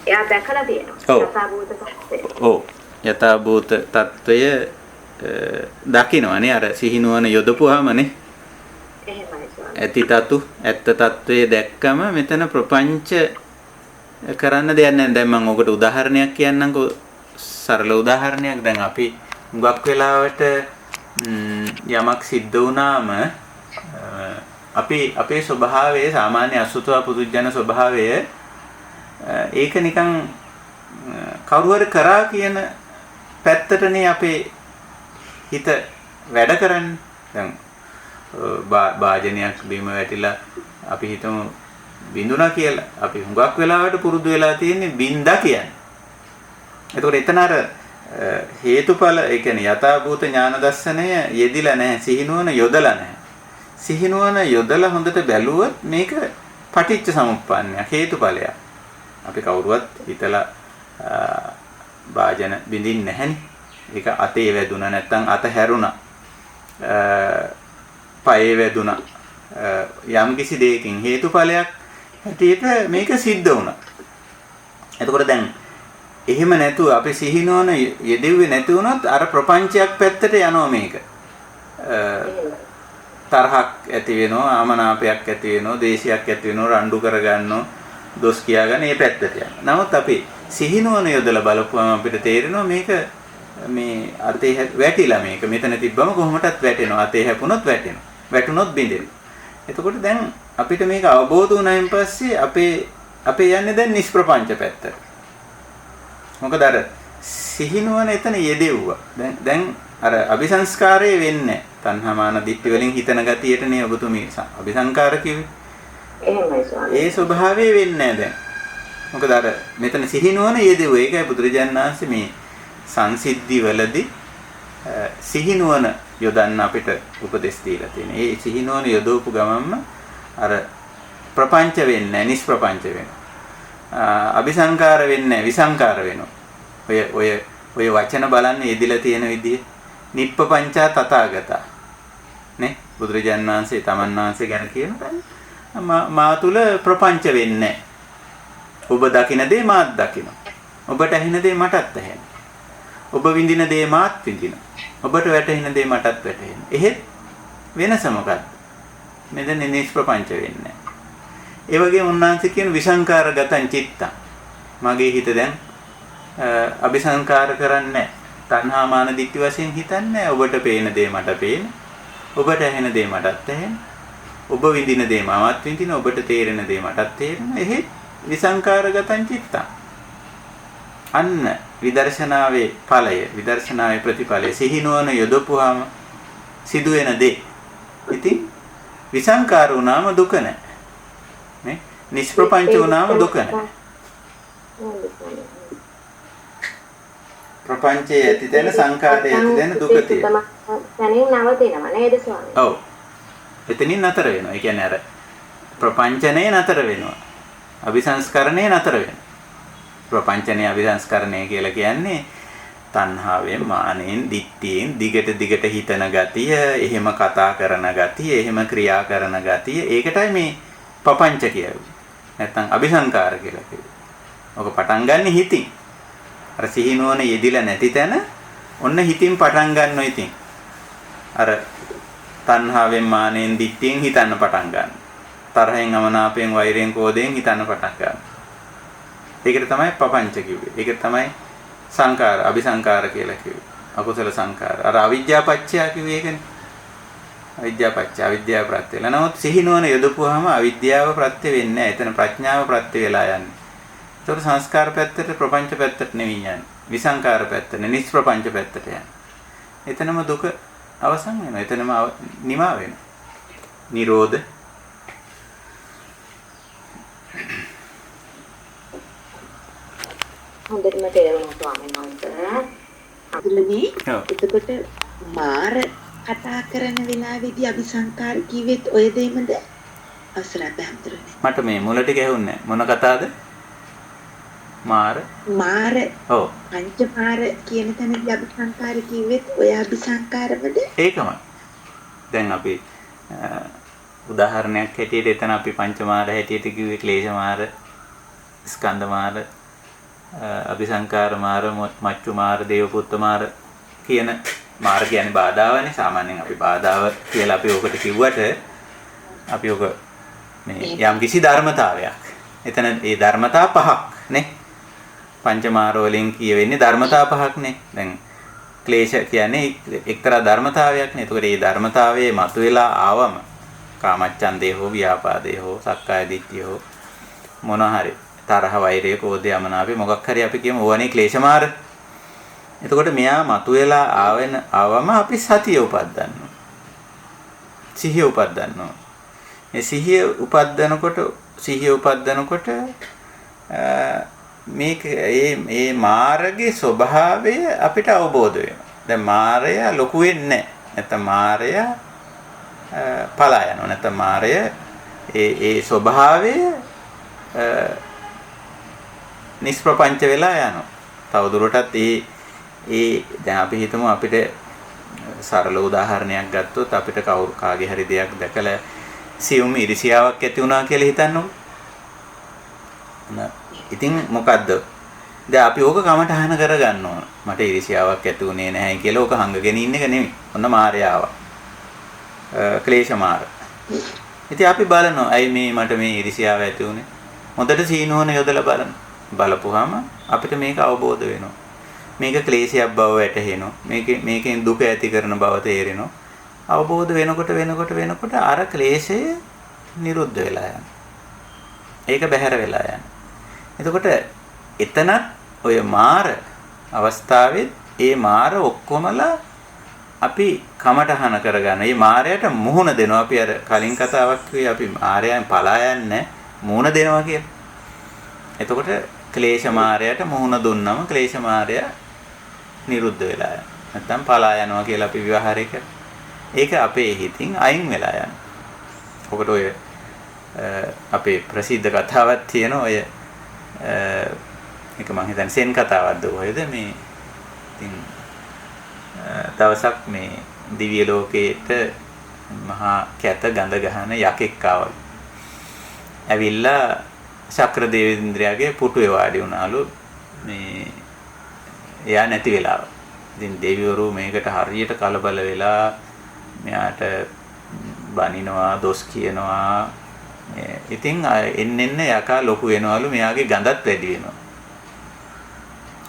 එයා දැකලා තියෙනවා. යථාභූත තත්ත්වය. ඔව්. යථාභූත තත්ත්වය දකින්නවනේ අර සිහිනුවන යොදපුවාමනේ. එහෙමයි ස්වාමී. ඇති තතු ඇත්ත තත්ත්වයේ දැක්කම මෙතන ප්‍රපංච කරන්න දෙයක් නැහැ. දැන් මම ඔකට උදාහරණයක් කියන්නම්කෝ. සරල උදාහරණයක්. දැන් අපි හුඟක් වෙලාවට යමක් සිද්ධ වුණාම අපේ ස්වභාවය සාමාන්‍ය අසුතවා පුදුජන ස්වභාවය ඒක නිකන් කවුරු හරි කරා කියන පැත්තටනේ අපේ හිත වැඩ කරන්නේ. දැන් භාජනයක් බිම වැටිලා අපි හිතමු බින්දුනා කියලා. අපි හුඟක් වෙලාවට පුරුදු වෙලා තියෙන්නේ බින්දා කියන්නේ. එතකොට එතන අර හේතුඵල ඒ කියන්නේ යථාභූත ඥාන දර්ශනය යෙදිලා නැහැ. සිහිනුවන යොදලා නැහැ. සිහිනුවන යොදලා හොඳට බැලුවොත් මේක පටිච්ච සමුප්පන්නයක් හේතුඵලයක්. අපි කවුරුවත් හිතලා භාජන බින්දින්නේ නැහනේ. ඒක අතේ වැදුනා නැත්නම් අත හැරුණා. පයේ වැදුනා. යම් කිසි දෙයකින් හේතුඵලයක් හැටියට මේක සිද්ධ වුණා. එතකොට දැන් එහෙම නැතුව අපි සිහිනුවන යෙදෙව්වේ නැති වුණොත් අර ප්‍රපංචයක් පැත්තට යනවා මේක. තරහක් ඇති වෙනවා, ආමනාපයක් ඇති වෙනවා, දේශයක් ඇති වෙනවා, රණ්ඩු කරගන්නවා, දොස් කියාගෙන මේ පැත්තට යනවා. නමුත් අපි සිහිනුවන යොදලා බලපුවම අපිට තේරෙනවා මේක මේ අතේ වැටිලා මේක මෙතන තිබ්බම කොහොමදත් වැටෙනවා. අතේ හැපුණොත් වැටෙනවා. වැටුණොත් බිඳෙනවා. එතකොට දැන් අපිට මේක අවබෝධ වුණායින් පස්සේ අපේ යන්නේ දැන් නිෂ්ප්‍රපංච පැත්තට. මොකද අර සිහිනුවන එතන යෙදෙව්වා. දැන් අර අபிසංස්කාරය වෙන්නේ තණ්හාමාන දිට්ඨි වලින් හිතන ගතියටනේ ඔබතුමී අபிසංකාර කිව්වේ. එහෙමයි ස්වාමී. ඒ ස්වභාවය වෙන්නේ නැහැ දැන්. මොකද අර මෙතන සිහිනුවන යෙදෙව්වා. ඒකයි බුදුරජාණන් වහන්සේ මේ සංසිද්ධි වලදී සිහිනුවන යොදන්න අපිට උපදෙස් දීලා තියෙනවා. ඒ සිහිනුවන යොදවපු ගමන්ම අර ප්‍රපංච වෙන්නේ නැහැ, නිෂ්ප්‍රපංච වෙනවා. අபிසංකාර වෙන්නේ නැහැ, විසංකාර වෙනවා. ඔය වචන බලන්න යෙදිලා තියෙන විදිය නිප්පපංචා තථාගතා නේ බුදුරජාණන් වහන්සේ තමන් වහන්සේ ගැන කියනවා මා තුල ප්‍රපංච වෙන්නේ ඔබ දකින දේ මාත් දකිනවා. ඔබට ඇහෙන දේ මටත් ඇහෙනවා. ඔබ විඳින දේ මාත් විඳිනවා. ඔබට වැටහෙන දේ මටත් වැටහෙනවා. එහෙත් වෙනස මොකක්ද? මෙතන නිෂ්ප්‍රපංච වෙන්නේ. ඒ වගේම උන්වහන්සේ කියන විසංකාරගතං චිත්තං. මගේ හිත දැන් අபிසංකාර කරන්නේ තණ්හා මාන දිට්ඨි වශයෙන් හිතන්නේ. ඔබට පේන දේ මට පේන. ඔබට ඇහෙන දේ මටත් ඇහෙන. ඔබ විඳින දේ මමත් විඳින, ඔබට තේරෙන දේ මටත් තේරෙන. එහෙ විසංකාරගතං චිත්තං. අන්න විදර්ශනාවේ ඵලය, විදර්ශනාවේ ප්‍රතිඵලය සිහිනුවන යොදපුවාම සිදුවෙන දේ. ඉතින් විසංකාර වුණාම දුක නැහැ. නේ? නිෂ්ප්‍රපංච වුණාම දුක නැහැ. ප්‍රපංචයේ ඇති තැන සංකාරයේ ඇති තැන දුක තියෙනවා. තනින් නවතිනවා නේද ස්වාමී? ඔව්. එතනින් නතර වෙනවා. ඒ කියන්නේ අර ප්‍රපංචනේ නතර වෙනවා. අபிසංස්කරණේ නතර වෙනවා. ප්‍රපංචනේ අபிසංස්කරණය කියලා කියන්නේ තණ්හාවෙන්, මානෙන්, දිට්ඨියෙන් දිගට දිගට හිතන ගතිය, එහෙම කතා කරන ගතිය, එහෙම ක්‍රියා කරන ගතිය. ඒකටයි මේ පපංච කියන්නේ. නැත්තම් අபிසංකාර කියලා කියන්නේ. ඔක පටන් ගන්න හිතින්. අර සිහිනුවන යෙදිලා නැති තැන ඔන්න හිතින් පටන් ගන්නවා ඉතින්. අර තණ්හාවෙන්, මානෙන්, දිට්ඨියෙන් හිතන්න පටන් ගන්න. තරහෙන්, අමනාපයෙන්, වෛරයෙන්, කෝධයෙන් හිතන්න පටන් ගන්න. ඒකට තමයි පපංච කිව්වේ. ඒක තමයි සංකාර, අபிසංකාර කියලා කිව්වේ. අකුසල සංකාර. අර අවිද්‍යාපච්චය කිව්වේ ඒකනේ. අවිද්‍යාපච්චය, අවිද්‍යාව ප්‍රත්‍ය. නමුත් සිහිනුවන යොදපුවාම අවිද්‍යාව ප්‍රත්‍ය වෙන්නේ නැහැ. එතන ප්‍රඥාව ප්‍රත්‍ය වෙලා යන්නේ. ඒතකොට සංස්කාර පැත්තට, ප්‍රපංච පැත්තට නෙවෙයි යන්නේ. විසංකාර පැත්තට, නිෂ්ප්‍රපංච පැත්තට යන්නේ. එතනම දුක අවසන් වෙනවා. එතනම නිමා වෙනවා. නිරෝධ. හොඳටම තේරුණා ස්වාමීන් වහන්සේ. අතුලදී එතකොට මාර කතා කරන වෙලාවේදී අபிසංකාර කිව්වෙත් ඔය දෙයමද? අවසරයි බහම්තුරුනේ. මට මේ මුල ටික ඇහුන්නේ මොන කතාවද? මාර. ඔව්. පංචමාර කියන තැනදී අபிසංකාර කිව්වෙත් ඔය අபிසංකාරවද? ඒකමයි. දැන් අපි උදාහරණයක් හැටියට එතන අපි පංචමාර හැටියට කිව්වේ ක්ලේශ මාර, ස්කන්ධ මාර, අபிසංකාර මාර, මච්චු මාර, දේවපුත්ත මාර කියන මාර කියන්නේ බාධාවනේ. සාමාන්‍යයෙන් අපි බාධාව කියලා අපි ඔකට කිව්වට අපි ඔක මේ යම් කිසි ධර්මතාවයක්. එතන ඒ ධර්මතා පහක් නේ. පංචමාර වලින් කියවෙන්නේ ධර්මතා පහක් නේ. දැන් ක්ලේශ කියන්නේ එක්තරා ධර්මතාවයක් නේ. ඒතකොට මේ ධර්මතාවයේ මතුවලා ආවම කාමච්ඡන්දේ හෝ ව්‍යාපාදේ හෝ සක්කාය දිට්ඨිය හෝ මොන හරි තරහ, වෛරය, කෝධය, අමනාපය මොකක් හරි අපි කියමු ඕවනේ ක්ලේශමාර. එතකොට මෙයා මතුවලා ආවම අපි සතිය උපද්දන්නවා. සිහිය උපද්දන්නවා. මේ සිහිය උපද්දනකොට මේක මේ මාර්ගයේ ස්වභාවය අපිට අවබෝධ වෙනවා. දැන් මාරය ලොකු වෙන්නේ නැහැ. නැත්නම් මාරය පලා යනවා. නැත්නම් මාරය ඒ ස්වභාවය නිෂ්ප්‍රපංච වෙලා යනවා. තවදුරටත් දැන් අපි හිතමු අපිට සරල උදාහරණයක් ගත්තොත් අපිට කාගේ හරි දෙයක් දැකලා සියුම් ඉරිසියාවක් ඇති වුණා කියලා හිතන්නකො. ඉතින් මොකද්ද? දැන් අපි ඕක කමටහන කරගන්න ඕන. මට ඉරිසියාවක් ඇති උනේ නැහැ කියලා ඕක හංගගෙන ඉන්න එක නෙමෙයි. ඔන්න මායාව. ක්ලේශ මාර. ඉතින් අපි බලනවා ඇයි මට මේ ඉරිසියාව ඇති උනේ? හොඳට සීනුවන යොදලා බලන්න. බලපුවාම අපිට මේක අවබෝධ වෙනවා. මේක ක්ලේශයක් බව වැටහෙනවා. මේකෙන් දුක ඇති කරන බව තේරෙනවා. අවබෝධ වෙනකොට අර ක්ලේශය නිරුද්ධ වෙලා යනවා. ඒක බැහැර වෙලා යනවා. එතකොට එතනත් ඔය මාර අවස්ථාවේ ඒ මාර ඔක්කොමලා අපි කමටහන කරගන්න. මේ මාරයට මුහුණ දෙනවා. අපි අර කලින් කතාවක් කිව්වේ අපි මාරයන් පලා යන්නේ මුහුණ දෙනවා කියලා. එතකොට ක්ලේශ මාරයට මුහුණ දුන්නම ක්ලේශ මාරය නිරුද්ධ වෙලා යනවා. නැත්තම් පලා යනවා කියලා අපි විවහාරය කරා. ඒක අපේ හිතින් අයින් වෙලා යනවා. ඔකට ඔය අපේ ප්‍රසිද්ධ කතාවක් තියෙනවා. ඔය එක මම හිතන්නේ සෙන් කතාවක්ද ඔයද මේ ඉතින් දවසක් මේ දිව්‍ය ලෝකයේට මහා කැත ගඳ ගහන යකෙක් ආවලු. ඇවිල්ලා ශක්‍ර දේවේන්ද්‍රයාගේ පුටුවේ වාඩි වුණාලු මේ එයා නැති වෙලාව. ඉතින් දෙවිවරු මේකට හරියට කලබල වෙලා මෙයාට බනිනවා, දොස් කියනවා. ඉතින් එන්න යකා ලොකු වෙනවලු, මෙයාගේ ගඳත් වැඩි වෙනවා.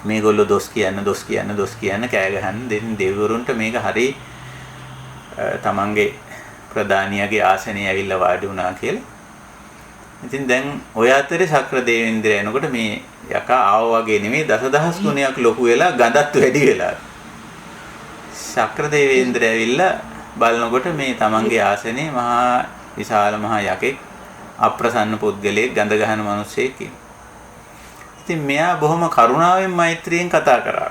මේගොල්ලෝ දොස් කියන්න කෑ ගහන්න. දෙවිවරුන්ට මේක හරි තමන්ගේ ප්‍රධානියාගේ ආසනයේ ඇවිල්ලා වාඩි වුණා කියලා. ඉතින් දැන් ඔය අතරේ ශක්‍ර දේවේන්ද්‍රය එනකොට මේ යකා ආව වගේ නෙමෙයි දසදහස් ගුණයක් ලොකු වෙලා ගඳත් වැඩි වෙලා. ශක්‍ර දේවේන්ද්‍රය ඇවිල්ලා බලනකොට මේ තමන්ගේ ආසනේ මහා විශාල මහා යකෙක් අප්‍රසන්න පුද්ගලයෙක් ගඳ ගහන මිනිස්සෙක් ඉන්නවා. ඉතින් මෙයා බොහොම කරුණාවෙන් මෛත්‍රියෙන් කතා කරා.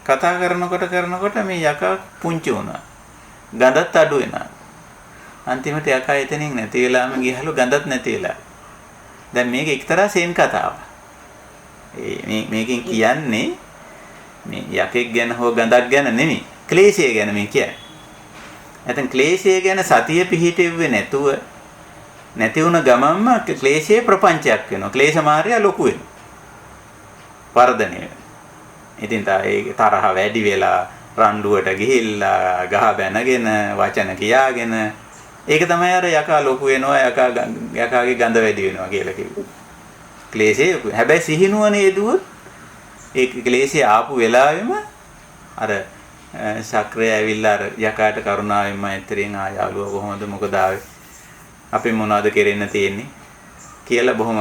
කතා කරනකොට මේ යකා පුංචි වුණා. ගඳත් අඩු වෙනවා. අන්තිමට යකා එතනින් නැති වෙලාම ගියහලු ගඳත් නැති වෙලා. දැන් මේක එක්තරා සෙන් කතාවක්. මේකෙන් කියන්නේ මේ යකෙක් ගැන හෝ ගඳක් ගැන නෙමෙයි. ක්ලේශය ගැන මේ කියන්නේ. නැත්නම් ක්ලේශය ගැන සතිය පිහිටෙන්නේ නැතුව නැති වුණ ගමන්ම ක්ලේශයේ ප්‍රපංචයක් වෙනවා. ක්ලේශ මාර්ගය ලොකු වෙනවා. වර්ධනය වෙනවා. ඉතින් ඒ තරහ වැඩි වෙලා රණ්ඩුවට ගිහිල්ලා ගහ බැනගෙන වචන කියාගෙන ඒක තමයි අර යකා ලොකු වෙනවා යකාගේ ගඳ වැඩි වෙනවා කියලා කිව්වේ. ක්ලේශය හැබැයි සිහිනුවනේ යෙදුවොත් ඒ ක්ලේශය ආපු වෙලාවෙම අර ශක්‍රය ඇවිල්ලා අර යකාට කරුණාවෙන් මෛත්‍රියෙන් ආයාලුව කොහොමද මොකද ආවේ අපි මොනවද කෙරෙන්න තියෙන්නේ කියලා බොහොම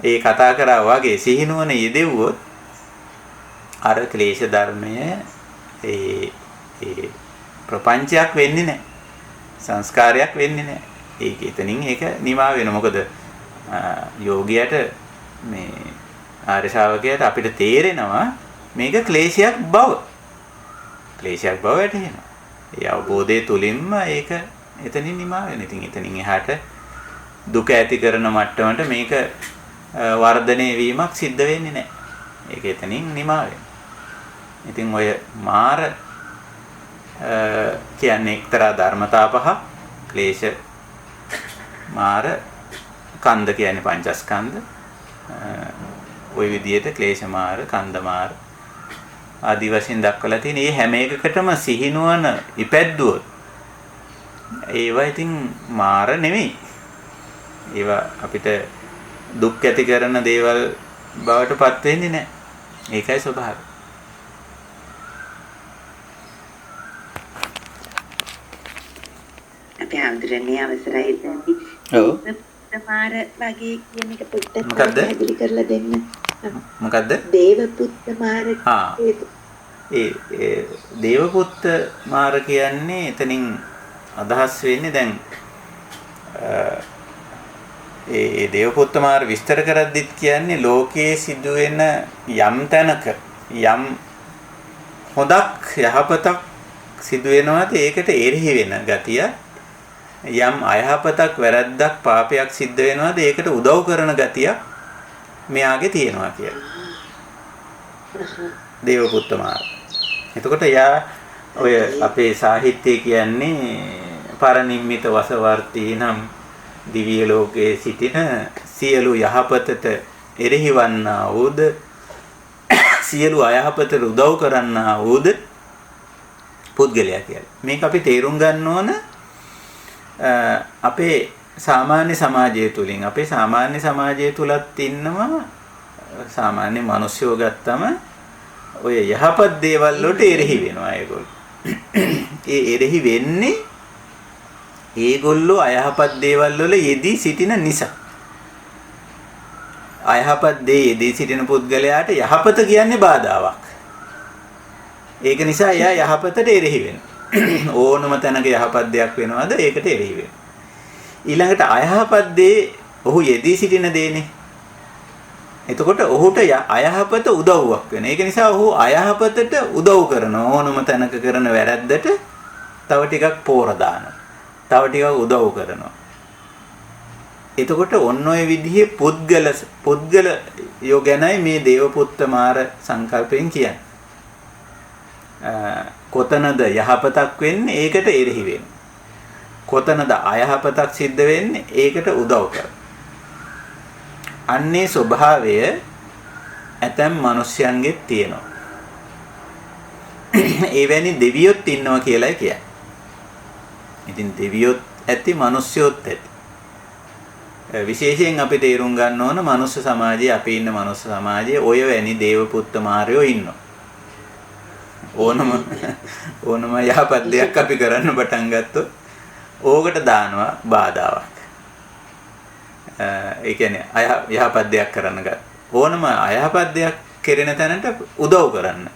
ඒ කතා කරා වගේ සිහිනුවන යෙදෙව්වොත් අර ක්ලේශ ධර්මය ඒ ප්‍රපංචයක් වෙන්නේ නැහැ. සංස්කාරයක් වෙන්නේ නැහැ. ඒක එතනින් ඒක නිමා වෙනවා. මොකද යෝගියට මේ ආර්ය ශ්‍රාවකයාට අපිට තේරෙනවා මේක ක්ලේශයක් බව. ක්ලේශයක් බව වැටහෙනවා. ඒ අවබෝධය තුලින්ම ඒක එතනින් නිමා වෙනවා. ඉතින් එතනින් එහාට දුක ඇති කරන මට්ටමට මේක වර්ධනය වීමක් සිද්ධ වෙන්නේ නැහැ. ඒක එතනින් නිමා වෙනවා. ඉතින් ඔය මාර කියන්නේ එක්තරා ධර්මතා පහ ක්ලේශ මාර කන්ද කියන්නේ පංචස්කන්ධ ওই විදිහට ක්ලේශ මාර කන්ද මාර ආදි වශයෙන් දක්වලා තියෙන මේ හැම එකකටම සිහිනුවන ඉපැද්දුවොත් ඒවා ඉතින් මාර නෙමෙයි. ඒවා අපිට දුක් ඇති කරන දේවල් බවට පත් වෙන්නේ නැහැ. ඒකයි ස්වභාවය. අපි හඳුරන්නේ අවසරයි දැනි. ඔව්. මාර වගේ කියන එක පොඩ්ඩක් මොකද්ද? පැහැදිලි කරලා දෙන්න. මොකද්ද? දේවපුත්ත මාර ඒ දේවපුත්ත මාර කියන්නේ එතනින් අදහස් වෙන්නේ දැන් ඒ දේවපුත්ත මාර විස්තර කරද්දිත් කියන්නේ ලෝකයේ සිදුවෙන යම් තැනක යම් හොදක් යහපතක් සිදු වෙනවාද ඒකට එරෙහි වෙන ගතිය යම් අයහපතක් වැරද්දක් පාපයක් සිද්ධ වෙනවාද ඒකට උදව් කරන ගතිය මෙයාගේ තියෙනවා කියලා. දේවපුත්ත මාර. එතකොට යා ඔය අපේ සාහිත්‍යය කියන්නේ පරනිම්මිත වසවර්තී නම් දිව්‍ය ලෝකයේ සිටින සියලු යහපතට එරෙහි වන්නා වූද සියලු අයහපතට උදව් කරන්නා වූද පුද්ගලයා කියලා. මේක අපි තේරුම් ගන්න ඕන අපේ සාමාන්‍ය සමාජය තුලින්. අපේ සාමාන්‍ය සමාජය තුලත් ඉන්නවා සාමාන්‍ය මිනිස්සුયો ගත්තම ඔය යහපත් දේවල් වලට එරෙහි වෙනවා ඒගොල්ලෝ. ඒ එරෙහි වෙන්නේ ඒගොල්ලෝ අයහපත් දේවල් වල යෙදී සිටින නිසා. අයහපත් දේ යෙදී සිටින පුද්ගලයාට යහපත කියන්නේ බාධාවක්. ඒක නිසා එයා යහපතට එරෙහි වෙනවා. ඕනම තැනක යහපත් දෙයක් වෙනවද ඒකට එරෙහි වෙනවා. ඊළඟට අයහපත් දේ ඔහු යෙදී සිටින දේනේ. එතකොට ඔහුට අයහපත උදව්වක් වෙනවා. ඒක නිසා ඔහු අයහපතට උදව් කරනවා. ඕනම තැනක කරන වැරැද්දට තව ටිකක් පෝර දානවා. තව ටිකක් උදව් කරනවා. එතකොට ඔන්න ඔය විදිහේ පුද්ගල යෝගනයි මේ දේවපුත්ත මාර සංකල්පයෙන් කියන්නේ. කොතනද යහපතක් වෙන්නේ ඒකට එරෙහි වෙන්නේ. කොතනද අයහපතක් සිද්ධ වෙන්නේ ඒකට උදව් කරනවා. අන්නේ ස්වභාවය ඇතැම් මිනිස්යන්ගෙත් තියෙනවා. එවැනි දෙවියොත් ඉන්නවා කියලායි කියන්නේ. ඉතින් දෙවියොත් ඇති මිනිස්යොත් ඇති. විශේෂයෙන් අපි තේරුම් ගන්න ඕන මනුස්ස සමාජයේ අපි ඉන්න මනුස්ස සමාජයේ ඔය වැනි දේවපුත්ත මාරයෝ ඉන්නවා. ඕනම යහපත් දෙයක් අපි කරන්න පටන් ගත්තොත් ඕකට දානවා බාධාවක්. ඒ කියන්නේ යහපත් දෙයක් කරන්න ගන්න. ඕනම අයහපත් දෙයක් කෙරෙන තැනට උදව් කරන්න.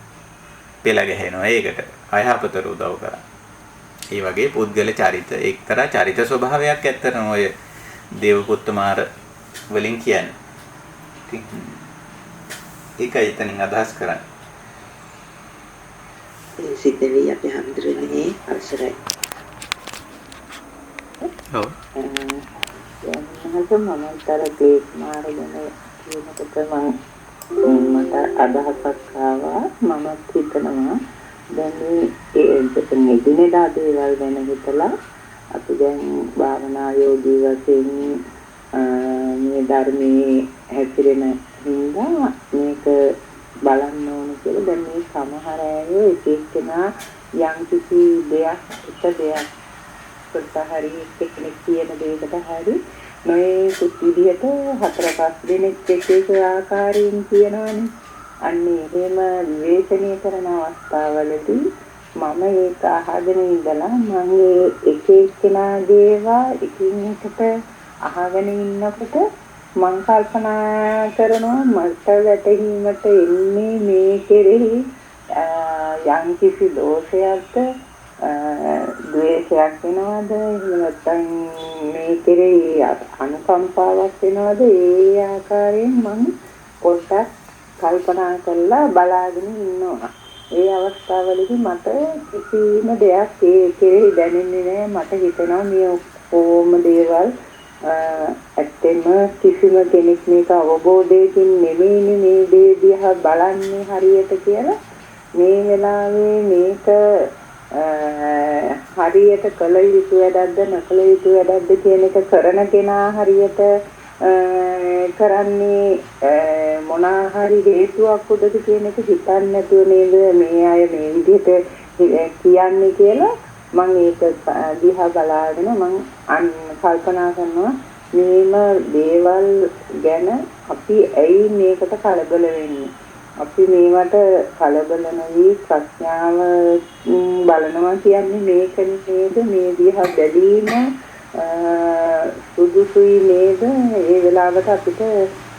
පෙළ ගැහෙනවා ඒකට. අයහපතට උදව් කරන්න. ඒ වගේ පුද්ගල චරිත එක්තරා චරිත ස්වභාවයක් ඇත්තටම ඔය දේවපුත්තුමාර වලින් කියන්නේ. ඒකයි එතනින් අදහස් කරන්නේ. සිද්ධ වෙයි අපි හැමදෙරේ අවසරයි. ඔව්. මම මමතර දෙයක් මාරගෙන කියනකොට මට අදහසක් ආවා. මම හිතනවා දැන් මේ දිනෙදා දේවල් ගැන හිතලා අපි දැන් භාවනා යෝගී වශයෙන් මේ ධර්මයේ හැසිරෙන හින්දා මේක බලන්න ඕන කියලා දැන් මේ සමහර අය එක එක්කෙනා යම් කිසි දෙයක් කොටහරි කෙනෙක් කියන දෙයකට හරි නොයෙකුත් විදිහට 4-5 දෙනෙක් එක ආකාරයෙන් කියනවනේ. අන්න එහෙම විවේචනය කරන අවස්ථාවලදී මම ඒක අහගෙන ඉඳලා මම එක එක්කෙනාගේවා එකින් එකට අහගෙන ඉන්නකොට මම කල්පනා කරනවා මට වැටහීමට එන්නේ මේ කෙරෙහි යම් කිසි දෝෂයක්ද ද්වේෂයක් වෙනවද එහෙම නැත්නම් මේ කෙරෙහි අනුකම්පාවක් වෙනවද ඒ ආකාරයෙන් මම පොඩ්ඩක් කල්පනා කරලා බලාගෙන ඉන්නවා. ඒ අවස්ථාවලදී මට කිසිම දෙයක් ඒ කෙරෙහි දැනෙන්නේ නැහැ. මට හිතෙනවා මේ ඔක්කොම දේවල් ඇත්තෙම කිසිම කෙනෙක් මේක අවබෝධයෙන් නෙමෙයිනේ මේ දේ දිහා බලන්නේ හරියට කියලා මේ වෙලාවේ මේක හරියට කළ යුතු වැඩක්ද නොකළ යුතු වැඩක්ද කියන එක කරන කෙනා හරියට කරන්නේ මොනවා හරි හේතුවක් උදද කියන එක හිතන්නේ නැතුව නේද මේ අය මේ විදිහට කියන්නේ කියලා මම ඒක දිහා බලාගෙන මම කල්පනා කරනවා මේම දේවල් ගැන අපි ඇයි මේකට කලබල වෙන්නේ? අපි මේවට කලබල නොවි ප්‍රඥාව බලනවා කියන්නේ මේක නේද? මේ දිහා බැලීම සුදුසුයි නේද? ඒ වෙලාවට අපිට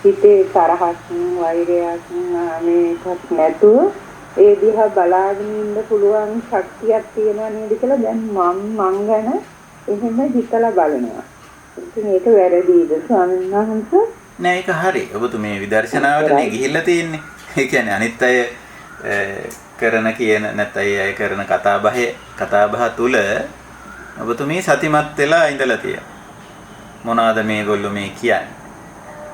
හිතේ තරහක් වෛරයක් මේකත් නැතුව ඒ දිහා බලාගෙන ඉන්න පුළුවන් ශක්තියක් තියෙනවා නේද කියලා දැන් මං ගැන එහෙම හිතලා බලනවා. ඉතින් ඒක වැරදිද ස්වාමීන් වහන්සේ? නෑ ඒක හරි. ඔබතුමේ විදර්ශනාවටනේ ගිහිල්ලා තියෙන්නේ. ඒ කියන්නේ අනිත් අය කරන කියන නැත්නම් අය කරන කතාබහ තුල ඔබතුමී සතිමත් වෙලා ඉඳලා තියෙනවා. මොනවාද මේගොල්ලෝ මේ කියන්නේ?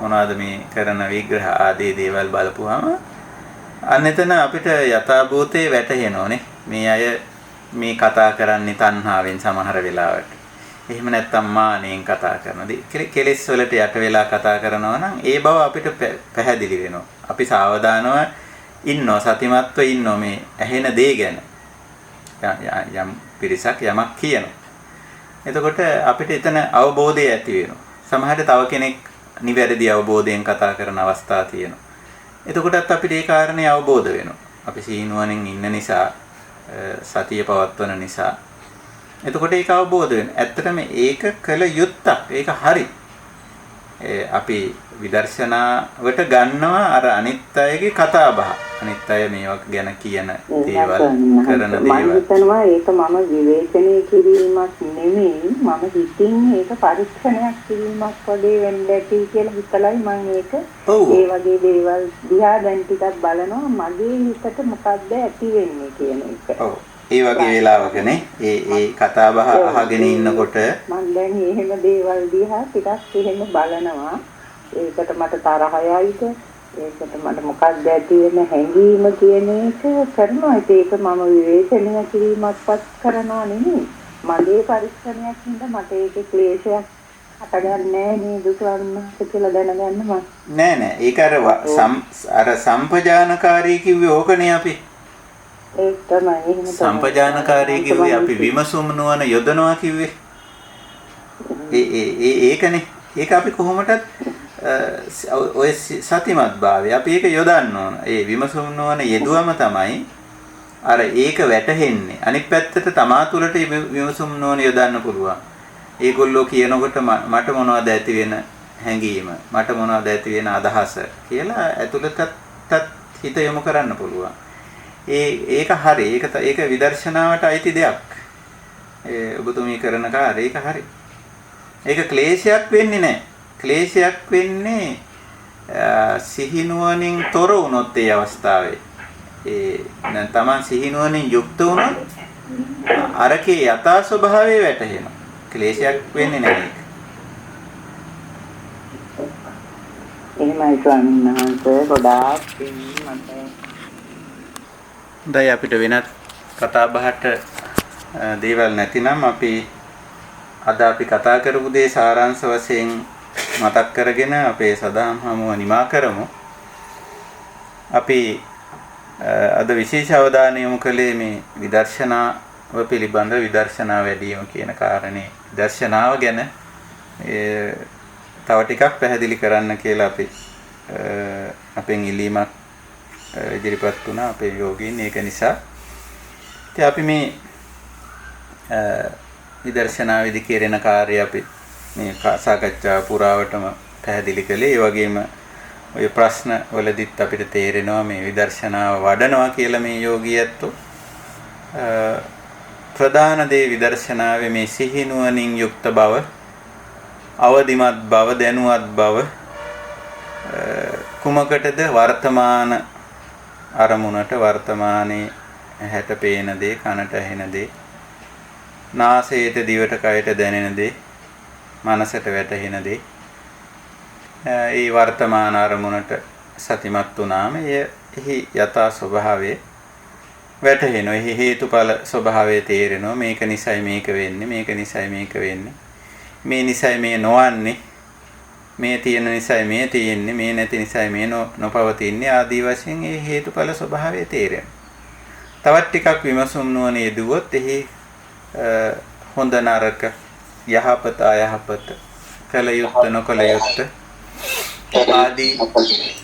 මොනවාද මේ කරන විග්‍රහ ආදී දේවල් බලපුවාම අනෙතන අපිට යථාභූතේ වැටහෙනෝනේ. මේ අය මේ කතා කරන්නේ තණ්හාවෙන් සමහර වෙලාවට. එහෙම නැත්නම් මානෙන් කතා කරනදී කෙලෙස් වලට යට වෙලා කතා කරනවා නම් ඒ බව අපිට පැහැදිලි වෙනවා. අපි සාවධානව ඉන්නවා සතිමත්ව ඉන්නවා මේ ඇහෙන දේ ගැන. යම් පිරිසක් යමක් කියනවා. එතකොට අපිට එතන අවබෝධය ඇති වෙනවා. සමහරට තව කෙනෙක් නිවැරදි අවබෝධයෙන් කතා කරන අවස්ථා තියෙනවා. එතකොටත් අපිට ඒ කාරණේ අවබෝධ වෙනවා. අපි සීනුවණින් ඉන්න නිසා සතිය පවත්වන නිසා එතකොට ඒක අවබෝධ වෙනවා. ඇත්තටම ඒක කළ යුත්තක්. ඒක හරි. අපි විදර්ශනාවට ගන්නවා අර අනිත් අයගේ කතා බහ. අනිත් අය මේවා ගැන කියන දේවල් කරන දේවල්. මම හිතනවා ඒක මම විවේචනය කිරීමක් නෙමෙයි. මම හිතින් ඒක පරීක්ෂණයක් කිරීමක් වගේ වෙන්න ඇති කියලා හිතලයි මම ඒක ඒ වගේ දේවල් දිහා දැන් ටිකක් බලනවා මගේ හිතට මොකක්ද ඇති වෙන්නේ කියන එක. ඔව්. ඒ වගේ වෙලාවකනේ ඒ කතා බහ අහගෙන ඉන්නකොට මම දැන් එහෙම දේවල් දිහා ටිකක් එහෙම බලනවා. ඒකට මට තරහයයිද? ඒකට මට මොකක්ද ඇති වෙන හැඟීම කියන එක කරනවා. ඒක මම විවේචනය කිරීමක්වත් කරනවා නෙමෙයි. මගේ පරිස්සමයක් හින්දා මට ඒකේ ක්ලේශයක් හටගන්නේ නේද කියලා දැනගන්න මම. නෑ ඒක අර සම්පජානකාරී කිව්වේ ඕකනේ අපි. ඒක තමයි එහෙම සම්පජානකාරී කිව්වේ අපි විමසුම් නොවන යොදනවා කිව්වේ. ඒකනේ. ඒක අපි කොහොමදත් ඔය සතිමත් භාවය අපි ඒක යොදන්න ඕන. ඒ විමසුම් නොවන යෙදුවම තමයි අර ඒක වැටහෙන්නේ. අනිත් පැත්තට තමා තුළට විමසුම් නොවන යොදන්න පුළුවන්. ඒගොල්ලෝ කියනකොට මට මොනවද ඇති වෙන හැඟීම, මට මොනවද ඇති වෙන අදහස කියලා ඇතුළතත් හිත යොමු කරන්න පුළුවන්. ඒක හරි. ඒක විදර්ශනාවට අයිති දෙයක්. ඔබතුමී කරන කාර්යය ඒක හරි. ඒක ක්ලේශයක් වෙන්නේ නැහැ. ක්ලේශයක් වෙන්නේ සිහිනුවණින් තොර වුණොත් ඒ අවස්ථාවේ. දැන් Taman සිහිනුවණින් යුක්ත වුණොත් අරකේ යථා ස්වභාවය වැටහෙනවා. ක්ලේශයක් වෙන්නේ නැහැ. එහෙමයි ස්වාමීන් වහන්සේ ගොඩාක් මට දැන් අපිට වෙනත් කතා බහට දේවල් නැතිනම් අපි අද අපි කතා කරපු දේ සාරාංශ වශයෙන් මතක් කරගෙන අපේ සදාම් හමුව නිමා කරමු. අපි අද විශේෂ අවධානය යොමු කළේ මේ විදර්ශනාව පිළිබඳ විදර්ශනා වැඩිම කියන කාරණේ. විදර්ශනාව ගැන තව ටිකක් පැහැදිලි කරන්න කියලා අපි අපෙන් ඉල්ලීමක් ඉදිරිපත් වුණා අපේ යෝගීන්. ඒක නිසා ඉතින් අපි මේ විදර්ශනාවේදී කෙරෙන කාර්යය අපි මේ සාකච්ඡා පුරාවටම පැහැදිලි කළේ. ඒ වගේම ඔය ප්‍රශ්න වලදීත් අපිට තේරෙනවා මේ විදර්ශනාව වඩනවා කියලා මේ යෝගියත්තු ප්‍රධාන දේ විදර්ශනාවේ මේ සිහිනුවණින් යුක්ත බව, අවදිමත් බව, දැනුවත් බව කුමකටද වර්තමාන අරමුණට, වර්තමානයේ ඇහැට පේන දේ, කනට ඇහෙන දේ, නාසයට, දිවට, කයට දැනෙන දේ, මනසට වැටහෙන දේ, ඒ වර්තමාන අරමුණට සතිමත් වුණාම එහි යථා ස්වභාවය වැටහෙනවා. එහි හේතුඵල ස්වභාවය තේරෙනවා. මේක නිසයි මේක වෙන්නේ, මේක නිසයි මේක වෙන්නේ, මේ නිසයි මේ නොවන්නේ, මේ තියෙන නිසයි මේ තියෙන්නේ, මේ නැති නිසයි මේ නොපවතින්නේ ආදී වශයෙන් ඒ හේතුඵල ස්වභාවය තේරෙනවා. තවත් ටිකක් විමසුම් නුවණ යෙදුවොත් එහි හොඳ නරක, යහපත අයහපත, කල යුත්ත නොකල යුත්ත ආදී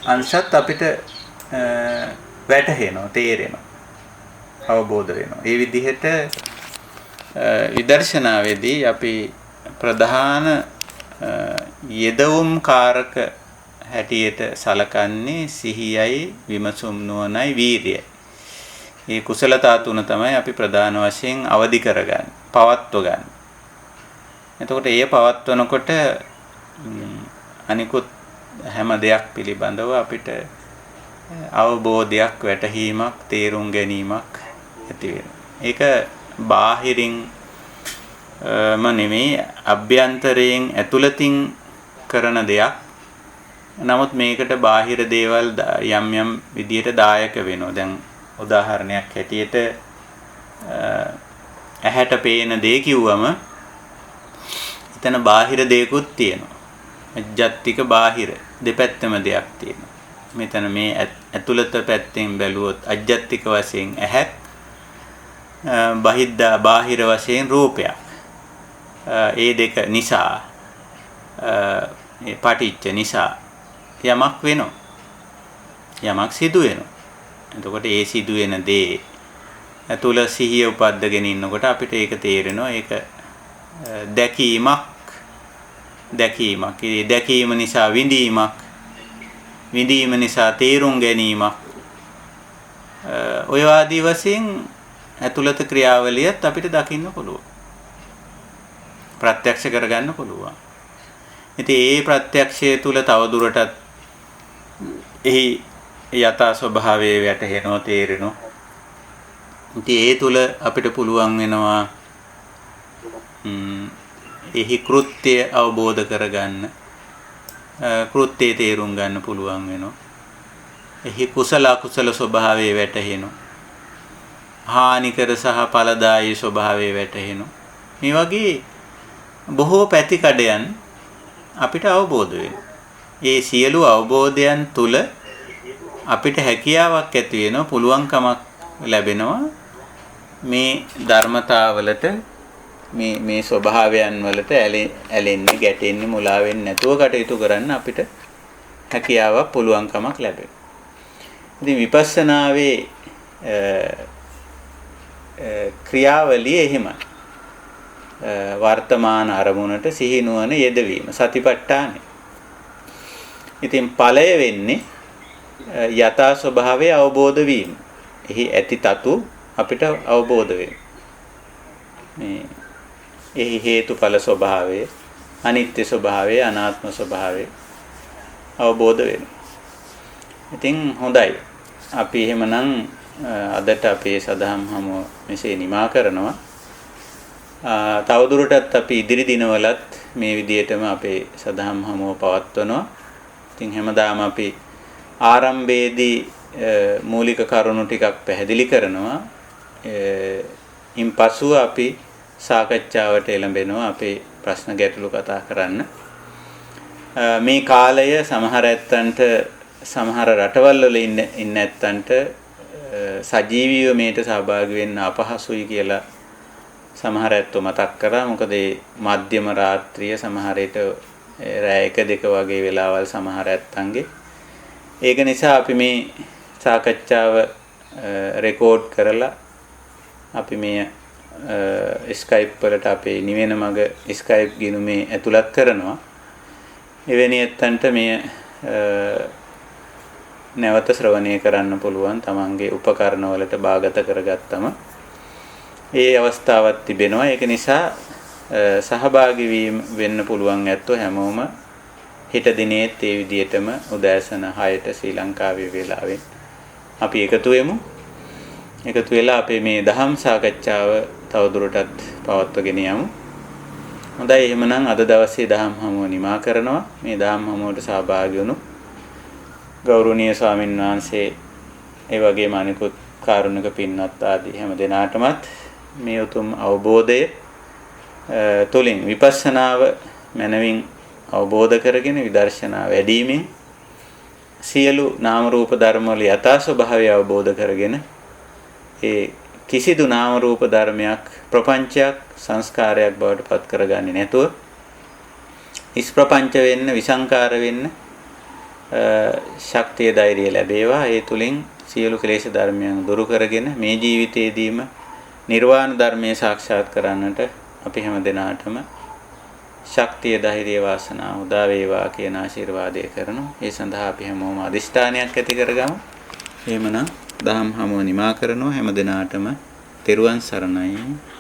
අංශත් අපිට වැටහෙනවා, තේරෙනවා, අවබෝධ වෙනවා. ඒ විදිහට විදර්ශනාවේදී අපි ප්‍රධාන යෙදවුම් කාරක හැටියට සලකන්නේ සිහියයි, විමසුම් නුවණයි, වීර්යයයි. මේ කුසලතා තුන තමයි අපි ප්‍රධාන වශයෙන් අවදි කරගන්නේ, පවත්ව ගන්න. එතකොට ඒ පවත්වනකොට අනිකුත් හැම දෙයක් පිළිබඳව අපිට අවබෝධයක්, වැටහීමක්, තේරුම් ගැනීමක් ඇති වෙනවා. ඒක බාහිරින් නෙමෙයි, අභ්‍යන්තරයෙන් ඇතුළතින් කරන දෙයක්. නමුත් මේකට බාහිර දේවල් යම් යම් විදියට දායක වෙනවා. දැන් උදාහරණයක් හැටියට ඇහැට පේන දේ කිව්වම එතන බාහිර දෙයක්ත් තියෙනවා. අජ්ජත්තික බාහිර දෙපැත්තම දෙයක් තියෙනවා. මෙතන මේ ඇතුළත පැත්තෙන් බැලුවොත් අජ්ජත්තික වශයෙන් ඇහක්, බහිද්දා බාහිර වශයෙන් රූපයක්. ඒ දෙක නිසා පටිච්ච නිසා යමක් වෙනවා, යමක් සිදු වෙනවා. එතකොට ඒ සිදු වෙන දේ ඇතුළ සිහිය උපද්දගෙන ඉන්නකොට අපිට ඒක තේරෙනවා. ඒක දැකීමක්. ඒ දැකීම නිසා විඳීමක්, විඳීම නිසා තේරුම් ගැනීමක්. ඔය ආදී වශයෙන් ඇතුළත ක්‍රියාවලියත් අපිට දකින්න පුළුවන්, ප්‍රත්‍යක්ෂ කරගන්න පුළුවන්. ඉතින් ඒ ප්‍රත්‍යක්ෂය තුල තවදුරටත් එහි යථා ස්වභාවයේ වැටහෙනවා, තේරෙනවා. ඉතින් ඒ තුල අපිට පුළුවන් වෙනවා එහි කෘත්‍ය අවබෝධ කරගන්න, කෘත්‍යය තේරුම් ගන්න පුළුවන් වෙනවා. එහි කුසල අකුසල ස්වභාවයේ වැටහෙනවා. හානිකර සහ ඵලදායී ස්වභාවයේ වැටහෙනවා. මේ වගේ බොහෝ පැතිකඩයන් අපිට අවබෝධ වෙනවා. ඒ සියලු අවබෝධයන් තුල අපිට හැකියාවක් ඇති වෙනවා, පුළුවන්කමක් ලැබෙනවා මේ ධර්මතාවලට, මේ ස්වභාවයන් වලට ඇලෙන්නේ, ගැටෙන්නේ, මුලා වෙන්නේ නැතුව කටයුතු කරන්න අපිට හැකියාවක්, පුළුවන්කමක් ලැබෙනවා. ඉතින් විපස්සනාවේ ක්‍රියාවලිය එහෙමයි. වර්තමාන අරමුණට සිහි නුවණ යෙදවීම සතිපට්ඨානයි. ඉතින් ඵලය වෙන්නේ යථා ස්වභාවය අවබෝධ වීම. එහි ඇති තතු අපිට අවබෝධ වෙනවා. මේ එහි හේතුඵල ස්වභාවය, අනිත්‍ය ස්වභාවය, අනාත්ම ස්වභාවය අවබෝධ වෙනවා. ඉතින් හොඳයි. අපි එහෙමනම් අදට අපේ සදහම් හමුව මෙසේ නිමා කරනවා. තවදුරටත් අපි ඉදිරි දිනවලත් මේ විදිහටම අපේ සදහම් හමුව පවත්වනවා. ඉතින් හැමදාම අපි ආරම්භයේදී මූලික කරුණු ටිකක් පැහැදිලි කරනවා. ඉන් පසුව අපි සාකච්ඡාවට එළඹෙනවා අපේ ප්‍රශ්න ගැටලු කතා කරන්න. මේ කාලය සමහර ඇත්තන්ට සමහර රටවල් වල ඉන්න ඇත්තන්ට සජීවීව මේට සහභාගී වෙන්න අපහසුයි කියලා සමහර ඇත්තෝ මතක් කරා. මොකද මේ මධ්‍යම රාත්‍රිය සමහර විට රෑ 1-2 වගේ වෙලාවල් සමහර ඇත්තන්ගේ. ඒක නිසා අපි මේ සාකච්ඡාව රෙකෝඩ් කරලා අපි මේ Skype වලට අපේ නිවෙන මග Skype ගිණුමේ ඇතුළත් කරනවා. එවැනි ඇත්තන්ට මේ නැවත ශ්‍රවණය කරන්න පුළුවන් තමන්ගේ උපකරණ වලට බාගත කරගත්තම ඒ අවස්ථාවක් තිබෙනවා. ඒක නිසා සහභාගී වෙන්න පුළුවන් ඇත්තෝ හැමෝම හෙට දිනේත් ඒ විදිහටම උදෑසන 6ට ශ්‍රී ලංකාවේ වේලාවෙන් අපි එකතු වෙමු. එකතු වෙලා අපේ මේ දහම් සාකච්ඡාව තවදුරටත් පවත්වාගෙන යමු. හොඳයි, එහෙමනම් අද දවසේ දහම් හමුව නිමා කරනවා. මේ දහම් හමුවට සහභාගී වුණු ගෞරවනීය ස්වාමීන් වහන්සේ ඒ වගේම අනිකුත් කාරුණික පින්වත් ආදී හැම දෙනාටමත් මේ උතුම් අවබෝධය තුළින් විපස්සනාව මනවින් අවබෝධ කරගෙන විදර්ශනා වැඩිමින් සියලු නාම රූප ධර්ම වල යථා ස්වභාවය අවබෝධ කරගෙන ඒ කිසිදු නාම රූප ධර්මයක් ප්‍රපංචයක් සංස්කාරයක් බවට පත් කරගන්නේ නැතුව ඉස්ප්‍රපංච වෙන්න විසංකාර වෙන්න ශක්තිය ධෛර්යය ලැබේවා. ඒ තුලින් සියලු ක්ලේශ ධර්මයන් දුරු කරගෙන මේ ජීවිතයේදීම නිර්වාණ ධර්මයේ සාක්ෂාත් කරන්නට අපි හැම දිනාටම ශක්තිය ධෛර්යය වාසනාව උදා වේවා කියන ආශිර්වාදය කරනවා. ඒ සඳහා අපි හැමෝම අදිෂ්ඨානයක් ඇති කරගමු. එහෙමනම් දහම් හමුව නිමා කරනවා. හැම දිනාටම තෙරුවන් සරණයි.